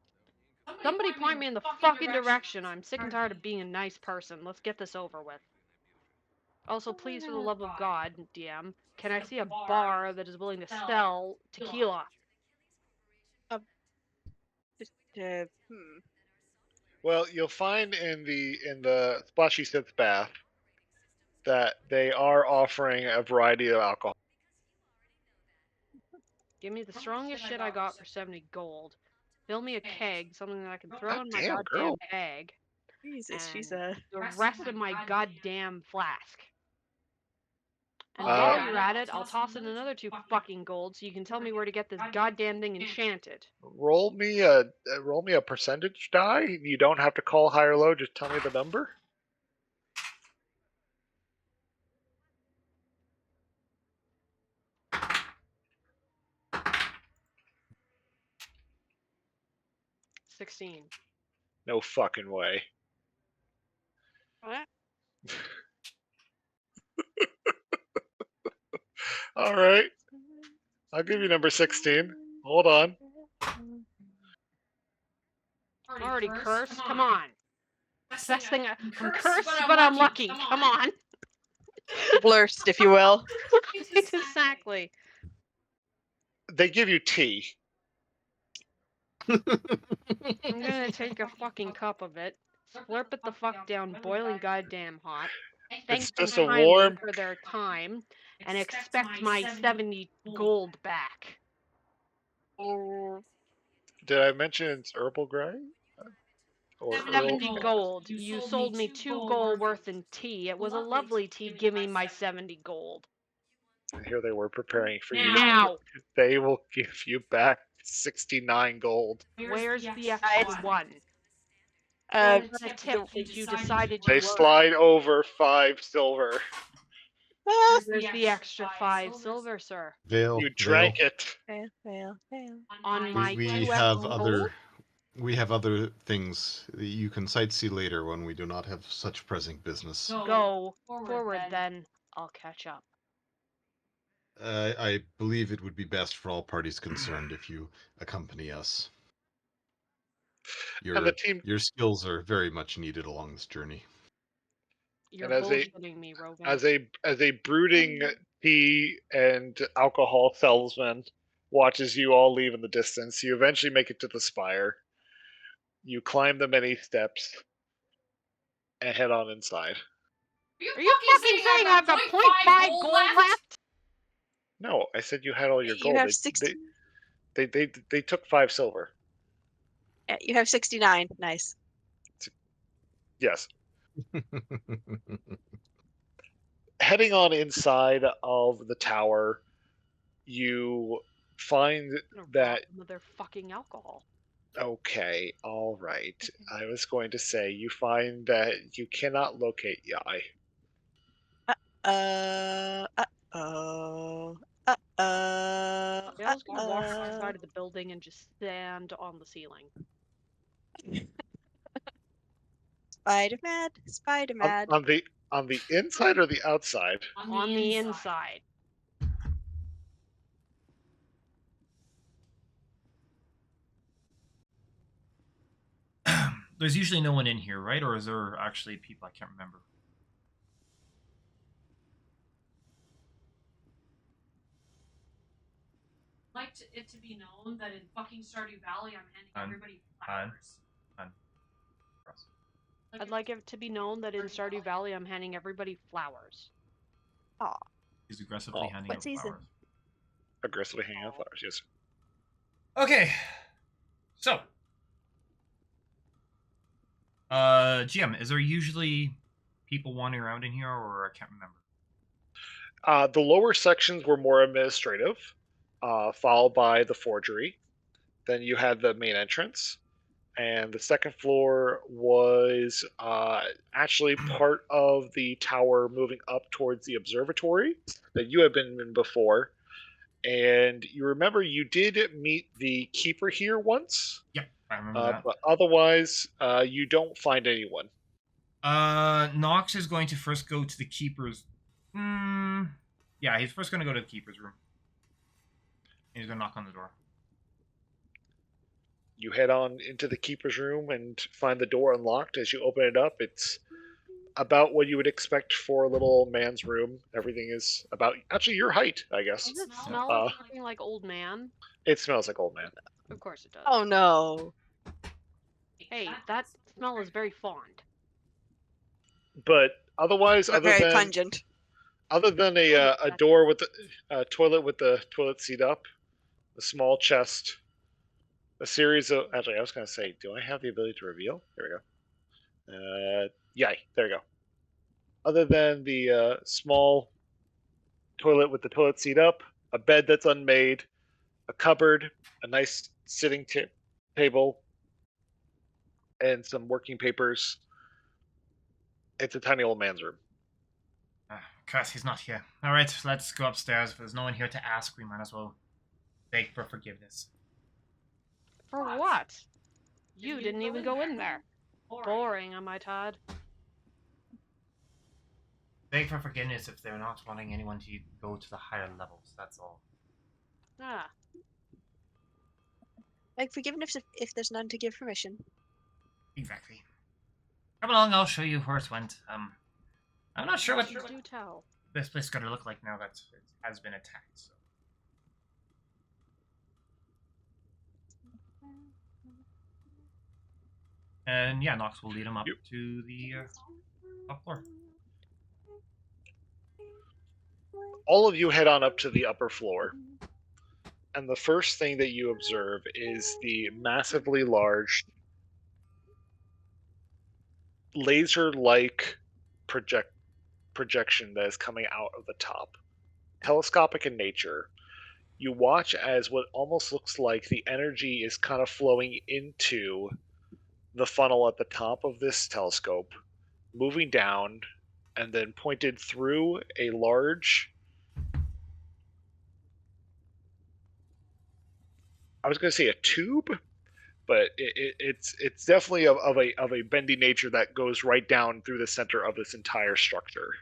Somebody point me in the fucking direction. I'm sick and tired of being a nice person. Let's get this over with. Also, please, for the love of God, DM, can I see a bar that is willing to sell tequila? Well, you'll find in the Splashy Sith bath that they are offering a variety of alcohol. Give me the strongest shit I got for 70 gold. Fill me a keg, something that I can throw in my Goddamn, goddamn girl. bag. Jesus, she's And a. the rest of my goddamn flask. And Uh, while you're at it, I'll toss in another 2 fucking gold so you can tell me where to get this goddamn thing enchanted. Roll me a percentage die. You don't have to call high or low. Just tell me the number. $16. No fucking way. What? All right. I'll give you number 16. Hold on. Already cursed? Come on. Best thing I'm cursed, but I'm lucky. Come on. Blurst, if you will. Exactly. They give you tea. I'm gonna take a fucking cup of it, slurp it the fuck down, boiling goddamn hot, thank It's them just a kindly warm. for their time, and expect my 70 gold back. Did I mention it's herbal grey? Or 70 gold. You sold me 2 gold worth in tea. It was a lovely tea. Give me my 70 gold. Here they were preparing for you. Now! They will give you back 69 gold. Where's the extra one? Uh, Where's the tip that you decided you They were? slide over 5 silver. Where's the extra 5 silver, sir? Vale. You drank it. fail. On my We 2 have extra other. gold? We have other things that you can sightsee later when we do not have such pressing business. Go forward then. I'll catch up. I believe it would be best for all parties concerned if you accompany us. And the team Your skills are very much needed along this journey. You're And as a- bullshitting me, Rogan. as a brooding tea and alcohol salesman watches you all leave in the distance. You eventually make it to the spire. You climb the many steps and head on inside. Are you fucking saying I've got 0.5 gold left? No, I said you had all your You gold. have They- 60. They took 5 silver. Yeah, you have 69. Nice. Yes. Heading on inside of the tower, you find I'm gonna that. rob them of their fucking alcohol. Okay, all right. I was going to say you find that you cannot locate Yai. Uh-oh. Uh-oh. Yell's gonna walk to the side of the building and just stand on the ceiling. Spider-Man. On, Spider-Man. on the inside or the outside? On the inside. There's usually no one in here, right? Or is there actually people? I can't remember. Like it to be known that in fucking Stardew Valley, I'm handing everybody Fine. flowers. Fine. I'd like it to be known that in Stardew Valley, I'm handing everybody flowers. Aw. He's aggressively handing What out season? flowers. Aggressively hanging out flowers, yes. Okay. So. GM, is there usually people wandering around in here, or I can't remember? The lower sections were more administrative, followed by the forgery. Then you had the main entrance, and the second floor was actually part of the tower moving up towards the observatory that you had been in before. And you remember you did meet the keeper here once, Yeah, I remember that. but otherwise you don't find anyone. Nox is going to first go to the keeper's. Yeah, he's first going to go to the keeper's room. He's going to knock on the door. You head on into the keeper's room and find the door unlocked. As you open it up, it's about what you would expect for a little man's room. Everything is about actually your height, I guess. Does it smell something like old man? It smells like old man. Of course it does. Oh no. Hey, that smell is very fond. But otherwise, Not very pungent. other than a door with a toilet with the toilet seat up, a small chest, a series of. Actually, I was going to say, do I have the ability to reveal? There we go. Yay! There we go. Other than the small toilet with the toilet seat up, a bed that's unmade, a cupboard, a nice sitting table, and some working papers. It's a tiny old man's room. Curse, he's not here. Alright, let's go upstairs. If there's no one here to ask, we might as well beg for forgiveness. For what? You didn't even go in there. Boring, am I, Todd? Beg for forgiveness if they're not wanting anyone to go to the higher levels, that's all. Ah. Beg forgiveness if there's none to give permission. Exactly. Come along, I'll show you where it went. I'm not sure what Do tell. this place is going to look like now that it has been attacked. So. And yeah, Nox will lead him up to the top floor. All of you head on up to the upper floor. And the first thing that you observe is the massively large laser-like projection that is coming out of the top. Telescopic in nature. You watch as what almost looks like the energy is kind of flowing into the funnel at the top of this telescope, moving down, and then pointed through a large... I was going to say a tube, but it's definitely of a bendy nature that goes right down through the center of this entire structure.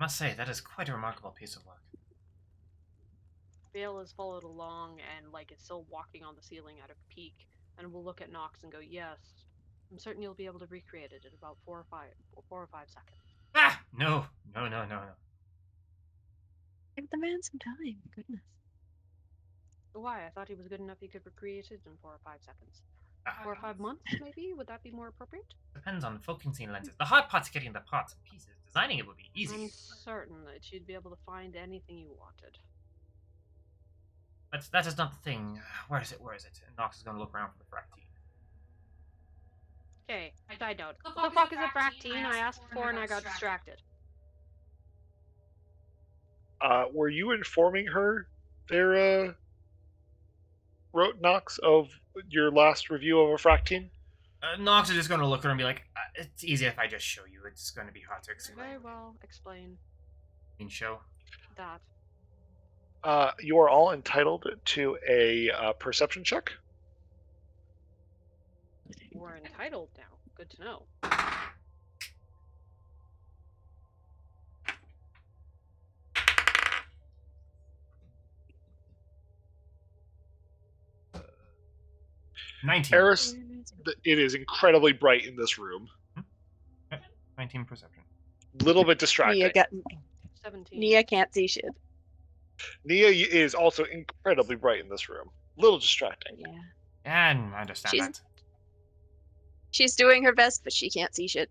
I must say, that is quite a remarkable piece of work. Vale has followed along and is still walking on the ceiling at a peak, and will look at Nox and go, "Yes, I'm certain you'll be able to recreate it in about 4 or 5 seconds." Ah! No. Give the man some time. Goodness. Why? I thought he was good enough he could recreate it in 4 or 5 seconds. 4 or 5 months, maybe? Would that be more appropriate? Depends on focusing lenses. The hard part's getting the parts and pieces. Designing it would be easy. I'm certain that you'd be able to find anything you wanted. That is not the thing. Where is it? Where is it? And Nox is going to look around for the fractine. Okay, side note. The What the fuck is a fractine? I asked for and I got distracted. Were you informing her there, Knox, of your last review of a fractine? Nox is just going to look at her and be like, it's easy if I just show you. It's going to be hard to explain. Very well, explain Show. that. You are all entitled to a perception check. We're entitled now. Good to know. Uh, 19. Eris, it is incredibly bright in this room. 19 perception. Little bit distracting. 17. Nia can't see shit. Nia is also incredibly bright in this room. Little distracting. Yeah. And I understand She's- that. She's doing her best, but she can't see shit.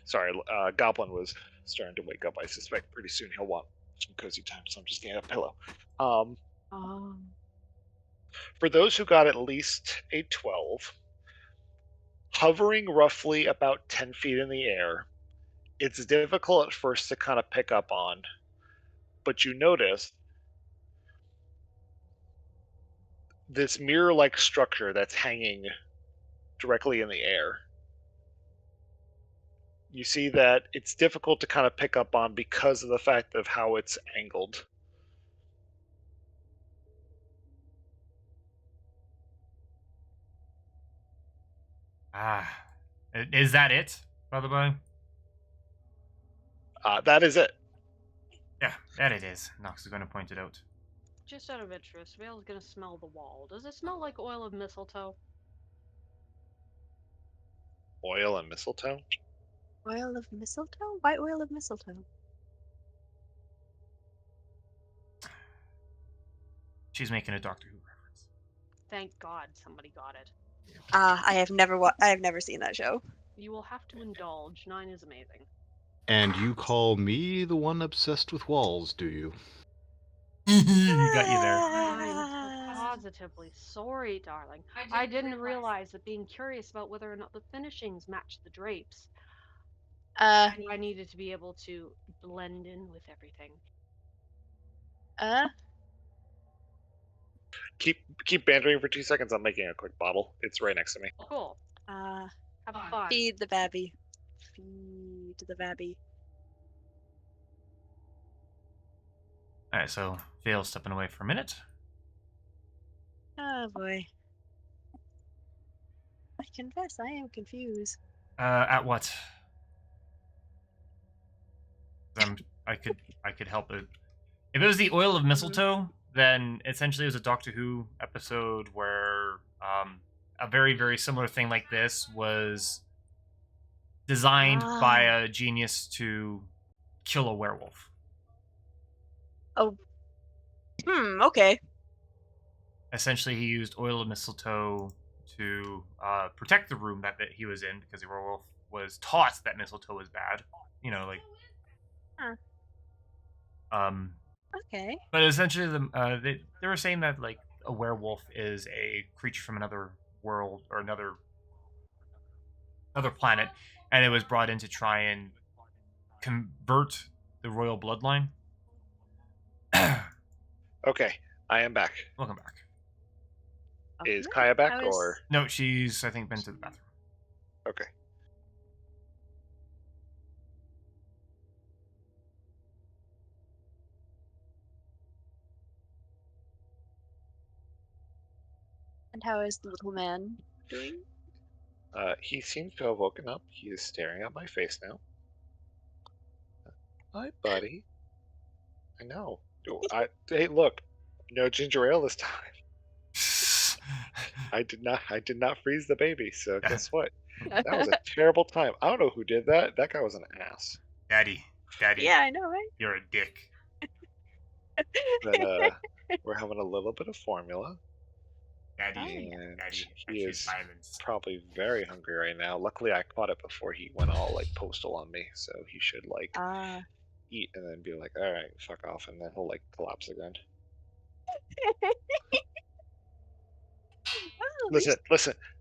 Sorry, Goblin was starting to wake up. I suspect pretty soon he'll want some cozy time, so I'm just getting a pillow. For those who got at least a 12, hovering roughly about 10 feet in the air, it's difficult at first to kind of pick up on, but you notice this mirror-like structure that's hanging directly in the air. You see that it's difficult to kind of pick up on because of the fact of how it's angled. Is that it, by the way? That is it. Yeah, that it is. Nox is going to point it out. Just out of interest, Vale's gonna smell the wall. Does it smell like oil of mistletoe? Oil and mistletoe? Oil of mistletoe? Why oil of mistletoe? She's making a Doctor Who reference. Thank God somebody got it. I have never seen that show. You will have to indulge. 9 is amazing. And you call me the one obsessed with walls, do you? He got you there. I'm so positively sorry, darling. I didn't realize that being curious about whether or not the finishings matched the drapes. I needed to be able to blend in with everything. Keep bantering for 2 seconds. I'm making a quick bottle. It's right next to me. Cool. Have fun. Feed the babby. Feed the babby. Alright, so Vale's stepping away for a minute. Oh boy. I confess, I am confused. At what? I could help it. If it was the oil of mistletoe, then essentially it was a Doctor Who episode where a very, very similar thing like this was designed by a genius to kill a werewolf. Oh. Okay. Essentially, he used oil of mistletoe to protect the room that he was in because the werewolf was taught that mistletoe was bad. You know, like. Okay. But essentially, they were saying that like a werewolf is a creature from another world or another planet, and it was brought in to try and convert the royal bloodline. Okay, I am back. Welcome back. Is Kaya back or? No, she's I think been to the bathroom. Okay. And how is the little man doing? He seems to have woken up. He is staring at my face now. Hi, buddy. I know. Hey, look. No ginger ale this time. I did not freeze the baby. So guess what? That was a terrible time. I don't know who did that. That guy was an ass. Daddy. Yeah, I know, right? You're a dick. But we're having a little bit of formula. Daddy, And daddy, I he choose is violence. probably very hungry right now. Luckily, I caught it before he went all like postal on me, so he should like Ah. eat and then be like, "All right, fuck off," and then he'll like collapse again. Well, at Listen,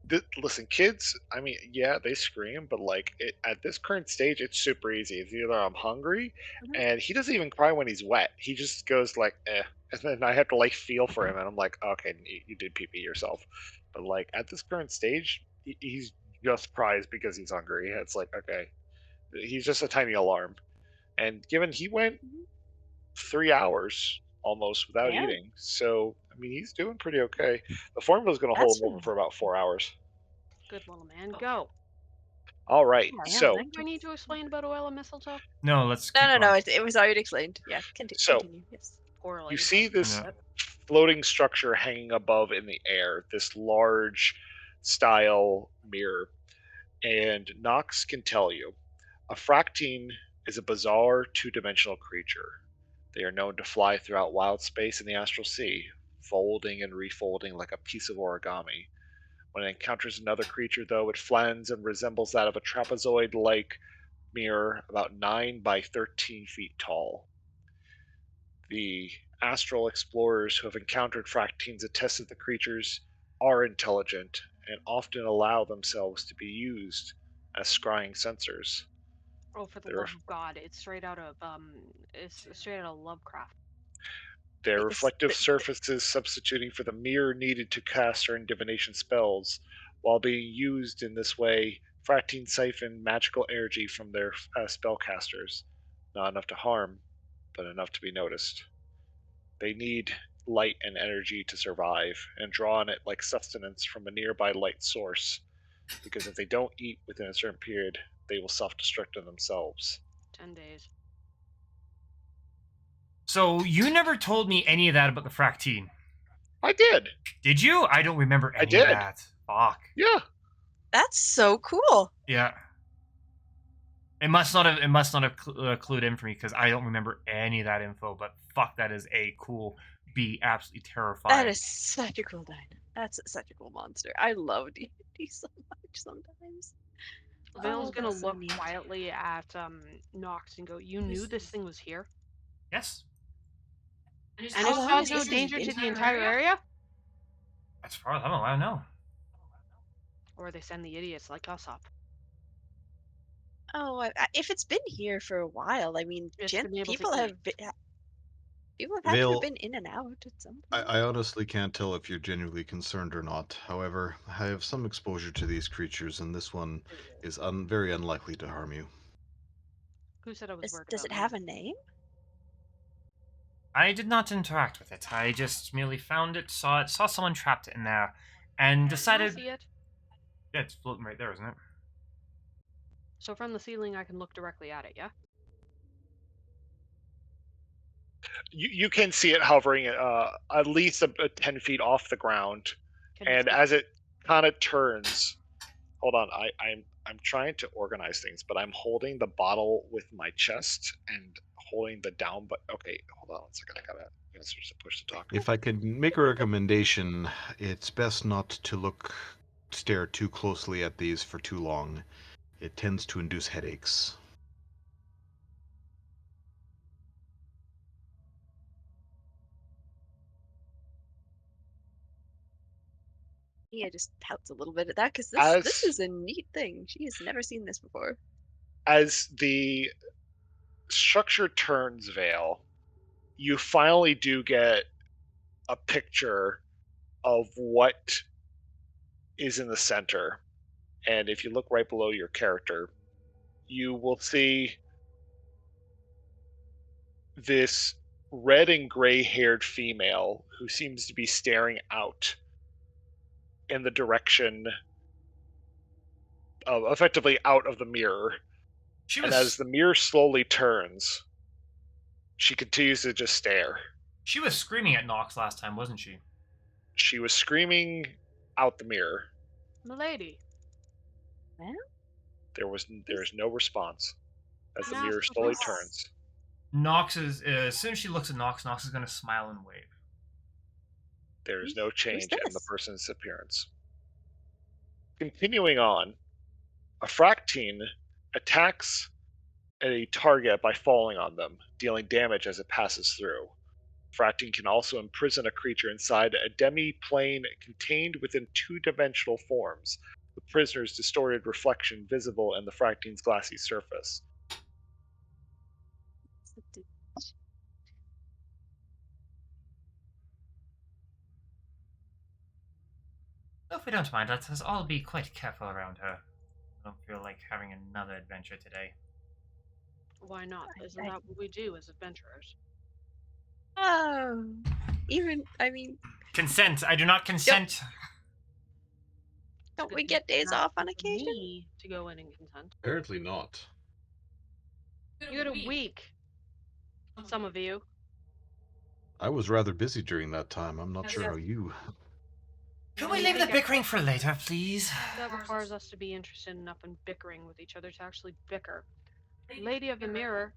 least listen, kids. I mean, yeah, they scream, but like at this current stage, it's super easy. It's either I'm hungry, Mhm. and he doesn't even cry when he's wet. He just goes like, "eh," and then I have to like feel for him, and I'm like, "Okay, you did pee pee yourself." But like at this current stage, he's just cries because he's hungry. It's like, okay, he's just a tiny alarm. And given he went Mhm. 3 hours almost without Yeah. eating, so I mean, he's doing pretty okay. The formula's going to hold That's him over for about 4 hours. Good little man. Go. All right, Yeah, so thank Do I need to explain about oil and mistletoe? No, let's No, keep no, going. no. It was already explained. Yeah, So- continue. Yes. Poorly. you see but- this No. floating structure hanging above in the air, this large style mirror, and Nox can tell you a fractine is a bizarre two-dimensional creature. They are known to fly throughout wild space in the astral sea, folding and refolding like a piece of origami. When it encounters another creature, though, it flans and resembles that of a trapezoid like mirror about 9 by 13 feet tall. The astral explorers who have encountered fractines attest that the creatures are intelligent and often allow themselves to be used as scrying sensors. Oh, for the They're, love of God! It's straight out of it's straight out of Lovecraft. their Wait, reflective surfaces substituting for the mirror needed to cast certain divination spells. While being used in this way, fractines siphon magical energy from their spellcasters. Not enough to harm, but enough to be noticed. They need light and energy to survive, and draw on it like sustenance from a nearby light source, because if they don't eat within a certain period, they will self-destruct on themselves. 10 days. So you never told me any of that about the fractine. I did. Did you? I don't remember any did. of that. Fuck. Yeah. That's so cool. Yeah. It must not have. It must not have clued in for me because I don't remember any of that info. But fuck, that is a cool, be absolutely terrifying. That is such a cool dino. That's such a cool monster. I love D&D so much sometimes. Vale's Oh, gonna that's so look neat. quietly at Nox and go, "You knew this thing was here, Yes, and How it long caused has no this danger been to the here? entire area." as far as I'm allowed to know. Or they send the idiots like us up. Oh, if it's been here for a while, I mean, It's been able to people eat. have been, people have had to Vale, have been in and out at some point. I honestly can't tell if you're genuinely concerned or not. However, I have some exposure to these creatures, and this one is very unlikely to harm you. Who said I was worried Does about it me? have a name? I did not interact with it. I just merely found it, saw someone trapped in there, and Can I decided. see it? Yeah, it's floating right there, isn't it? So from the ceiling, I can look directly at it. Yeah. You can see it hovering at least 10 feet off the ground. Can you And see- as it kind of turns, hold on, I'm trying to organize things, but I'm holding the bottle with my chest and holding the down. But okay, hold on 1 second. I gotta switch to push to talk. If I could make a recommendation, it's best not to stare too closely at these for too long. It tends to induce headaches. Yeah, just pouts a little bit at that because As- this is a neat thing. She has never seen this before. As the structure turns, Vale, you finally do get a picture of what is in the center. And if you look right below your character, you will see this red and gray haired female who seems to be staring out in the direction of effectively out of the mirror. She And as was. the mirror slowly turns, she continues to just stare. She was screaming at Nox last time, wasn't she? She was screaming out the mirror. Milady. There is no response as the Can I mirror ask a slowly favor? turns. Nox is as soon as she looks at Nox is going to smile and wave. There is no change in the this? person's appearance. Continuing on, a fractine attacks a target by falling on them, dealing damage as it passes through. Fractine can also imprison a creature inside a demi-plane contained within two-dimensional forms, the prisoner's distorted reflection visible in the fractine's glassy surface. If we don't mind, let us all be quite careful around her. I don't feel like having another adventure today. Why not? Isn't that what we do as adventurers? Oh, I mean, Consent. I do not consent. don't we get days off on occasion? Me to go in and consent. Apparently not. You had a week. Some of you. I was rather busy during that time. I'm not sure how you. Can we leave the bickering for later, please? That requires us to be interested enough in bickering with each other to actually bicker. Lady of the Mirror.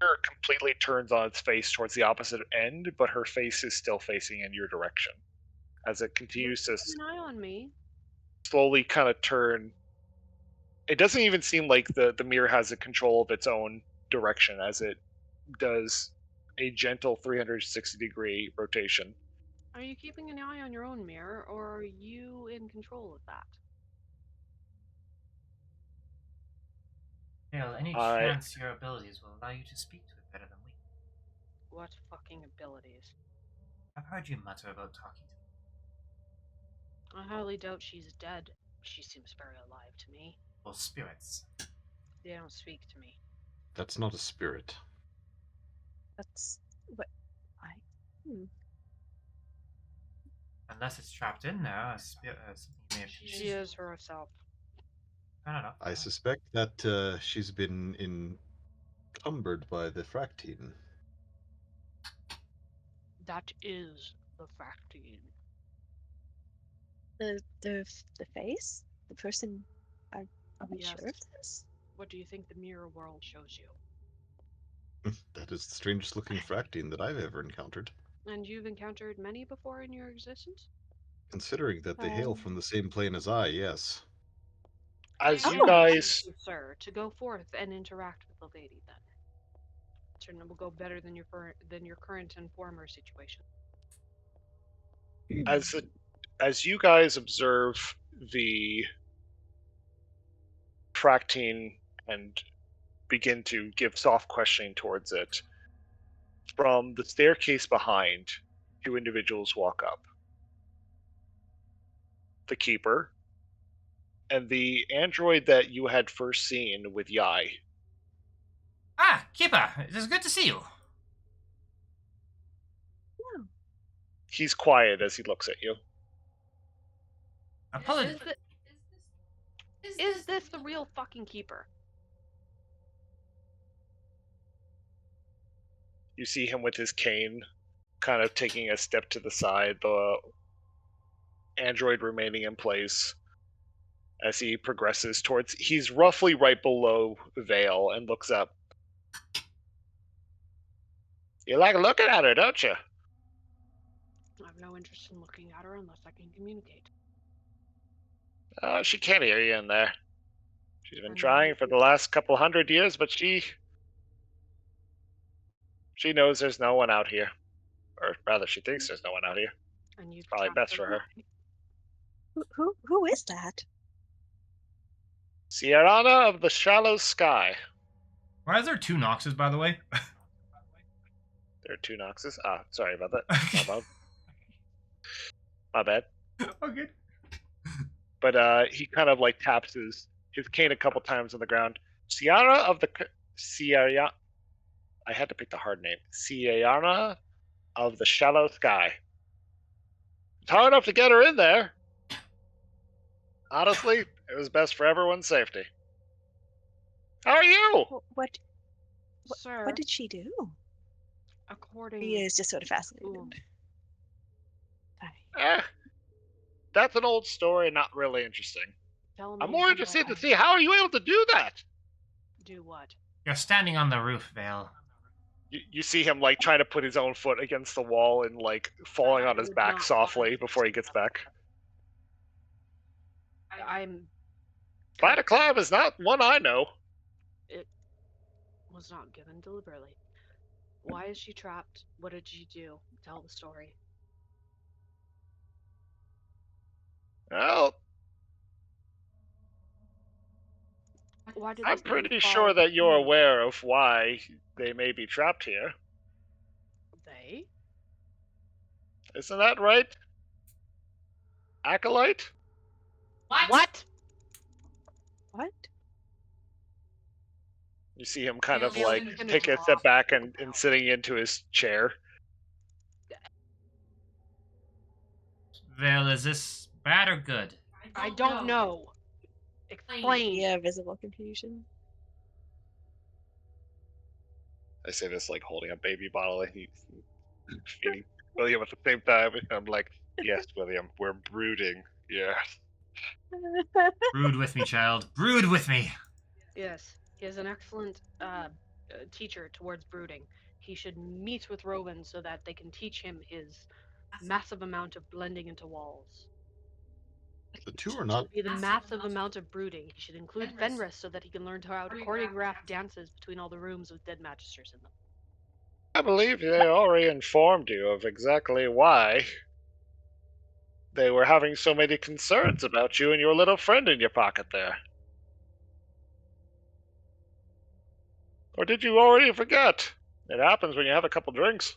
Mirror completely turns on its face towards the opposite end, but her face is still facing in your direction. As it continues to Keep an eye on me. slowly kind of turn. It doesn't even seem like the mirror has a control of its own direction as it does a gentle 360-degree rotation. Are you keeping an eye on your own mirror, or are you in control of that? Hale, any chance your abilities will allow you to speak to it better than we? What fucking abilities? I've heard you mutter about talking to I highly doubt she's dead. She seems very alive to me. well, spirits. They don't speak to me. That's not a spirit. That's what Unless it's trapped in there, a spirit, something you may have She is herself. I don't know. I suspect that she's been encumbered by the fractine. That is the fractine. the face, the person. Are we Yes. sure of this? What do you think the mirror world shows you? That is the strangest looking fractine that I've ever encountered. And you've encountered many before in your existence? Considering that they hail from the same plane as I, yes. As I you would like guys, you, sir, to go forth and interact with the lady then. Certainly will go better than your current and former situation. as you guys observe the fractine and begin to give soft questioning towards it, from the staircase behind, two individuals walk up. The Keeper and the android that you had first seen with Yai. Ah, Keeper, it is good to see you. He's quiet as he looks at you. Apologies. Is this the real fucking Keeper? You see him with his cane, kind of taking a step to the side, the android remaining in place as he progresses towards. He's roughly right below Vale and looks up. You like looking at her, don't you? I have no interest in looking at her unless I can communicate. She can't hear you in there. She's been And trying for the last couple 100 years, but she knows there's no one out here. Or rather, she thinks there's no one out here. And you've Probably trapped best for her. Who is that? Sierrana of the Shallow Sky. Why is there two Noxes, by the way? There are two Noxes. Ah, sorry about that. My bad. Okay. But he kind of like taps his cane a couple times on the ground. Sierra of the Sierra. I had to pick the hard name. Sierrana of the Shallow Sky. It's hard enough to get her in there. Honestly, it was best for everyone's safety. How are you? What Sir, what did she do? according He is just sort of fascinated. Ooh. Sorry. That's an old story, not really interesting. Tell me I'm more how interested to I see how are you able to do that? do what? You're standing on the roof, Vale. You see him like trying to put his own foot against the wall and like falling on his would back not softly want before he gets back. I'm. Spider climb is not one I know. It was not given deliberately. Why is she trapped? What did she do? Tell the story. Well, Why did I'm this man pretty fall sure that you're through? aware of why they may be trapped here. They? Isn't that right? Acolyte? What? What? You see him kind of Feels like gonna take a go step off. back and sitting into his chair. Well, is this bad or good? I don't know. Explain. Yeah, visible confusion. I say this like holding a baby bottle and he's feeding William at the same time. And I'm like, yes, William, we're brooding. Yeah. Brood with me, child. Brood with me. Yes, he is an excellent teacher towards brooding. He should meet with Rowan so that they can teach him his massive amount of blending into walls. The two are It not. should be the massive amount of brooding. He should include Fenris so that he can learn how to choreograph dances between all the rooms with dead magisters in them. I believe they already informed you of exactly why they were having so many concerns about you and your little friend in your pocket there. Or did you already forget? It happens when you have a couple drinks.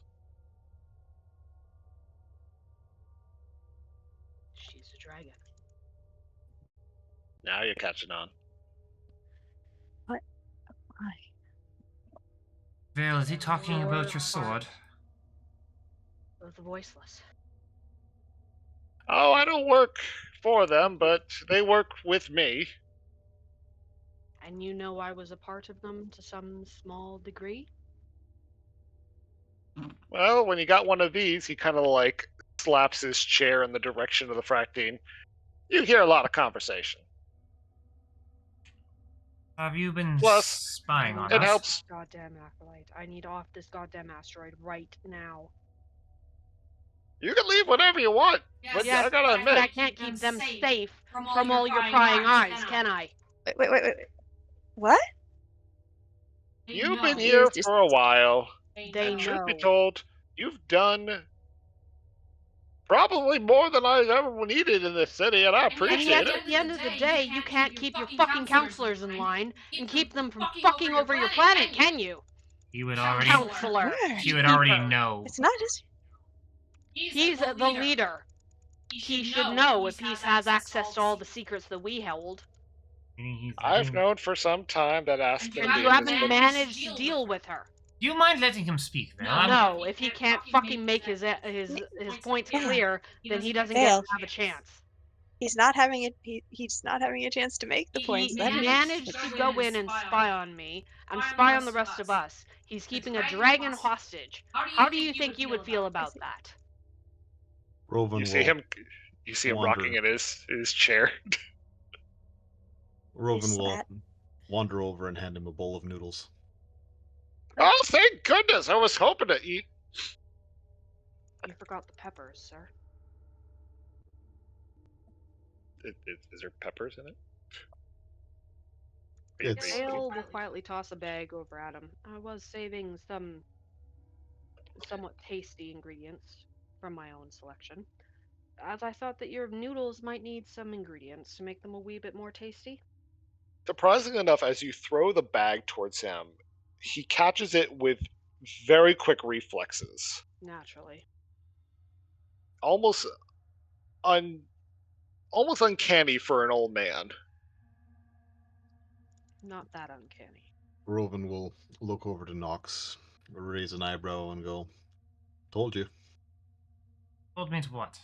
She's a dragon. Now you're catching on. Why? Vale, is he talking about your sword? Of the voiceless. Oh, I don't work for them, but they work with me. And you know I was a part of them to some small degree? Well, when you got one of these, he kind of like slaps his chair in the direction of the Fractine. You hear a lot of conversation. Have you been Plus, spying on it us? helps. Goddamn acolyte. I need off this goddamn asteroid right now. You can leave whenever you want, but Yes, I gotta but I admit, can't keep them safe from all your prying eyes, can I? Wait. What? you've been He here is just- for a while. They And truth be know. told, you've done probably more than I ever needed in this city, and I And appreciate yet, it. at the end of the day, you can't keep your fucking counselors in line and keep them from fucking over your planet, can you? He would already. Counselor. Where? He would already Keeper. know. It's not his. He's the leader. He should know if he has access to all the secrets that we held. Meaning he's I've being- known for some time that Aspen And you haven't managed to deal with her. Do you mind letting him speak, Vale? I'm- No, if he can't fucking make his points clear, then he doesn't get Fail. to have a chance. He's not having it. He's not having a chance to make the points. He That is- managed to go in and spy on me and spy on the rest of us. He's keeping a dragon hostage. How do you think you would feel about that? Rovan You see will, him. You see him wander. rocking in his chair. Rovan will Sat. wander over and hand him a bowl of noodles. Oh, thank goodness! I was hoping to eat. You forgot the peppers, sir. Is there peppers in it? It's- Dale will quietly toss a bag over at him. I was saving some somewhat tasty ingredients from my own selection, as I thought that your noodles might need some ingredients to make them a wee bit more tasty. Surprisingly enough, as you throw the bag towards him, he catches it with very quick reflexes, Naturally. almost almost uncanny for an old man. Not that uncanny. Rovan will look over to Nox, raise an eyebrow, and go, "Told you." Told me to what?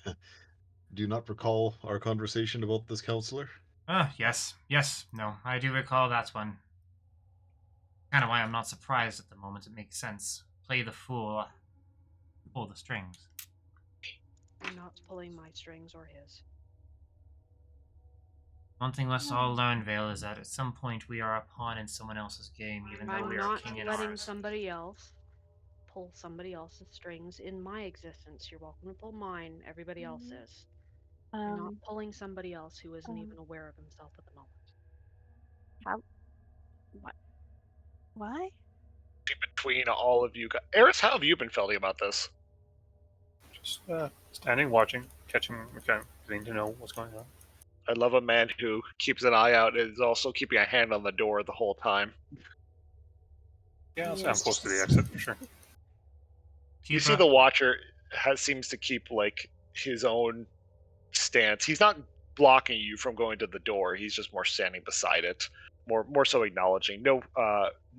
Do you not recall our conversation about this counselor? Yes. No, I do recall that one. Kind of why I'm not surprised at the moment. It makes sense. Play the fool. Pull the strings. I'm not pulling my strings or his. One thing let's all learn, Vale, is that at some point we are a pawn in someone else's game, even though I'm we are not king in letting ours. somebody else pull somebody else's strings in my existence. You're welcome to pull mine. Everybody else is. I'm not pulling somebody else who isn't even aware of himself at the moment. What? Why? Between all of you guys. Eris, how have you been feeling about this? Just standing, watching, catching, kind of getting to know what's going on. I love a man who keeps an eye out and is also keeping a hand on the door the whole time. Yeah, I'll say I'm Yes. close to the exit for sure. You see the Watcher seems to keep like his own stance. He's not blocking you from going to the door. He's just more standing beside it, more so acknowledging.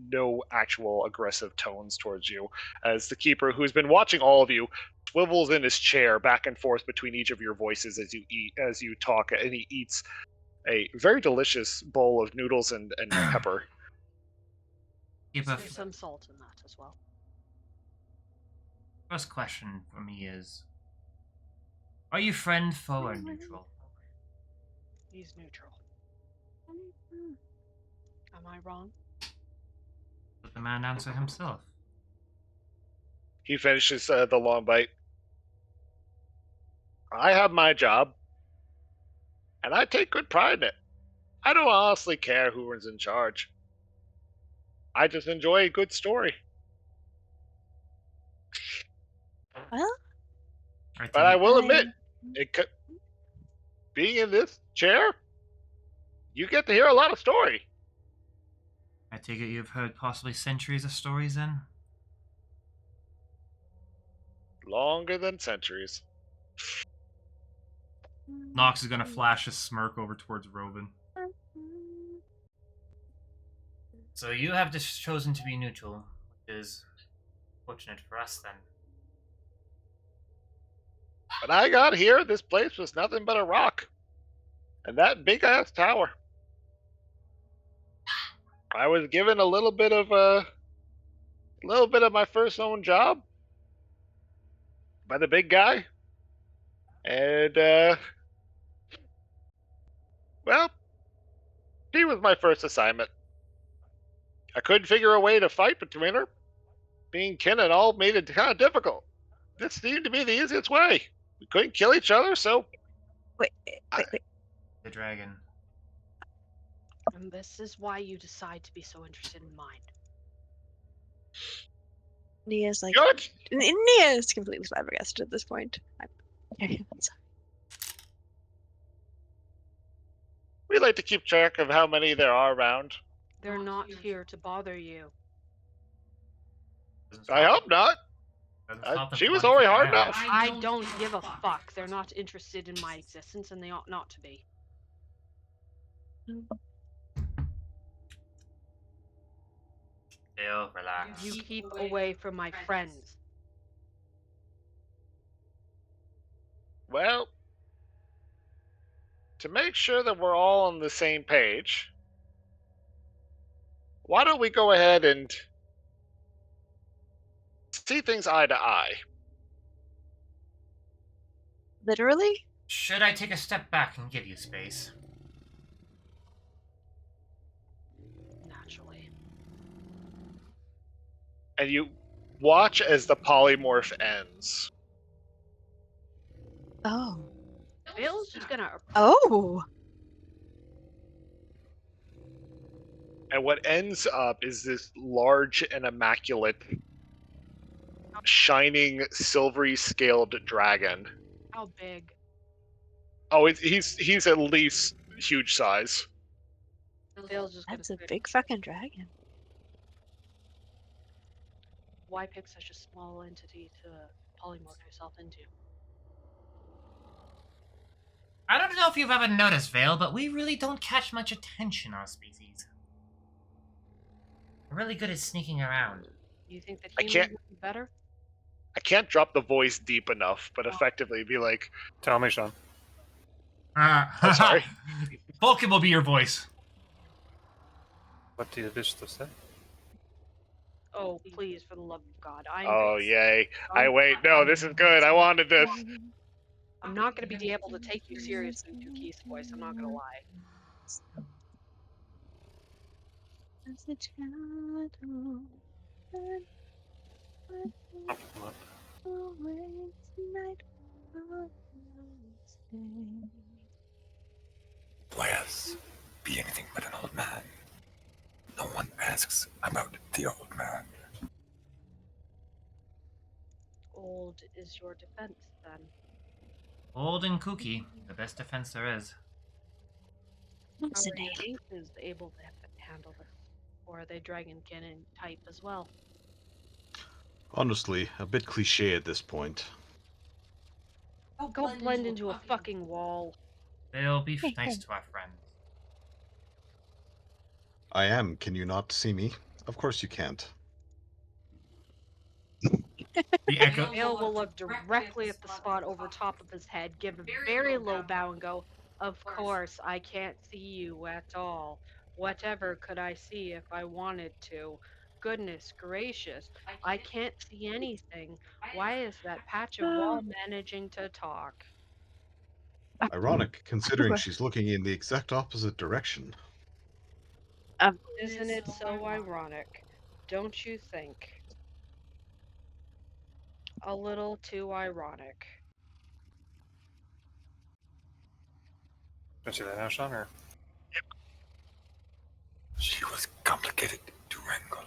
No actual aggressive tones towards you. As the keeper, who's been watching all of you, swivels in his chair back and forth between each of your voices as you talk, and he eats a very delicious bowl of noodles and pepper. Keeper, There's some salt in that as well. first question for me is, are you friend, foe, or neutral? He's neutral. Am I wrong? Let the man answer himself. He finishes the long bite. I have my job, and I take good pride in it. I don't honestly care who is in charge. I just enjoy a good story. Well, But I will admit, being in this chair, you get to hear a lot of story. I take it you've heard possibly centuries of stories then? Longer than centuries. Nox is gonna flash a smirk over towards Roven. So you have just chosen to be neutral, which is fortunate for us then. When I got here, this place was nothing but a rock. And that big ass tower. I was given a little bit of my first own job by the big guy. And well, he was my first assignment. I couldn't figure a way to fight between her. Being kin and all made it kind of difficult. This seemed to be the easiest way. We couldn't kill each other, so wait. The dragon. And this is why you decide to be so interested in mine. Nia's like, good. Nia is completely flabbergasted at this point. I'm sorry. We like to keep track of how many there are around. They're not here to bother you. I hope not. She was already hard enough. I don't give a fuck. They're not interested in my existence, and they ought not to be. Dale, relax. You keep away from my friends. Well, to make sure that we're all on the same page, why don't we go ahead and see things eye to eye? Literally? Should I take a step back and give you space? Naturally. And you watch as the polymorph ends. Oh. Bill's just gonna. Oh. And what ends up is this large and immaculate, shining, silvery scaled dragon. How big? Oh, he's at least huge size. Bill's just gonna. That's a big fucking dragon. Why pick such a small entity to polymorph yourself into? I don't know if you've ever noticed, Vale, but we really don't catch much attention, our species. We're really good at sneaking around. You think that I humans can't- would be better? I can't drop the voice deep enough, but effectively be like, Tell me, Sean. I'm sorry. Vulcan will be your voice. What do you wish to say? Oh, please, for the love of God! Oh, yay. No, this is good. I wanted this. I'm not going to be able to take you seriously with your Keith's voice. I'm not going to lie. So, as the shadow awaits night stay. Whereas, be anything but an old man. No one asks about the old man. Old is your defense, then. Old and kooky, the best defense there is. Are Fascinating. any aces able to handle this? Or are they dragonkin in type as well? Honestly, a bit cliche at this point. Go blend into a fucking wall. They'll be nice to our friends. I am. Can you not see me? Of course you can't. The echo. Vale will look directly at the spot over top of his head, give a very low bow, and go, "Of course, I can't see you at all. Whatever could I see if I wanted to? Goodness gracious, I can't see anything. Why is that patch of wall managing to talk?" Ironic, considering she's looking in the exact opposite direction. Isn't it so ironic? Don't you think? A little too ironic. Can I see that, Ashton, or? She was complicated to wrangle.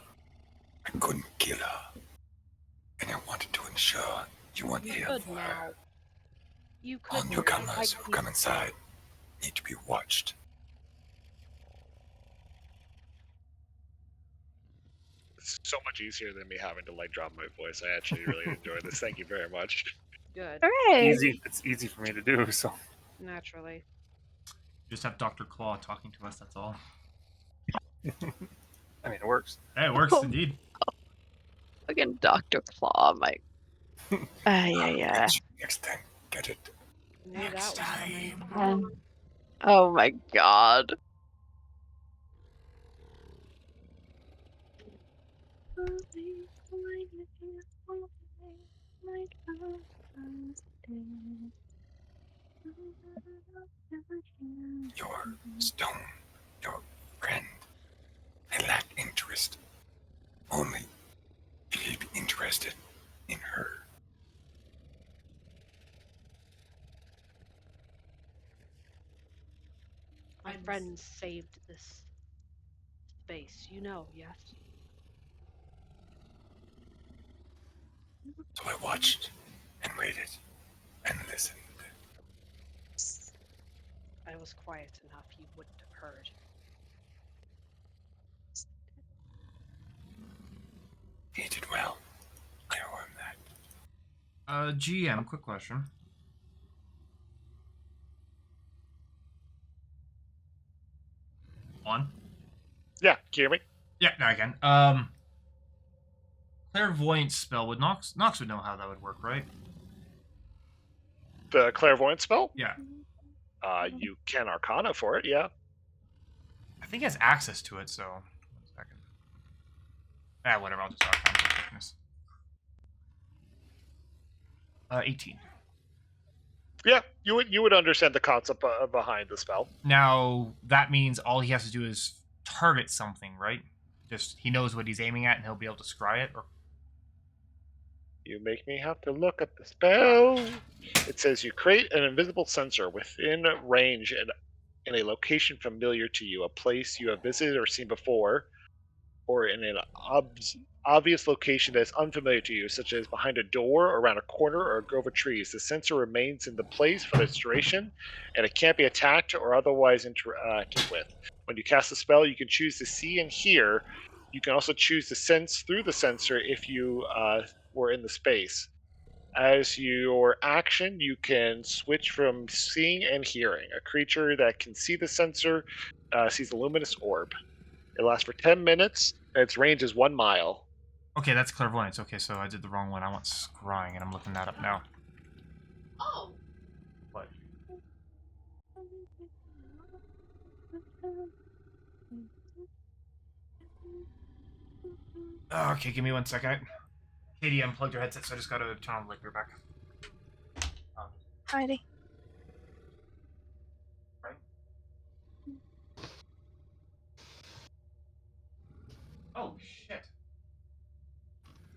I couldn't kill her. And I wanted to ensure you weren't You here could for now. her. You All could newcomers who come inside need to be watched. It's so much easier than me having to like drop my voice. I actually really enjoy this. Thank you very much. Good, Hooray! Easy. It's easy for me to do. So naturally. Just have Dr. Claw talking to us, that's all. I mean, it works. Hey, it works Oh. indeed. Fucking Dr. Claw, my. I'll get you next time. Get it? Knew Next that was time. coming. Oh my god. Your stone, your friend. I lack interest. Only if you'd be interested in her. My friends saved this space. You know, yes? So I watched and waited and listened. I was quiet enough you wouldn't have heard. He did well. I owe him that. GM, quick question. On? Yeah, can you hear me? Yeah, no, I can. Clairvoyance spell, would Nox would know how that would work, right? The clairvoyance spell? Yeah. You can Arcana for it, yeah. I think he has access to it, so... 1 second. Whatever, I'll just Arcana for quickness. 18. Yeah, you would understand the concept behind the spell. Now, that means all he has to do is target something, right? Just, he knows what he's aiming at and he'll be able to scry it, or... You make me have to look at the spell. It says you create an invisible sensor within range and in a location familiar to you, a place you have visited or seen before, or in an obvious location that is unfamiliar to you, such as behind a door, around a corner, or a grove of trees. The sensor remains in the place for its duration, and it can't be attacked or otherwise interacted with. When you cast a spell, you can choose to see and hear. You can also choose to sense through the sensor if you were in the space. As your action, you can switch from seeing and hearing. A creature that can see the sensor sees a luminous orb. It lasts for 10 minutes, and its range is 1 mile. Okay, that's clairvoyance. Okay, so I did the wrong one. I want scrying, and I'm looking that up now. Oh, What? Okay, give me 1 second. Katie, unplugged your headset, so I just gotta turn on the liquor back. Alrighty. Right?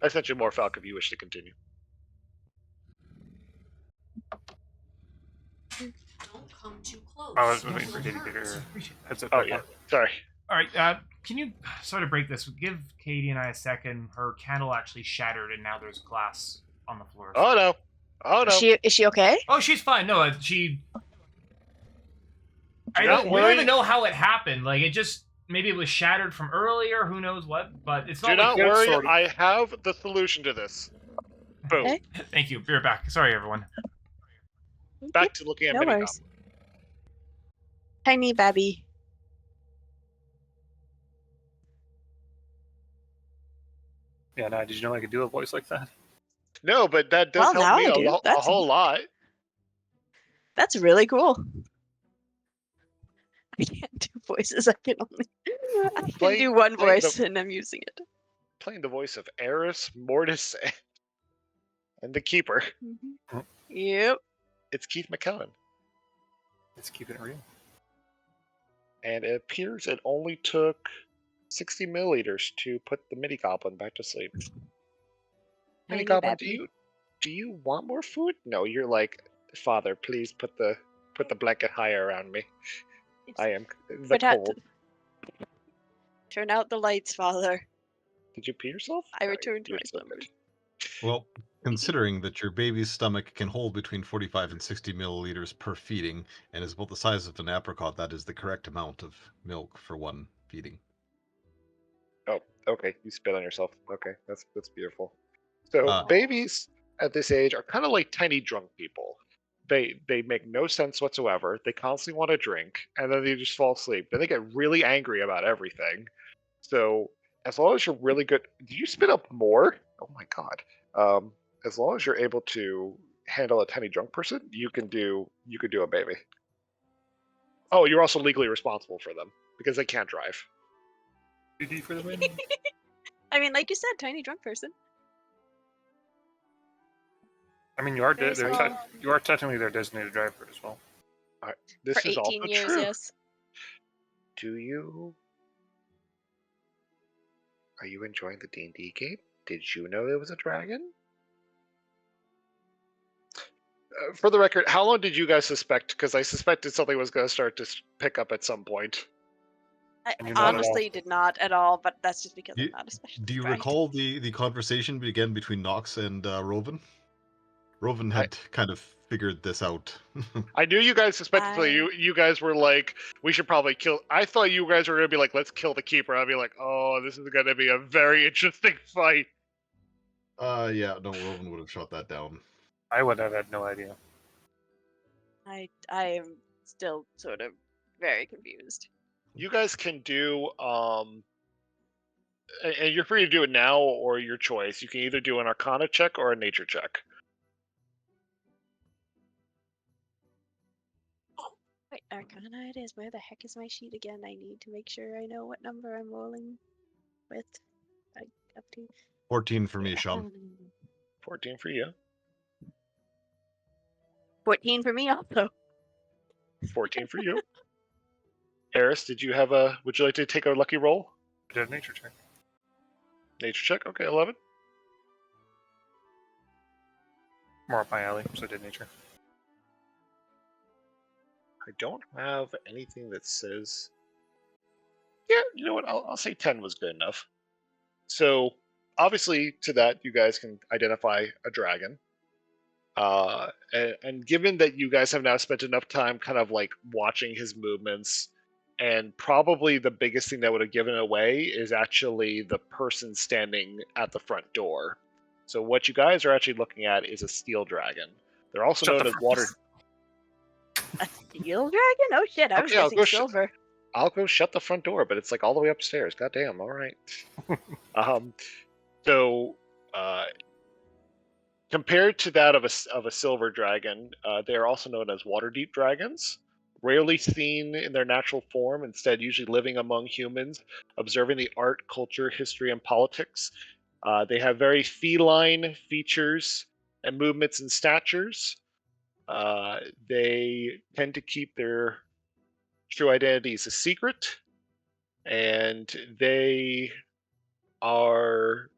I sent you more Falk if you wish to continue. Don't come too close. I was It waiting for will Katie to hurt. get her heads up. Oh back yeah, on. sorry. All right, can you sort of break this? Give Katie and I a second. Her candle actually shattered, and now there's glass on the floor. Oh no, oh no. Is she okay? Oh, she's fine. No, she. Do not We don't worry. even know how it happened. Like, it just maybe it was shattered from earlier. Who knows what? But it's not. Do not like worry. sorted. I have the solution to this. Boom. Okay. Thank you. Be right back. Sorry, everyone. Back to looking at No mini worries. Tiny babby. Yeah, no, did you know I could do a voice like that? No, but that does Well, help now me I do. a That's- whole lot. That's really cool. I can't do voices. I can only. I can Play- do one play the- voice, and I'm using it. Playing the voice of Eris, Mortis, and the Keeper. Yep. It's Keith McKellen. Let's keep it real. And it appears it only took 60 milliliters to put the mini goblin back to sleep. Mini Tiny goblin, babby. do you want more food? No, you're like, Father, please put the blanket higher around me. I am the But cold. Turn out the lights, Father. Did you pee yourself? I returned to You're my so slumbers. good. Well, considering that your baby's stomach can hold between 45 and 60 milliliters per feeding and is about the size of an apricot, that is the correct amount of milk for one feeding. Oh, okay. You spit on yourself. Okay, that's beautiful. So babies at this age are kind of like tiny drunk people. They make no sense whatsoever. They constantly want to drink, and then they just fall asleep. Then they get really angry about everything. So as long as you're really good, did you spit up more? Oh my god. As long as you're able to handle a tiny drunk person, you can do a baby. Oh, you're also legally responsible for them because they can't drive. GG for the win. I mean, like you said, tiny drunk person. I mean, you are Very small. you are technically their designated driver as well. This For is 18 also years, true. yes. Are you enjoying the D&D game? Did you know there was a dragon? For the record, how long did you guys suspect? Because I suspected something was going to start to pick up at some point. I And you're not at all. honestly did not at all, but that's just because I'm not a specialist. Do you right? recall the conversation began between Nox and Rovan? Rovan had kind of figured this out. I knew you guys suspected. So you guys were like, we should probably kill. I thought you guys were going to be like, let's kill the keeper. I'd be like, oh, this is going to be a very interesting fight. Yeah, no, Rovan would have shot that down. I would have had no idea. I am still sort of very confused. You guys can do, and you're free to do it now or your choice. You can either do an Arcana check or a Nature check. Wait, Arcana it is. Where the heck is my sheet again? I need to make sure I know what number I'm rolling with. Up to 14 for me, Sean. 14 for you. 14 for me also. 14 for you. Eris, would you like to take a lucky roll? I did a nature check. Nature check? Okay, 11. More up my alley, so I did nature. I don't have anything that says. Yeah, you know what? I'll say 10 was good enough. So, obviously, to that, you guys can identify a dragon. And given that you guys have now spent enough time kind of like watching his movements, and probably the biggest thing that would have given it away is actually the person standing at the front door. So, what you guys are actually looking at is a steel dragon. They're also known as water. A steel dragon? Oh shit, I was Okay, I'll guessing go silver. I'll go shut the front door, but it's like all the way upstairs. Goddamn! All right. So, compared to that of a silver dragon, they are also known as water deep dragons. Rarely seen in their natural form, instead usually living among humans, observing the art, culture, history, and politics. They have very feline features and movements and statures. They tend to keep their true identities a secret, and they are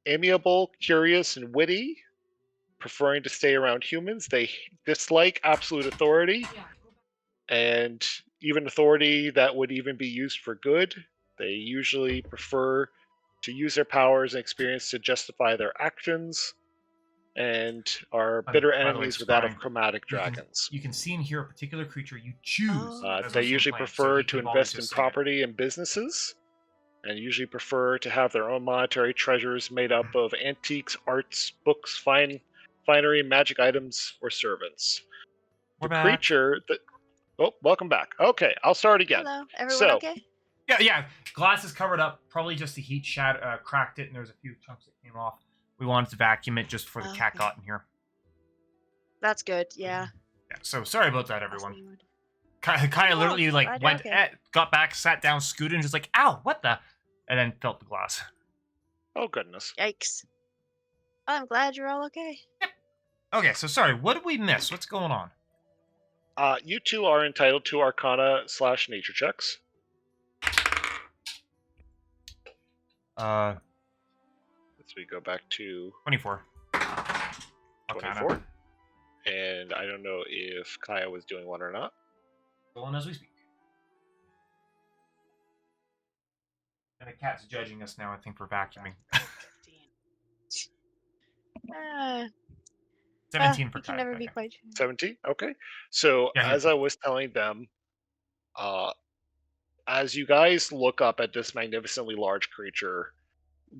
amiable, curious, and witty, preferring to stay around humans. They dislike absolute authority, and even authority that would even be used for good. They usually prefer to use their powers and experience to justify their actions, and are bitter By the way, enemies with that of sparring. chromatic dragons. You can see and hear a particular creature you choose. Oh. as They a usually complaint, so prefer you to can always invest in just say it. property and businesses, and usually prefer to have their own monetary treasures made up of antiques, arts, books, finery, magic items, or servants. We're The back. creature that welcome back. Okay, I'll start again. Hello, everyone. So- Okay. Yeah. Glass is covered up. Probably just the heat cracked it, and there's a few chunks that came off. We wanted to vacuum it just before the cat Okay. got in here. That's good. Yeah. Yeah. So sorry about that, everyone. Awesome. Kaya Oh, literally glad you're went, okay. got back, sat down, scooted, and just like, ow, what the? And then felt the glass. Oh goodness. Yikes. I'm glad you're all okay. Okay, so sorry, what did we miss? What's going on? You two are entitled to Arcana/nature checks. Uh, So we go back to 24. 24. And I don't know if Kaya was doing one or not. Going as we speak. And the cat's judging us now, I think, for vacuuming. 17 for you can Kaya. never be Okay. quite sure. 17? Okay. So Yeah, as I was telling them, as you guys look up at this magnificently large creature,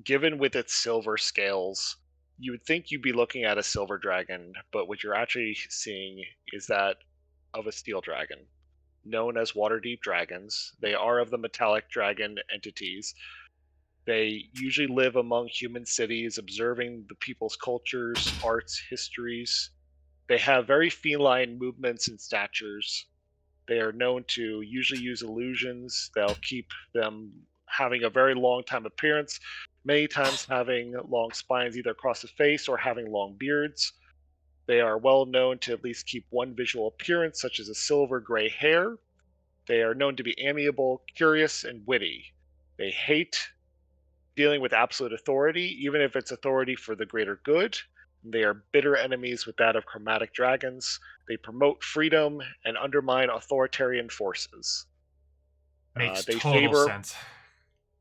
given with its silver scales, you would think you'd be looking at a silver dragon, but what you're actually seeing is that of a steel dragon, known as Waterdeep dragons. They are of the metallic dragon entities. They usually live among human cities, observing the people's cultures, arts, histories. They have very feline movements and statures. They are known to usually use illusions. They'll keep them having a very long time appearance, many times having long spines either across the face or having long beards. They are well known to at least keep one visual appearance, such as a silver gray hair. They are known to be amiable, curious, and witty. They hate dealing with absolute authority, even if it's authority for the greater good. They are bitter enemies with that of chromatic dragons. They promote freedom and undermine authoritarian forces. Makes they total favor- sense.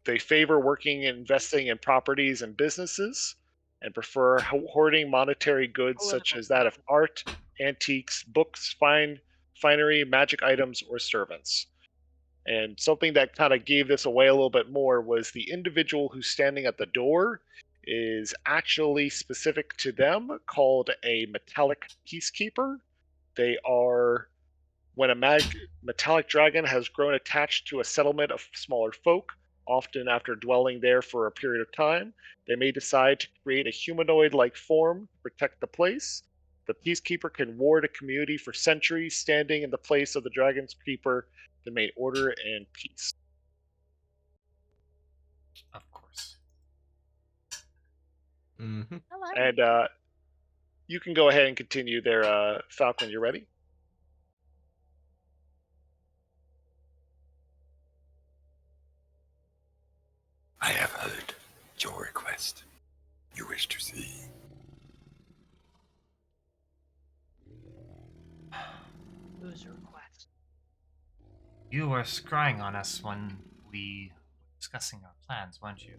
They favor working and investing in properties and businesses, and prefer hoarding monetary goods such as that of art, antiques, books, finery, magic items, or servants. And something that kind of gave this away a little bit more was the individual who's standing at the door is actually specific to them, called a metallic peacekeeper. They are when a metallic dragon has grown attached to a settlement of smaller folk, often after dwelling there for a period of time, they may decide to create a humanoid-like form to protect the place. The peacekeeper can ward a community for centuries, standing in the place of the dragon's keeper to maintain order and peace. Of course. Mm-hmm. I like And you can go ahead and continue there, Falcon. You ready? I have heard your request. You wish to see. Whose request? You were scrying on us when we were discussing our plans, weren't you?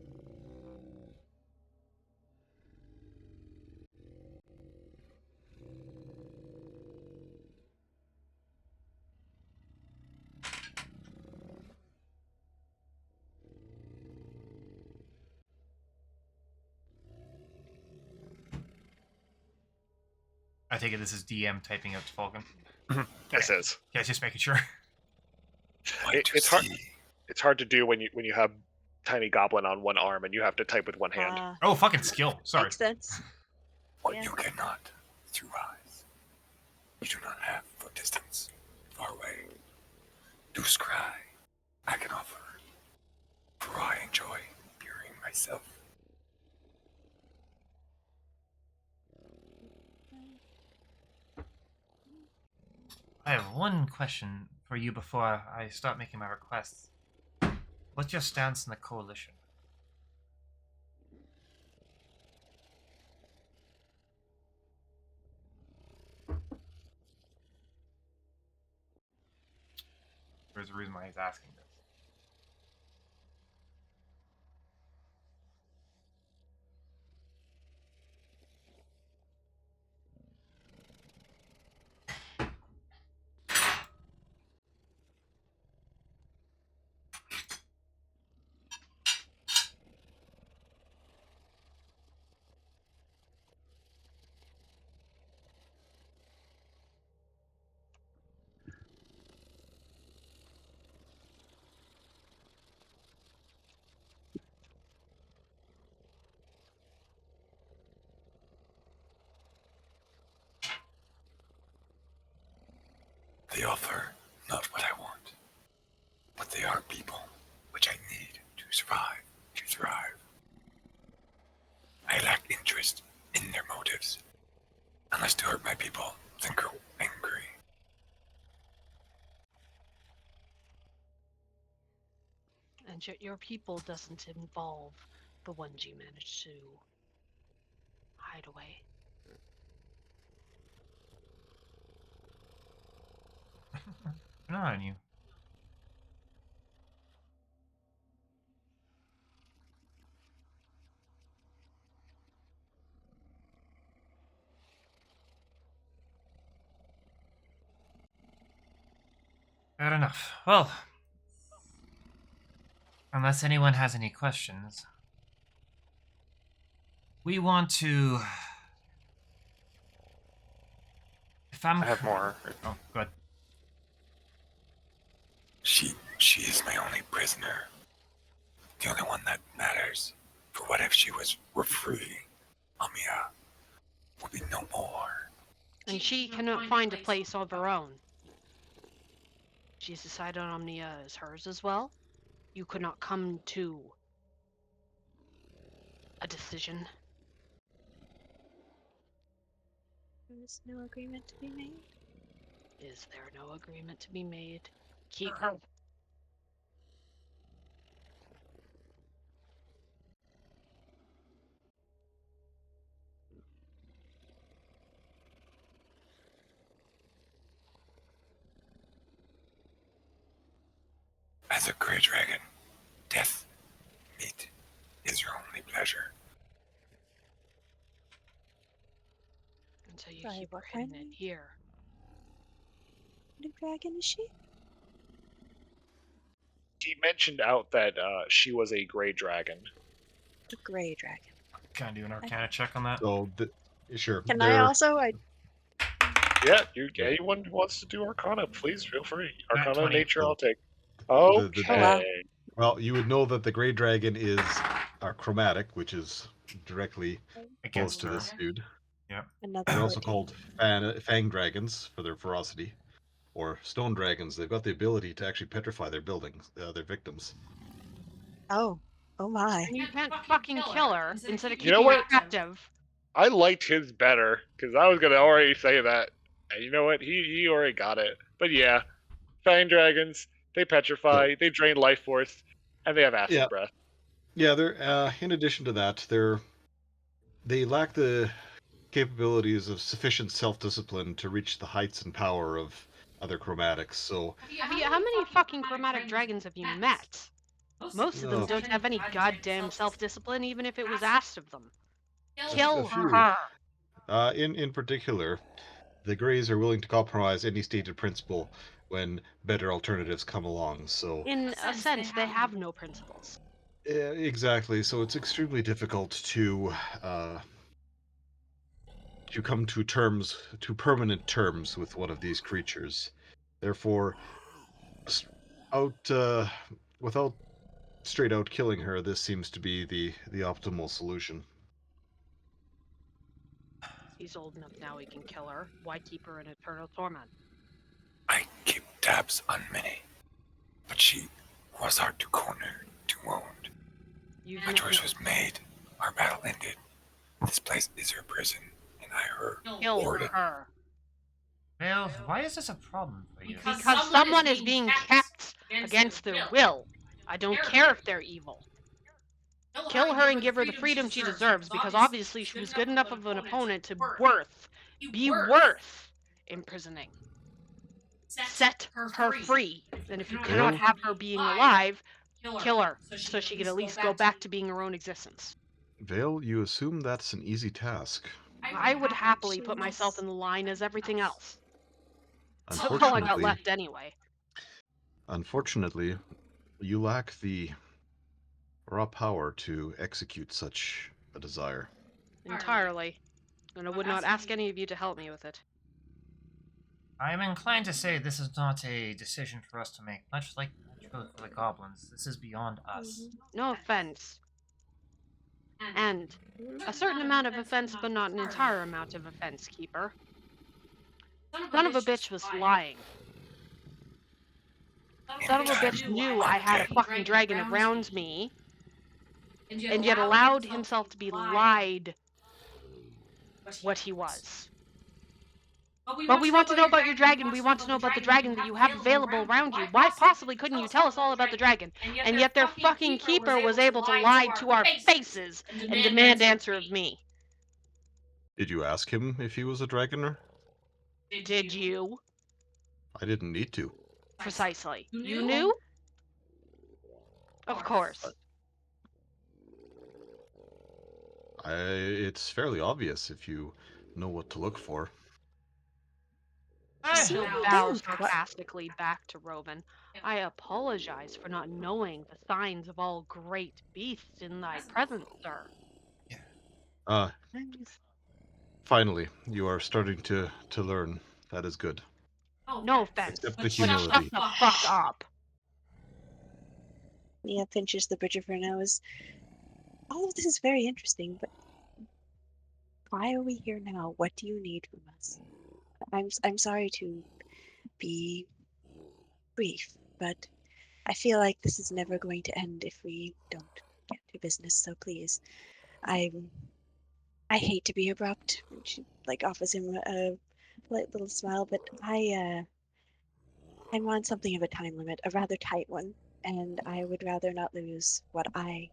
I take it this is DM typing out to Falcon. This is. Yeah, just making sure. It's hard. It's hard to do when you have tiny goblin on one arm and you have to type with one hand. Oh, fucking skill. Sorry. Makes sense. What Yeah. you cannot through eyes, you do not have for distance, far away. Do scry, I can offer, for I enjoy peering myself. I have one question for you before I start making my requests. What's your stance in the coalition? there's a reason why he's asking this. They offer not what I want, but they are people which I need to survive, to thrive. I lack interest in their motives, unless to hurt my people, then grow angry. And yet your people doesn't involve the ones you managed to hide away. Not on you. Fair enough. Well, unless anyone has any questions, we want to. If I'm. I have more. Oh, good. She is my only prisoner. The only one that matters. For what if she were free? Amia would be no more. And she cannot find a place of her own. She's decided on Omnia as hers as well. You could not come to a decision. There is no agreement to be made. Is there no agreement to be made? Keep her. As a grey dragon, death, meat, is your only pleasure. And so you Right, keep her what hidden kind it of- here. What dragon is she? He mentioned out that she was a gray dragon. The gray dragon. Can I do an Arcana check on that? So, sure. Can I also? Yeah, anyone who wants to do Arcana, please feel free. Nat Arcana 20. nature, I'll take. The- Okay. Oh, wow. Well, you would know that the gray dragon is chromatic, which is directly close Against to her. this dude. Another They're also 14. called fang dragons for their ferocity, or stone dragons. They've got the ability to actually petrify their their victims. Oh my. And you can't fucking kill her instead of You know keeping her what? captive. I liked his better because I was gonna already say that. And you know what? He already got it. But yeah, fang dragons. They petrify. They drain life force, and they have acid Yeah. breath. Yeah, they're in addition to that, they lack the capabilities of sufficient self-discipline to reach the heights and power of other chromatics. So How many fucking chromatic dragons have you met? Most of them No. don't have any goddamn self-discipline, even if it was asked of them. A Kill few. her. in particular, the Greys are willing to compromise any stated principle when better alternatives come along. So In a sense, they have no principles. exactly. So it's extremely difficult to come to permanent terms with one of these creatures. Therefore, without straight out killing her, this seems to be the optimal solution. He's old enough now he can kill her. Why keep her in eternal torment? I keep tabs on many, but she was hard to corner, to wound. You've My choice was made. Our battle ended. This place is her prison, and I her. kill Order. her. Vale, why is this a problem for you? Because someone is being kept against their will. I don't care if they're evil. Kill her and give her the freedom she deserves, because obviously she was good enough of an opponent to be worth imprisoning. set her free. And if you cannot cannot Well- have her being alive, kill her so she can at least go back to being her own existence. Vale, you assume that's an easy task. I would happily put myself in the line as everything else. That's all I got Unfortunately, left anyway. unfortunately, you lack the raw power to execute such a desire. Entirely. And I would not ask any of you to help me with it. I am inclined to say this is not a decision for us to make, much like I chose for the goblins. This is beyond us. No offense. And a certain amount of offense, but not an entire amount of offense, Keeper. Son of a bitch was lying. Son of a bitch knew I had a fucking dragon around me, and yet allowed himself to be lied what he was. But we want to know about your dragon. We want to know about the dragon that you have available around you. Why possibly couldn't you tell us all about the dragon? And yet their fucking keeper was able to lie to our faces and demand answer of me. Did you ask him if he was a dragoner? Did you? I didn't need to. Precisely. You knew? Of course. It's fairly obvious if you know what to look for. She'll Yeah. bow What- sarcastically back to Rovan. I apologize for not knowing the signs of all great beasts in thy presence, sir. Finally, you are starting to learn. That is good. No offense. Except the But shut humility. the fuck up. Mia pinches the bridge of her nose. All of this is very interesting, but why are we here now? What do you need from us? I'm sorry to be brief, but I feel like this is never going to end if we don't get to business. So please, I hate to be abrupt. And she offers him a polite little smile, but I'm on something of a time limit, a rather tight one, and I would rather not lose what I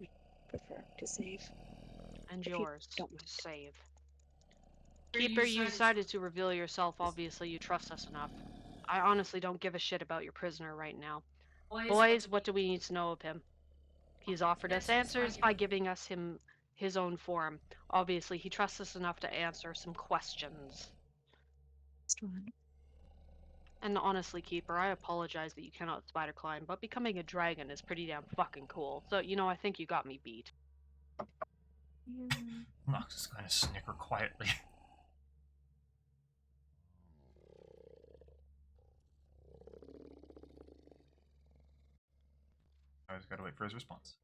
would prefer to save. And If you yours don't to mind. save. Keeper, you decided to reveal yourself. Obviously, you trust us enough. I honestly don't give a shit about your prisoner right now. Boys, what do we need to know of him? He's offered us answers by giving us his own form. Obviously, he trusts us enough to answer some questions. Next one. And honestly, Keeper, I apologize that you cannot spider climb, but becoming a dragon is pretty damn fucking cool. So, I think you got me beat. Nox is going to snicker quietly. I just gotta wait for his response.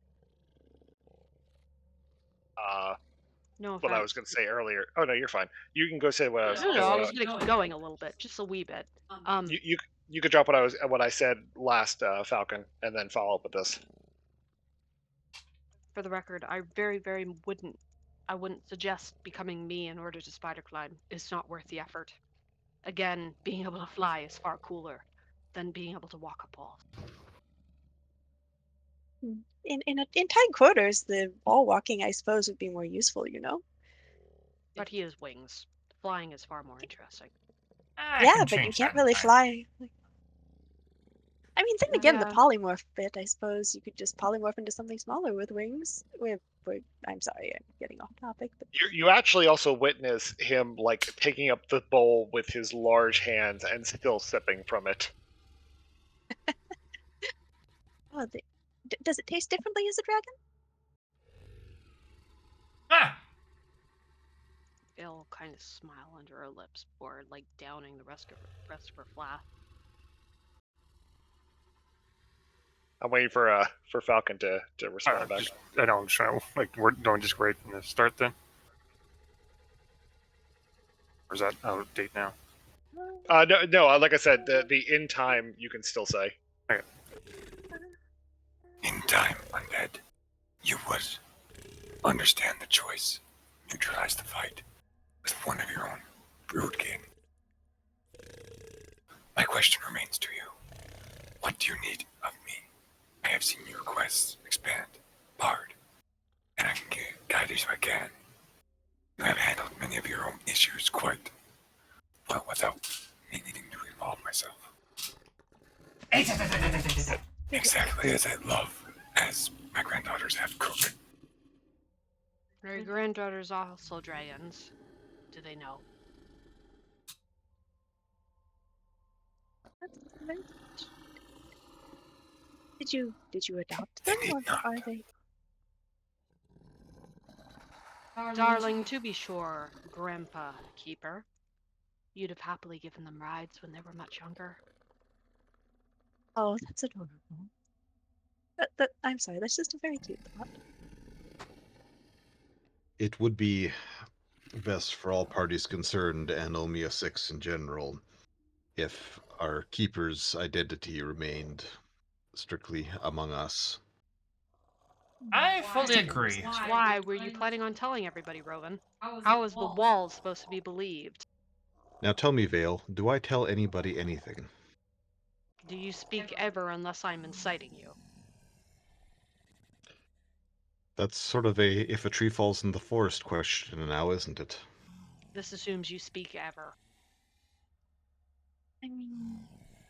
No What I was offense. going to say earlier. Oh no, you're fine. You can go say what I was. No, I was uh, gonna keep going a little bit, just a wee bit. you could drop what I said last, Falcon, and then follow up with this. For the record, I very, very wouldn't suggest becoming me in order to spider climb. It's not worth the effort. Again, being able to fly is far cooler than being able to walk up walls. In tight quarters, the wall walking, I suppose, would be more useful. But he has wings. Flying is far more interesting. I Yeah, can but you change can't that in really time. fly. I mean, then again, the Yeah. polymorph bit, I suppose you could just polymorph into something smaller with wings. I'm sorry, I'm getting off topic, but You actually also witness him taking up the bowl with his large hands and still sipping from it. oh, does it taste differently as a dragon? Ah! They'll kind of smile under her lips before, downing the rest of her flask. I'm waiting for Falcon to respond back. I don't know. We're going just right from the start then? Or is that out of date now? No. Like I said, the in time you can still say. In time, undead, you would understand the choice. Neutralize the fight with one of your own brood kin. My question remains to you. What do you need of me? I have seen your quests expand, Bard, and I can guide as I can. You have handled many of your own issues quite well without me needing to involve involve myself. Exactly as I love, as my granddaughters have cooked. Are your granddaughters also dragons? Do they know? That's very- Did you adopt them, They or need not. are they? Darling, to be sure, Grandpa Keeper. You'd have happily given them rides when they were much younger. Oh, that's adorable. I'm sorry, that's just a very cute thought. It would be best for all parties concerned and Omia 6 in general if our keeper's identity remained strictly among us. I fully agree. Why were you planning on telling everybody, Rowan? How is the wall supposed to be believed? Now tell me, Vale, do I tell anybody anything? Do you speak ever unless I'm inciting you? That's sort of a if a tree falls in the forest question now, isn't it? This assumes you speak ever. I mean,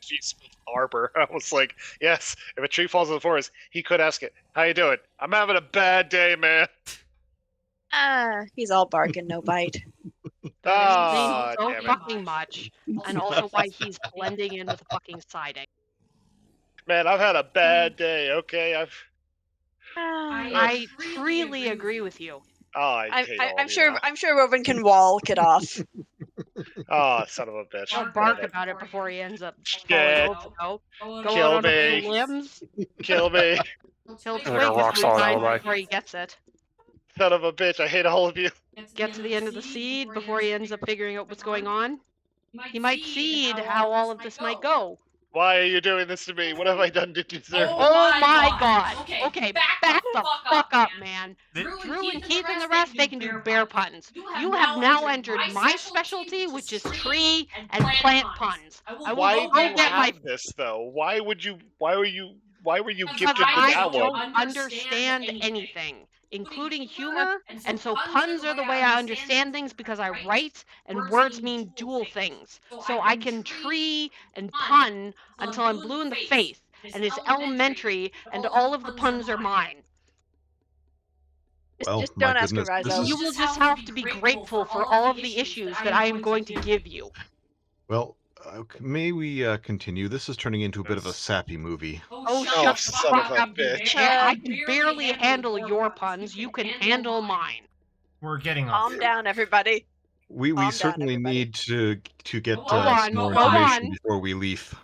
She's Arbor. I was like, yes, if a tree falls in the forest, he could ask it, how you doing? I'm having a bad day, man. he's all bark and no bite. Ah, so damn it. fucking much, and also why he's blending in with the fucking siding. Man, I've had a bad day, okay? I freely agree with you. Oh, I hate all I'm of sure. you I'm sure Robin can walk it off. now. Oh, son of a bitch. He'll bark about it before he ends up Shit. falling over. Go Kill out on a me. few limbs. Kill me. He'll Like a twig a rock few solid times alibi. before he gets it. Son of a bitch, I hate all of you. Get to the end of the seed before he ends up figuring out what's going on. He might seed how all of this might go. Why are you doing this to me? What have I done to deserve Oh my god! Okay, Okay, back the fuck up, man. The- Drew and Keith and the rest, they can do bear puns. You have now entered my specialty, which is tree and plant puns. I will Why go do you get my have this though? Why were you because gifted with I that don't one? understand anything, including humor, and so puns are the way I understand things because I write, and words mean dual things. So I can tree and pun until I'm blue in the face, and it's elementary, and all of the puns are mine. Well, Just my don't ask her, goodness, this Rizzo. is- You will just have to be grateful for all of the issues that I am going to give you. Well, may we continue? This is turning into a bit of a sappy movie. Oh, Oh, shut the son of fuck a up, bitch. I can barely handle your puns. You can handle mine. We're getting off. Calm down, everybody. We Calm down, certainly everybody. need to get Go on, some more go information on. before we leave.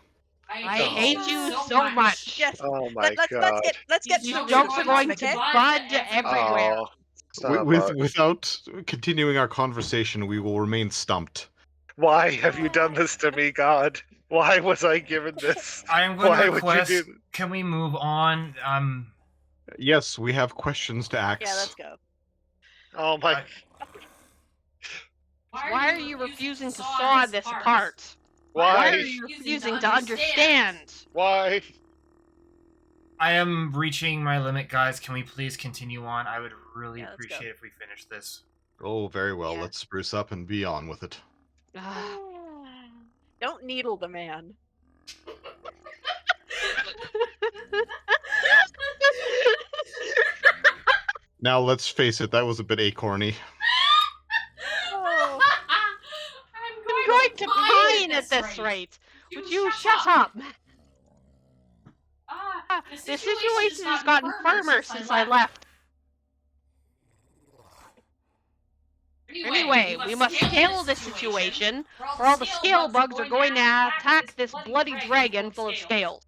I Oh. hate you so much. Yes. Oh my Let's god. get These to jokes the are going topic, to okay? bud everywhere. Oh, son of a- Without continuing our conversation, we will remain stumped. Why have you done this to me, God? Why was I given this? I am going Why to would you request. do- Can we move on? Yes, we have questions to ask. Yeah, let's go. Oh my. Why are you refusing to saw this apart? Why? Why are you refusing to understand? Why? I am reaching my limit, guys. Can we please continue on? I would really Yeah, let's go. appreciate if we finish this. Oh, very well. Yeah. Let's spruce up and be on with it. Ugh. Don't needle the man. Now, let's face it, that was a bit acorny. Oh. I'm going to pine at this rate. Would you shut up? The situation has gotten firmer since I left. Anyway, we must scale this situation, or all the scale bugs are going to attack this bloody dragon full of scales.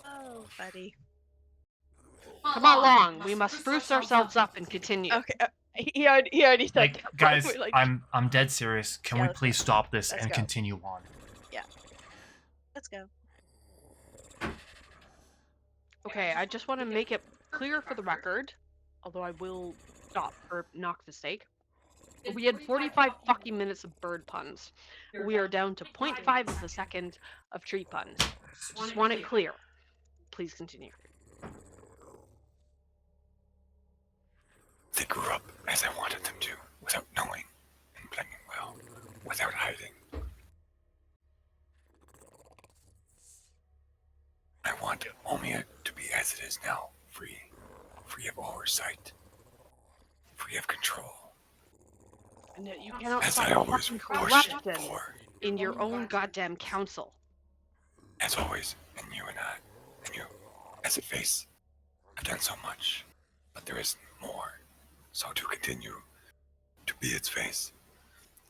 Oh, buddy. Come along, we must spruce ourselves up and continue. Okay. He already said Like, that. guys, We're like, I'm dead serious. Can Yeah, we let's please go. stop this Let's and go. continue on? let's go. Okay, I just want to make it clear for the record, although I will stop for Nox's sake. We had 45 fucking minutes of bird puns. We are down to 0.5 of a second of tree puns. Just want it clear. Please continue. They grew up as I wanted them to, without knowing, and playing well, without hiding. free of oversight, free of control. And yet you cannot As stop I always fucking push corruption for, in your own goddamn council. as always, and you and I, and you, as a face, have done so much, but there is more. So to continue to be its face,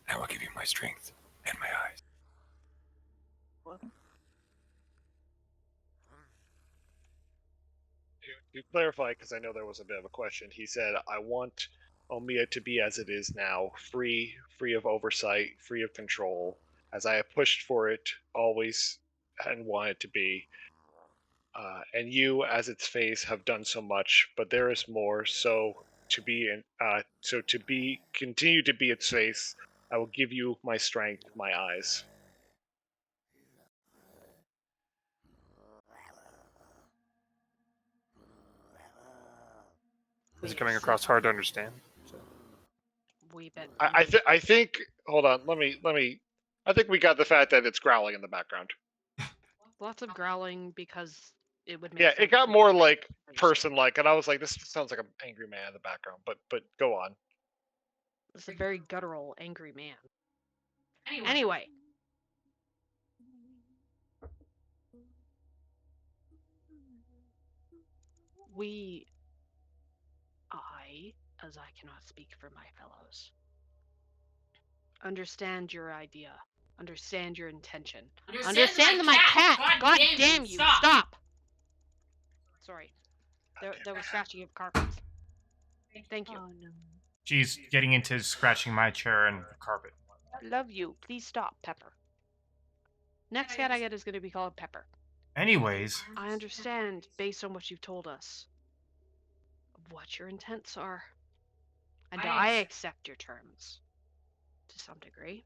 I will give you my strength and my eyes. To clarify, because I know there was a bit of a question, he said, I want Omiya to be as it is now, free of oversight, free of control, as I have pushed for it always and want it to be. And you, as its face, have done so much, but there is more. So continue to be its face. I will give you my strength, my eyes. Is it coming across hard to understand? Wee bit. I think. Hold on. Let me. I think we got the fact that it's growling in the background. Lots of growling because it would make Yeah, sense it got to more the like conversation. person-like, and I was like, this sounds like an angry man in the background. But go on. It's a very guttural, angry man. Anyway. Anyway, as I cannot speak for my fellows, understand your idea, understand your intention, understand my cat. God damn you! Stop. Sorry, there was scratching of carpets. Thank you. Oh no. She's getting into scratching my chair and the carpet. Love you. Please stop, Pepper. Next cat I get is going to be called Pepper. Anyways, I understand, based on what you've told us, of what your intents are. And I accept your terms, to some degree.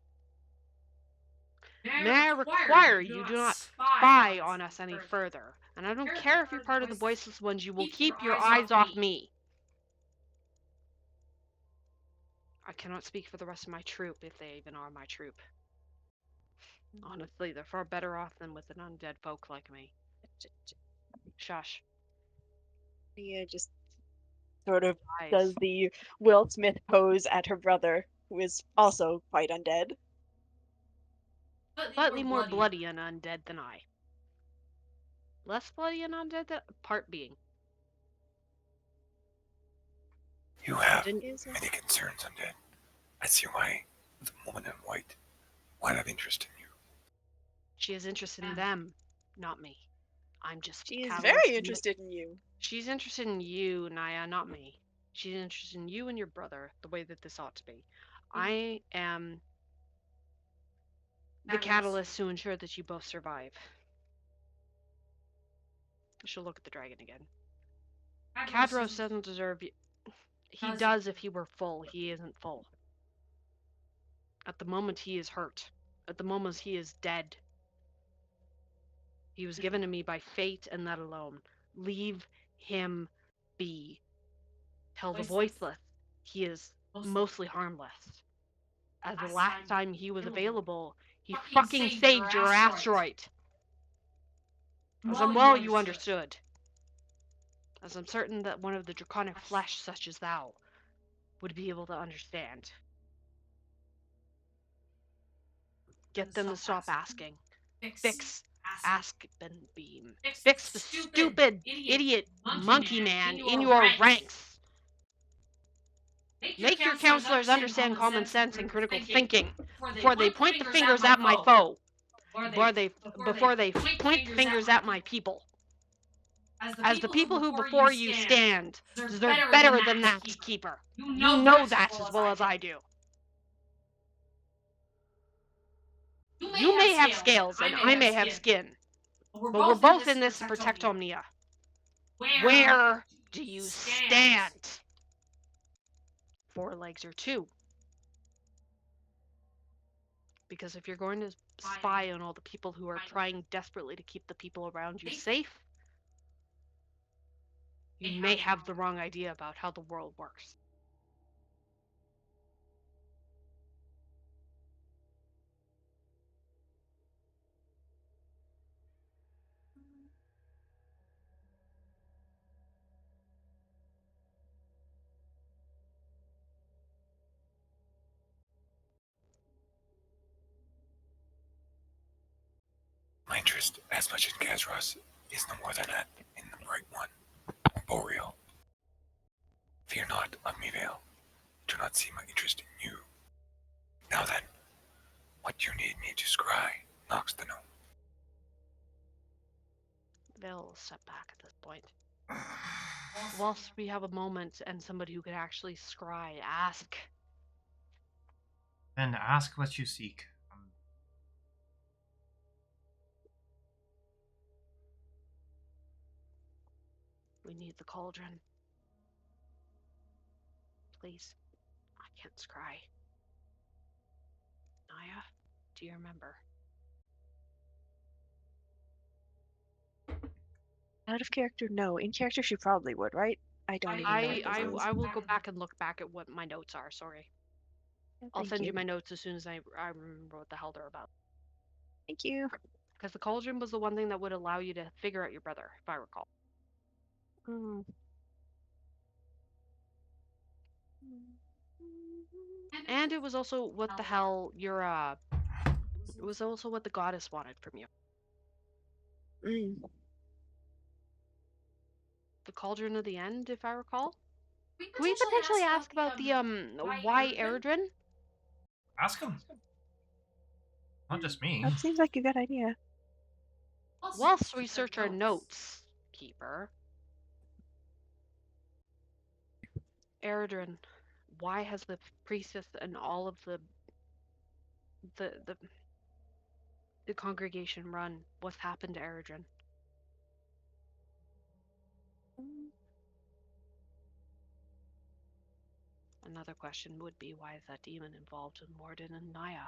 May I require you do not spy on us any further. And I don't care if you're part of the voiceless ones, you will keep your eyes off me. I cannot speak for the rest of my troop, if they even are my troop. Honestly, they're far better off than with an undead folk like me. Shush. Mia just sort of Eyes. does the Will Smith pose at her brother, who is also quite undead. Slightly more bloody and undead than I. Less bloody and undead than part being. You have Didn't many concerns, undead. I see why the woman in white might have interest in you. She is interested in them, not me. I'm just She is catalyst very in the- interested in you. She's interested in you, Naya, not me. She's interested in you and your brother, the way that this ought to be. I am the catalyst to ensure that you both survive. She'll look at the dragon again. Cadros doesn't deserve you. He does if he were full. He isn't full. At the moment, he is hurt. At the moment, he is dead. He was given to me by fate and that alone. Leave him be. Tell the voiceless he is mostly harmless. As the last time he was available, he fucking saved your asteroid. As I'm well you understood. As I'm certain that one of the draconic flesh such as thou would be able to understand. Get them to stop asking. Fix Aspen Beam. Fix the stupid idiot monkey man in your ranks. Make your counselors understand common sense and critical thinking before they point the fingers at my foe. Before they point fingers at my people. As the people who before you stand deserve better than that, Keeper. You know that as well as I do. You may have scales and I may have skin, but we're both in this to protect Omnia. Where do you stand? 4 legs or 2. Because if you're going to spy on all the people who are trying desperately to keep the people around you safe, you may have the wrong idea about how the world works. interest as much in Kazros is no more than that in the Bright One, or Boreal. Fear not of me, Vale. Do not see my interest in you. Now then, what do you need me to scry, Nox the Gnome? They'll step back at this point. Whilst we have a moment and somebody who could actually scry, ask. And ask what you seek. We need the cauldron. Please. I can't scry. Naya, do you remember? Out of character, no. In character, she probably would, right? I don't even know what this is. I will go back and look back at what my notes are. Sorry. Yeah, I'll thank send you you my notes as soon as I remember what the hell they're about. Thank you. Because the cauldron was the one thing that would allow you to figure out your brother, if I recall. Mm. And it was also what the hell your it was also what the goddess wanted from you. Mm. The cauldron of the end, if I recall. Can Can we potentially ask about the why Eredrin? Ask him. Not just me. That seems like a good idea. Whilst we search our notes, Keeper. Eredrin, why has the priestess and all of the congregation run? What's happened to Eredrin? Another question would be, why is that demon involved with Morden and Naya?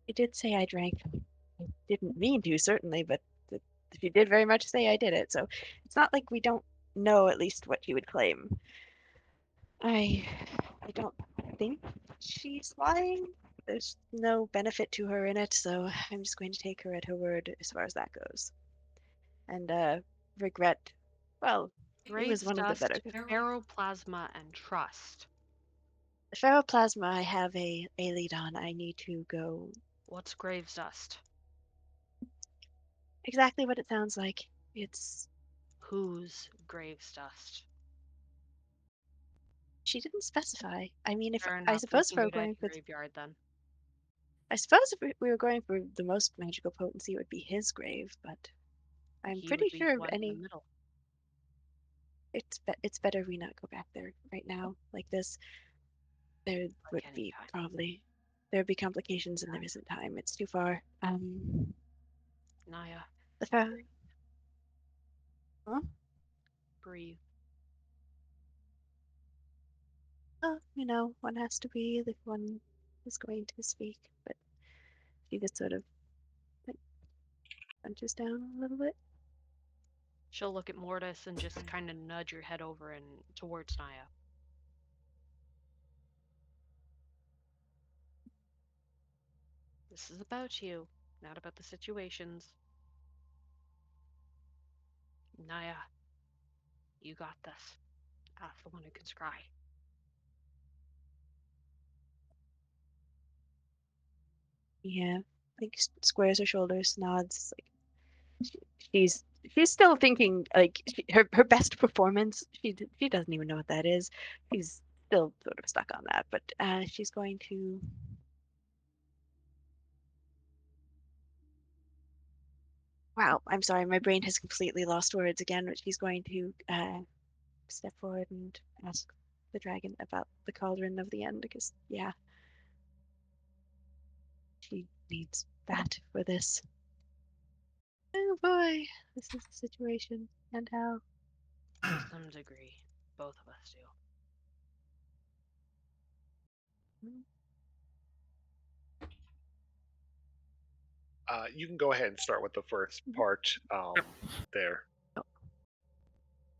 She did say I drank. I didn't mean to, certainly, but she did very much say I did it, so it's not like we don't know at least what she would claim. I don't think she's lying. There's no benefit to her in it, so I'm just going to take her at her word as far as that goes. And regret, well, it was one of the better. Ferroplasma, and trust. The ferroplasma, I have a lead on. I need to go. What's Graves dust? Exactly what it sounds like. It's. Whose Graves dust? She didn't specify. I mean, if Fair I enough, suppose we if we can were go to going for, graveyard then. I suppose if we were going for the most magical potency, it would be his grave. But I'm He pretty would be sure one in the middle. It's better we not go back there right now like this. There would any be kind. probably there'd be complications, and there isn't time. It's too far. Naya, The fer. Huh? breathe. Oh, you know, one has to breathe if one is going to speak. But she just sort of like, punches down a little bit. She'll look at Mortis and just kind of nudge your head over and towards Naya. This is about you, not about the situations. Naya, you got this. Ask the one who can scry. Yeah, like squares her shoulders, nods. Like she's still thinking like her best performance. She doesn't even know what that is. She's still sort of stuck on that, but she's going to. Wow, I'm sorry, my brain has completely lost words again. But she's going to step forward and ask the dragon about the cauldron of the end, because yeah, she needs that for this. Oh boy, this is the situation, and how. To some degree, both of us do. You can go ahead and start with the first part there.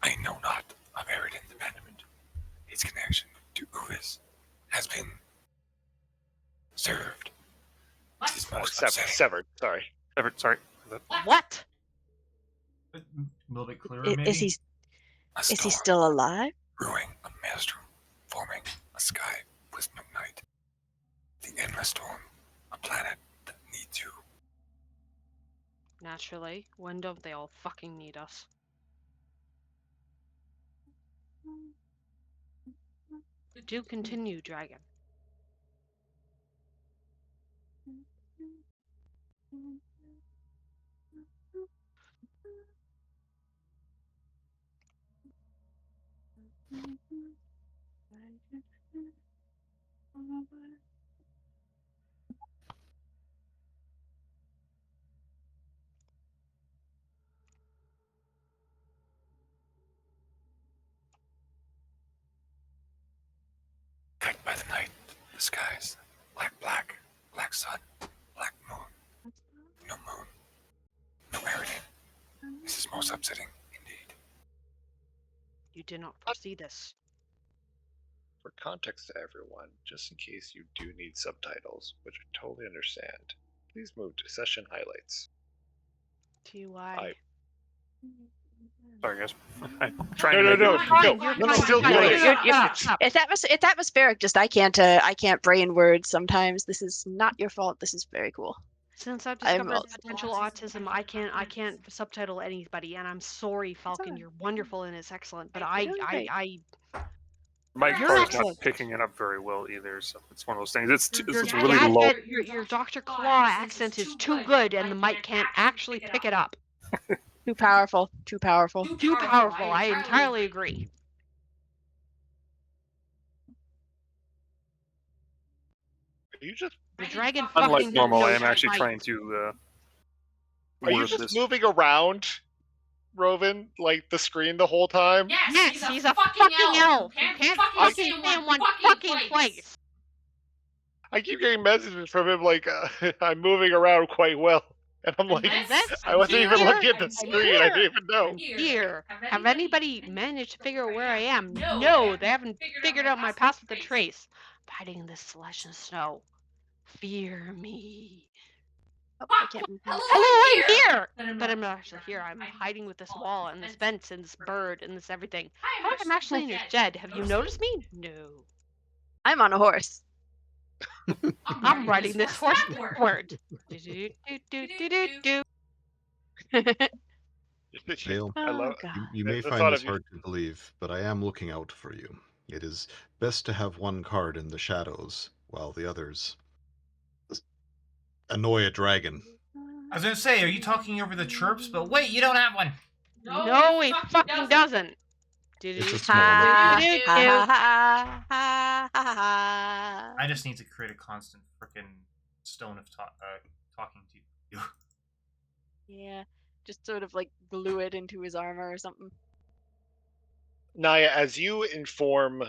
I know not of Eredin's abandonment. His connection to Uvis has been served. It is most upsetting. Severed, sorry. Everett, sorry. What? A little bit clearer, Is maybe? he A is he storm still alive? brewing a maelstrom, forming a sky with no night. The storm, a planet that needs you. Naturally. When don't they all fucking need us? Do continue, dragon. Guided by the night, the skies, black, black sun, black moon, no moon, no Eridan. This is most upsetting, indeed. You did not foresee this. For context to everyone, just in case you do need subtitles, which I totally understand, please move to session highlights. TY. Sorry, guys. I'm trying No, to no, make no, it. no, You're no, fine, still you're fine. good. Stop. It's atmospheric. Just I can't brain words sometimes. This is not your fault. This is very cool. Since I've I'm discovered al- potential autism, I can't subtitle anybody, and I'm sorry, Falcon. alright. You're wonderful and it's excellent, but You're doing great. My You're card's excellent. not picking it up very well either, so it's one of those things. It's Your really dad low. said your Dr. Claw accent is too good, and the mic can't actually pick it up. Too powerful. Too powerful. Too powerful. I entirely agree. Are you just The dragon Unlike fucking normal, I knows am actually my- trying to are you word just this. moving around, Rovin, like the screen the whole time? Yes, he's a fucking elf. You can't fucking stay in one fucking place. I keep getting messages from him like I'm moving around quite well, and I'm like, I wasn't even looking at the screen. I didn't even know. Here, have anybody managed to figure out where I am? No, they haven't figured out my path with the trace. I'm hiding in this slush and snow. Fear me. Oh, I can't move. Hello, I'm here! But I'm not actually here. I'm hiding with this wall and this fence and this bird and this everything. I'm actually in a shed. Have you noticed me? No. I'm on a horse. I'm riding this horse backward. Do-do-do-do-do-do-do. Dale, I love Oh it. god. you may The find thought this of you- hard to believe, but I am looking out for you. It is best to have one card in the shadows, while the others annoy a dragon. I was gonna say, are you talking over the chirps? But wait, you don't have one. No, he fucking doesn't. It's a Do-do-do. small Ha, one. ha, ha, ha, ha, ha, ha. I just need to create a constant frickin' stone of talking to you. Yeah, just sort of like glue it into his armor or something. Naya, as you inform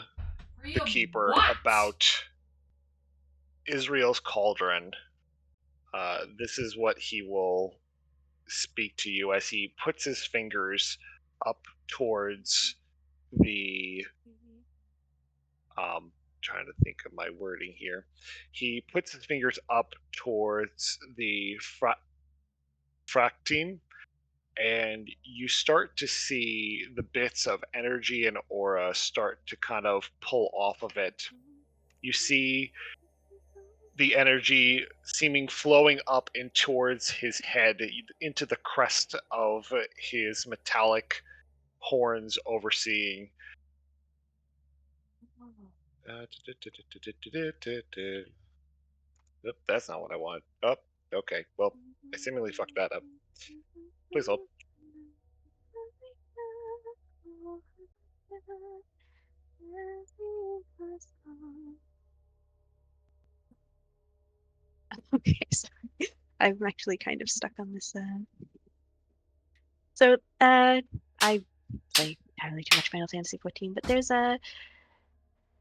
the keeper about Israel's cauldron, this is what he will speak to you as he puts his fingers up towards the trying to think of my wording here. He puts his fingers up towards the fractine, and you start to see the bits of energy and aura start to kind of pull off of it. You see the energy seeming flowing up and towards his head, into the crest of his metallic horns overseeing. Oop, that's not what I want. Oh, okay. Well, I seemingly fucked that up. Please hold. Okay, sorry. I'm actually kind of stuck on this. So, I play entirely too much Final Fantasy 14, but there's a.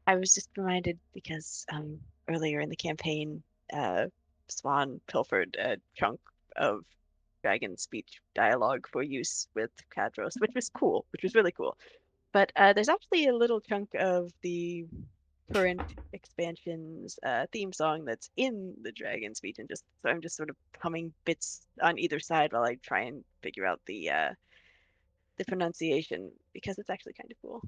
I was just reminded because earlier in the campaign, Swan pilfered a chunk of dragon speech dialogue for use with Kadros, which was cool, which was really cool. But there's actually a little chunk of the current expansion's theme song that's in the dragon speech, and so I'm just sort of humming bits on either side while I try and figure out the pronunciation because it's actually kind of cool.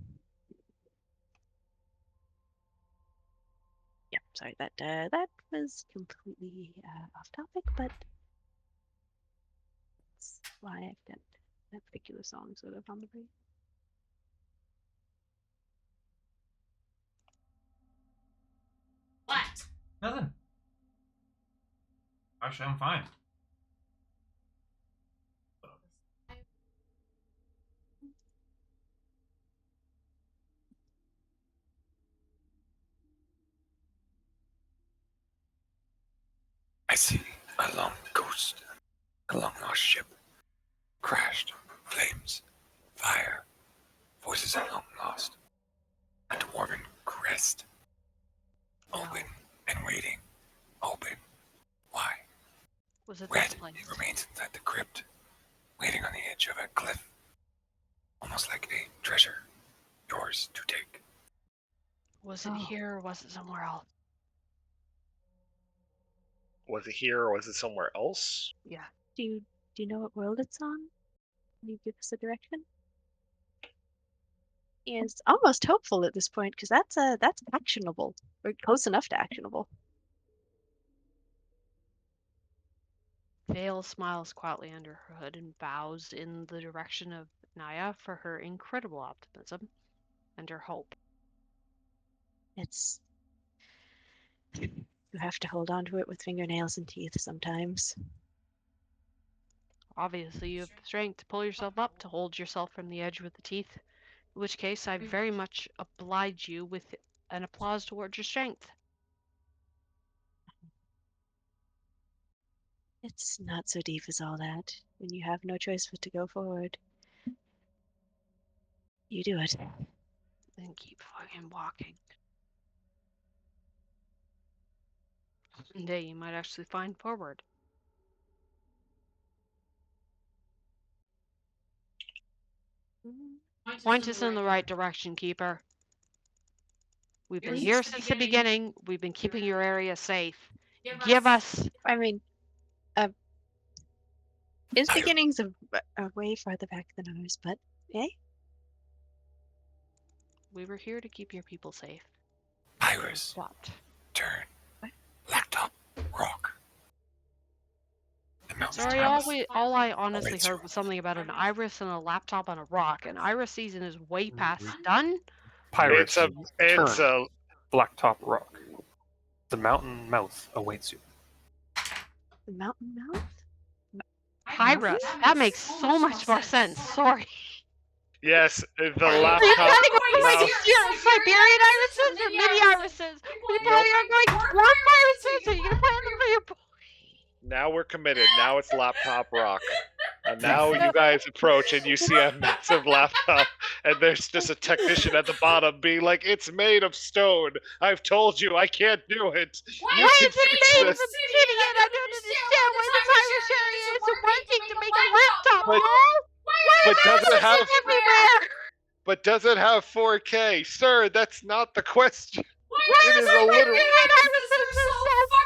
Yeah, Sorry, that was completely off topic, but that's why I've got that particular song sort of on the brain. What? Nothing. Actually, I'm fine. I see a long ghost, a long lost ship, crashed, flames, fire, voices are long lost, a dwarven crest, open and waiting, open. Why? Was it Red, that place? it remains inside the crypt, waiting on the edge of a cliff, almost like a treasure, yours to take. Was it here or was it somewhere else? Was it here or was it somewhere else? Yeah. Do you know what world it's on? Can you give us a direction? It's almost hopeful at this point because that's actionable, or close enough to actionable. Vale smiles quietly under her hood and bows in the direction of Naya for her incredible optimism and her hope. It's you have to hold on to it with fingernails and teeth sometimes. Obviously, you have the strength to pull yourself up to hold yourself from the edge with the teeth, in which case I very much oblige you with an applause towards your strength. It's not so deep as all that. When you have no choice but to go forward, you do it. And keep fucking walking. One day you might actually find forward. Point us in the right direction, Keeper. We've been here since the beginning. We've been keeping your area safe. Give us... I mean, his beginnings are way farther back than ours, but We were here to keep your people safe. Iris, What? turn, laptop, rock. The mountain's Sorry, promise. all I honestly Awaits heard you. was something about an iris and a laptop on a rock, and iris season is way past done. Pirates, It's turn, a blacktop rock. The mountain mouth awaits you. the mountain mouth? Pyrus. That makes so much more sense. Sorry. yes, the Are you laptop planning on going mouse. to Siberian irises or mini irises? Are you planning on going dwarf irises? Or are you going to plan them for your boy? Now we're committed. Now it's laptop rock. And now you guys approach and you see a massive laptop, and there's just a technician at the bottom being like, "It's made of stone. I've told you I can't do it. You Why can is it fix made of this." obsidian? I don't understand why this Irish area isn't working to make a laptop, But- y'all. but does it have- everywhere? But does it have 4K? Sir, that's not the question. Why It are is there a literal- bearded irises so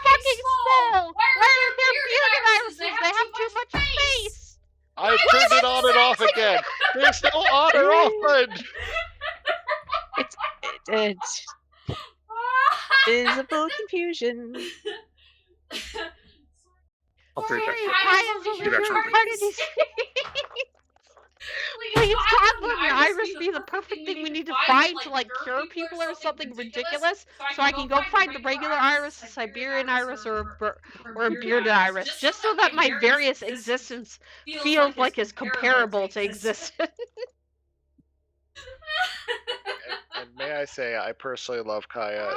fucking small? Why are there bearded irises? They have too much space. I turned it on and off again. There's no on or off button. It's visible confusion. I'll be right back. Sorry, Kaya's over here part of these. Please, God, let an iris be the perfect thing we need to find to like cure people or something ridiculous, so I can go find the regular iris, a Siberian iris, or a bearded iris, just so that my various existence feels like it's comparable to existence. And may I say, I personally love Kaya.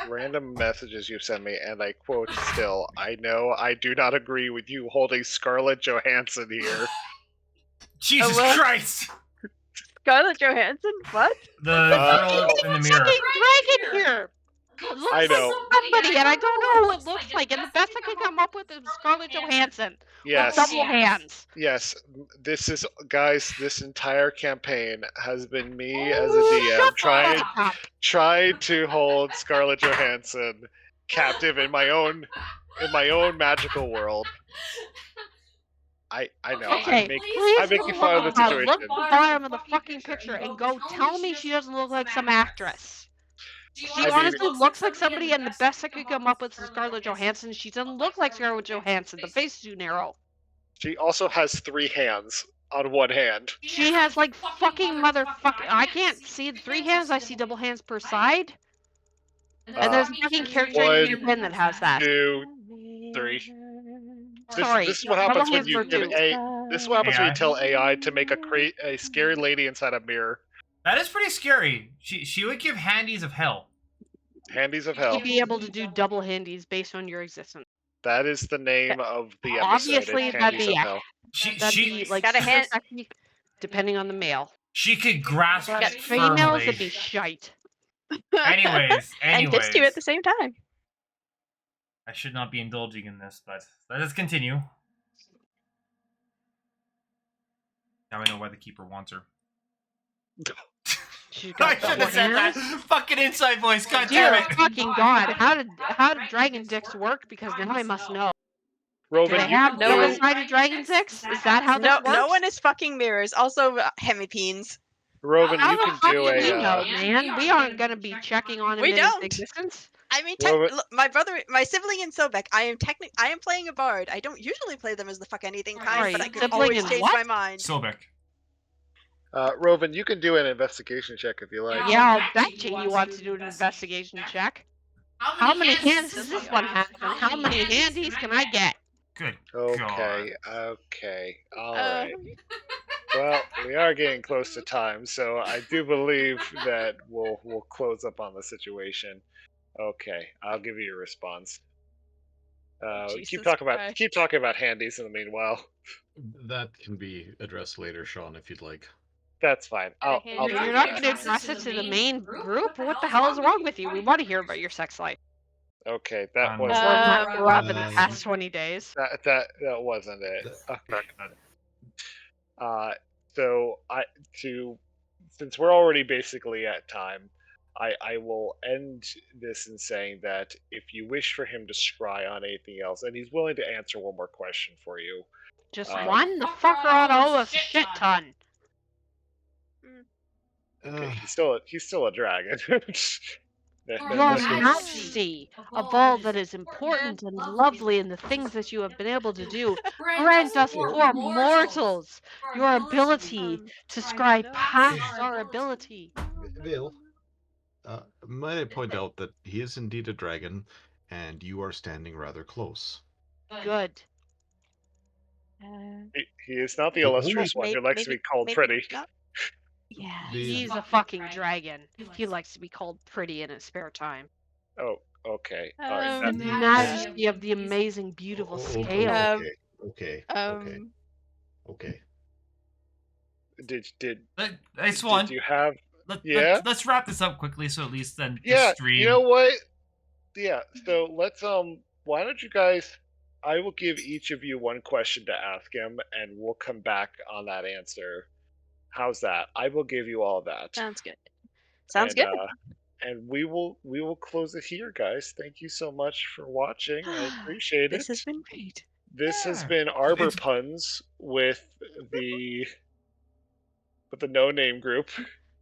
The random messages you send me, and I quote still, "I know I do not agree with you holding Scarlett Johansson here." Jesus what? Christ! Scarlett Johansson? What? The girl in the mirror. Fucking dragon here! It looks I know. like somebody, and I don't know who it looks like, and the best I can come up with is Scarlett Johansson. Yes, With double hands. yes. This is, guys. This entire campaign has been me as a Shut DM the fuck up. trying to hold Scarlett Johansson captive in my own magical world. I know. Okay, I'm making fun of the situation. Look at the bottom of the fucking picture and go tell me she doesn't look like some actress. She I mean- honestly looks like somebody, and the best I could come up with is Scarlett Johansson. She doesn't look like Scarlett Johansson. The face is too narrow. She also has 3 hands on one hand. She has like fucking motherfucking. I can't see the 3 hands. I see double hands per side. And there's a fucking character one, in Japan that has that. 2, 3. Sorry, This is what happens double when hands you for give 2. This is what happens when AI? you tell AI to make a scary lady inside a mirror. That is pretty scary. She would give handies of hell. Handies of hell. You'd be able to do double handies based on your existence. That is the name of the episode. Obviously, is that'd Handies be of yeah. Hell. That'd be like Got a hand- depending on the male. She could grasp But females, firmly. it'd be shite. Anyways, And fist you at the same time. I should not be indulging in this, but let us continue. Now I know why the keeper wants her. She's I got should double have said that. hands. Fucking inside voice. God Dear damn it. fucking god! How did dragon dicks work? Because now I must know. Do Rovan, they you have can no do one- double-sided dragon dicks? Is that how No, that works? no one is fucking mirrors. Also, hemipenes. Rovan, How you the can fuck do do we know, a. man? We aren't gonna be checking on him We in his don't. existence. I mean, Well, but- look, my brother, my sibling in Sobek. I am playing a bard. I don't usually play them as the fuck anything kind, Sorry, but I can sibling always in change what? my mind. Sobek. Rovan, you can do an investigation check if you like. Yeah, I'll bet you he wants to do an investigation check. How many hands does this one have, and how many handies can I get? Good Okay, God. okay, alright. Well, we are getting close to time, so I do believe that we'll close up on the situation. Okay, I'll give you your response. Jesus keep Christ. talking about handies in the meanwhile. That can be addressed later, Sean, if you'd like. That's fine. I'll You're take not that. going to address it to the main group? What the hell is wrong with you? We want to hear about your sex life. Okay, that Um, was Or Uh, what grew up in the past 20 days. that wasn't it. Okay. So since we're already basically at time, I will end this in saying that if you wish for him to scry on anything else, and he's willing to answer one more question for you. Just Uh, one? The fucker ought to owe us a shit ton. Okay, he's still a dragon. Your That's what- majesty of all that is important and lovely in the things that you have been able to do, grant us poor mortals your ability to scry past our ability. Vale, might I point out that he is indeed a dragon, and you are standing rather close. Good. he is not the Oh, illustrious one who likes to be called pretty. Yeah. The- He's a fucking dragon. He likes to be called pretty in his spare time. Oh, okay. All right. The Um, majesty of the amazing, beautiful scale. Okay. Okay. Did Nice one. did you have? Let's wrap this up quickly, so at least then the Yeah. stream. You know what? Yeah. So let's Why don't you guys? I will give each of you one question to ask him, and we'll come back on that answer. How's that? I will give you all that. Sounds good. Sounds and, good. And we will close it here, guys. Thank you so much for watching. I appreciate it. This has been great. This has Yeah. been Arbor It's- Puns with the No Name Group.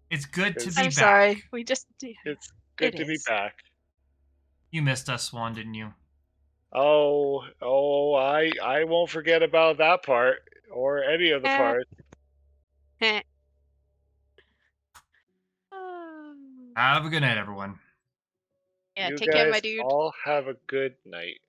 It's good to be I'm back. sorry. We just. It's good It to be is. back. You missed us, Swan, didn't you? Oh, I won't forget about that part or any of the Eh. parts. Have a good night, everyone. Yeah, You take care, my guys dude. all have a good night.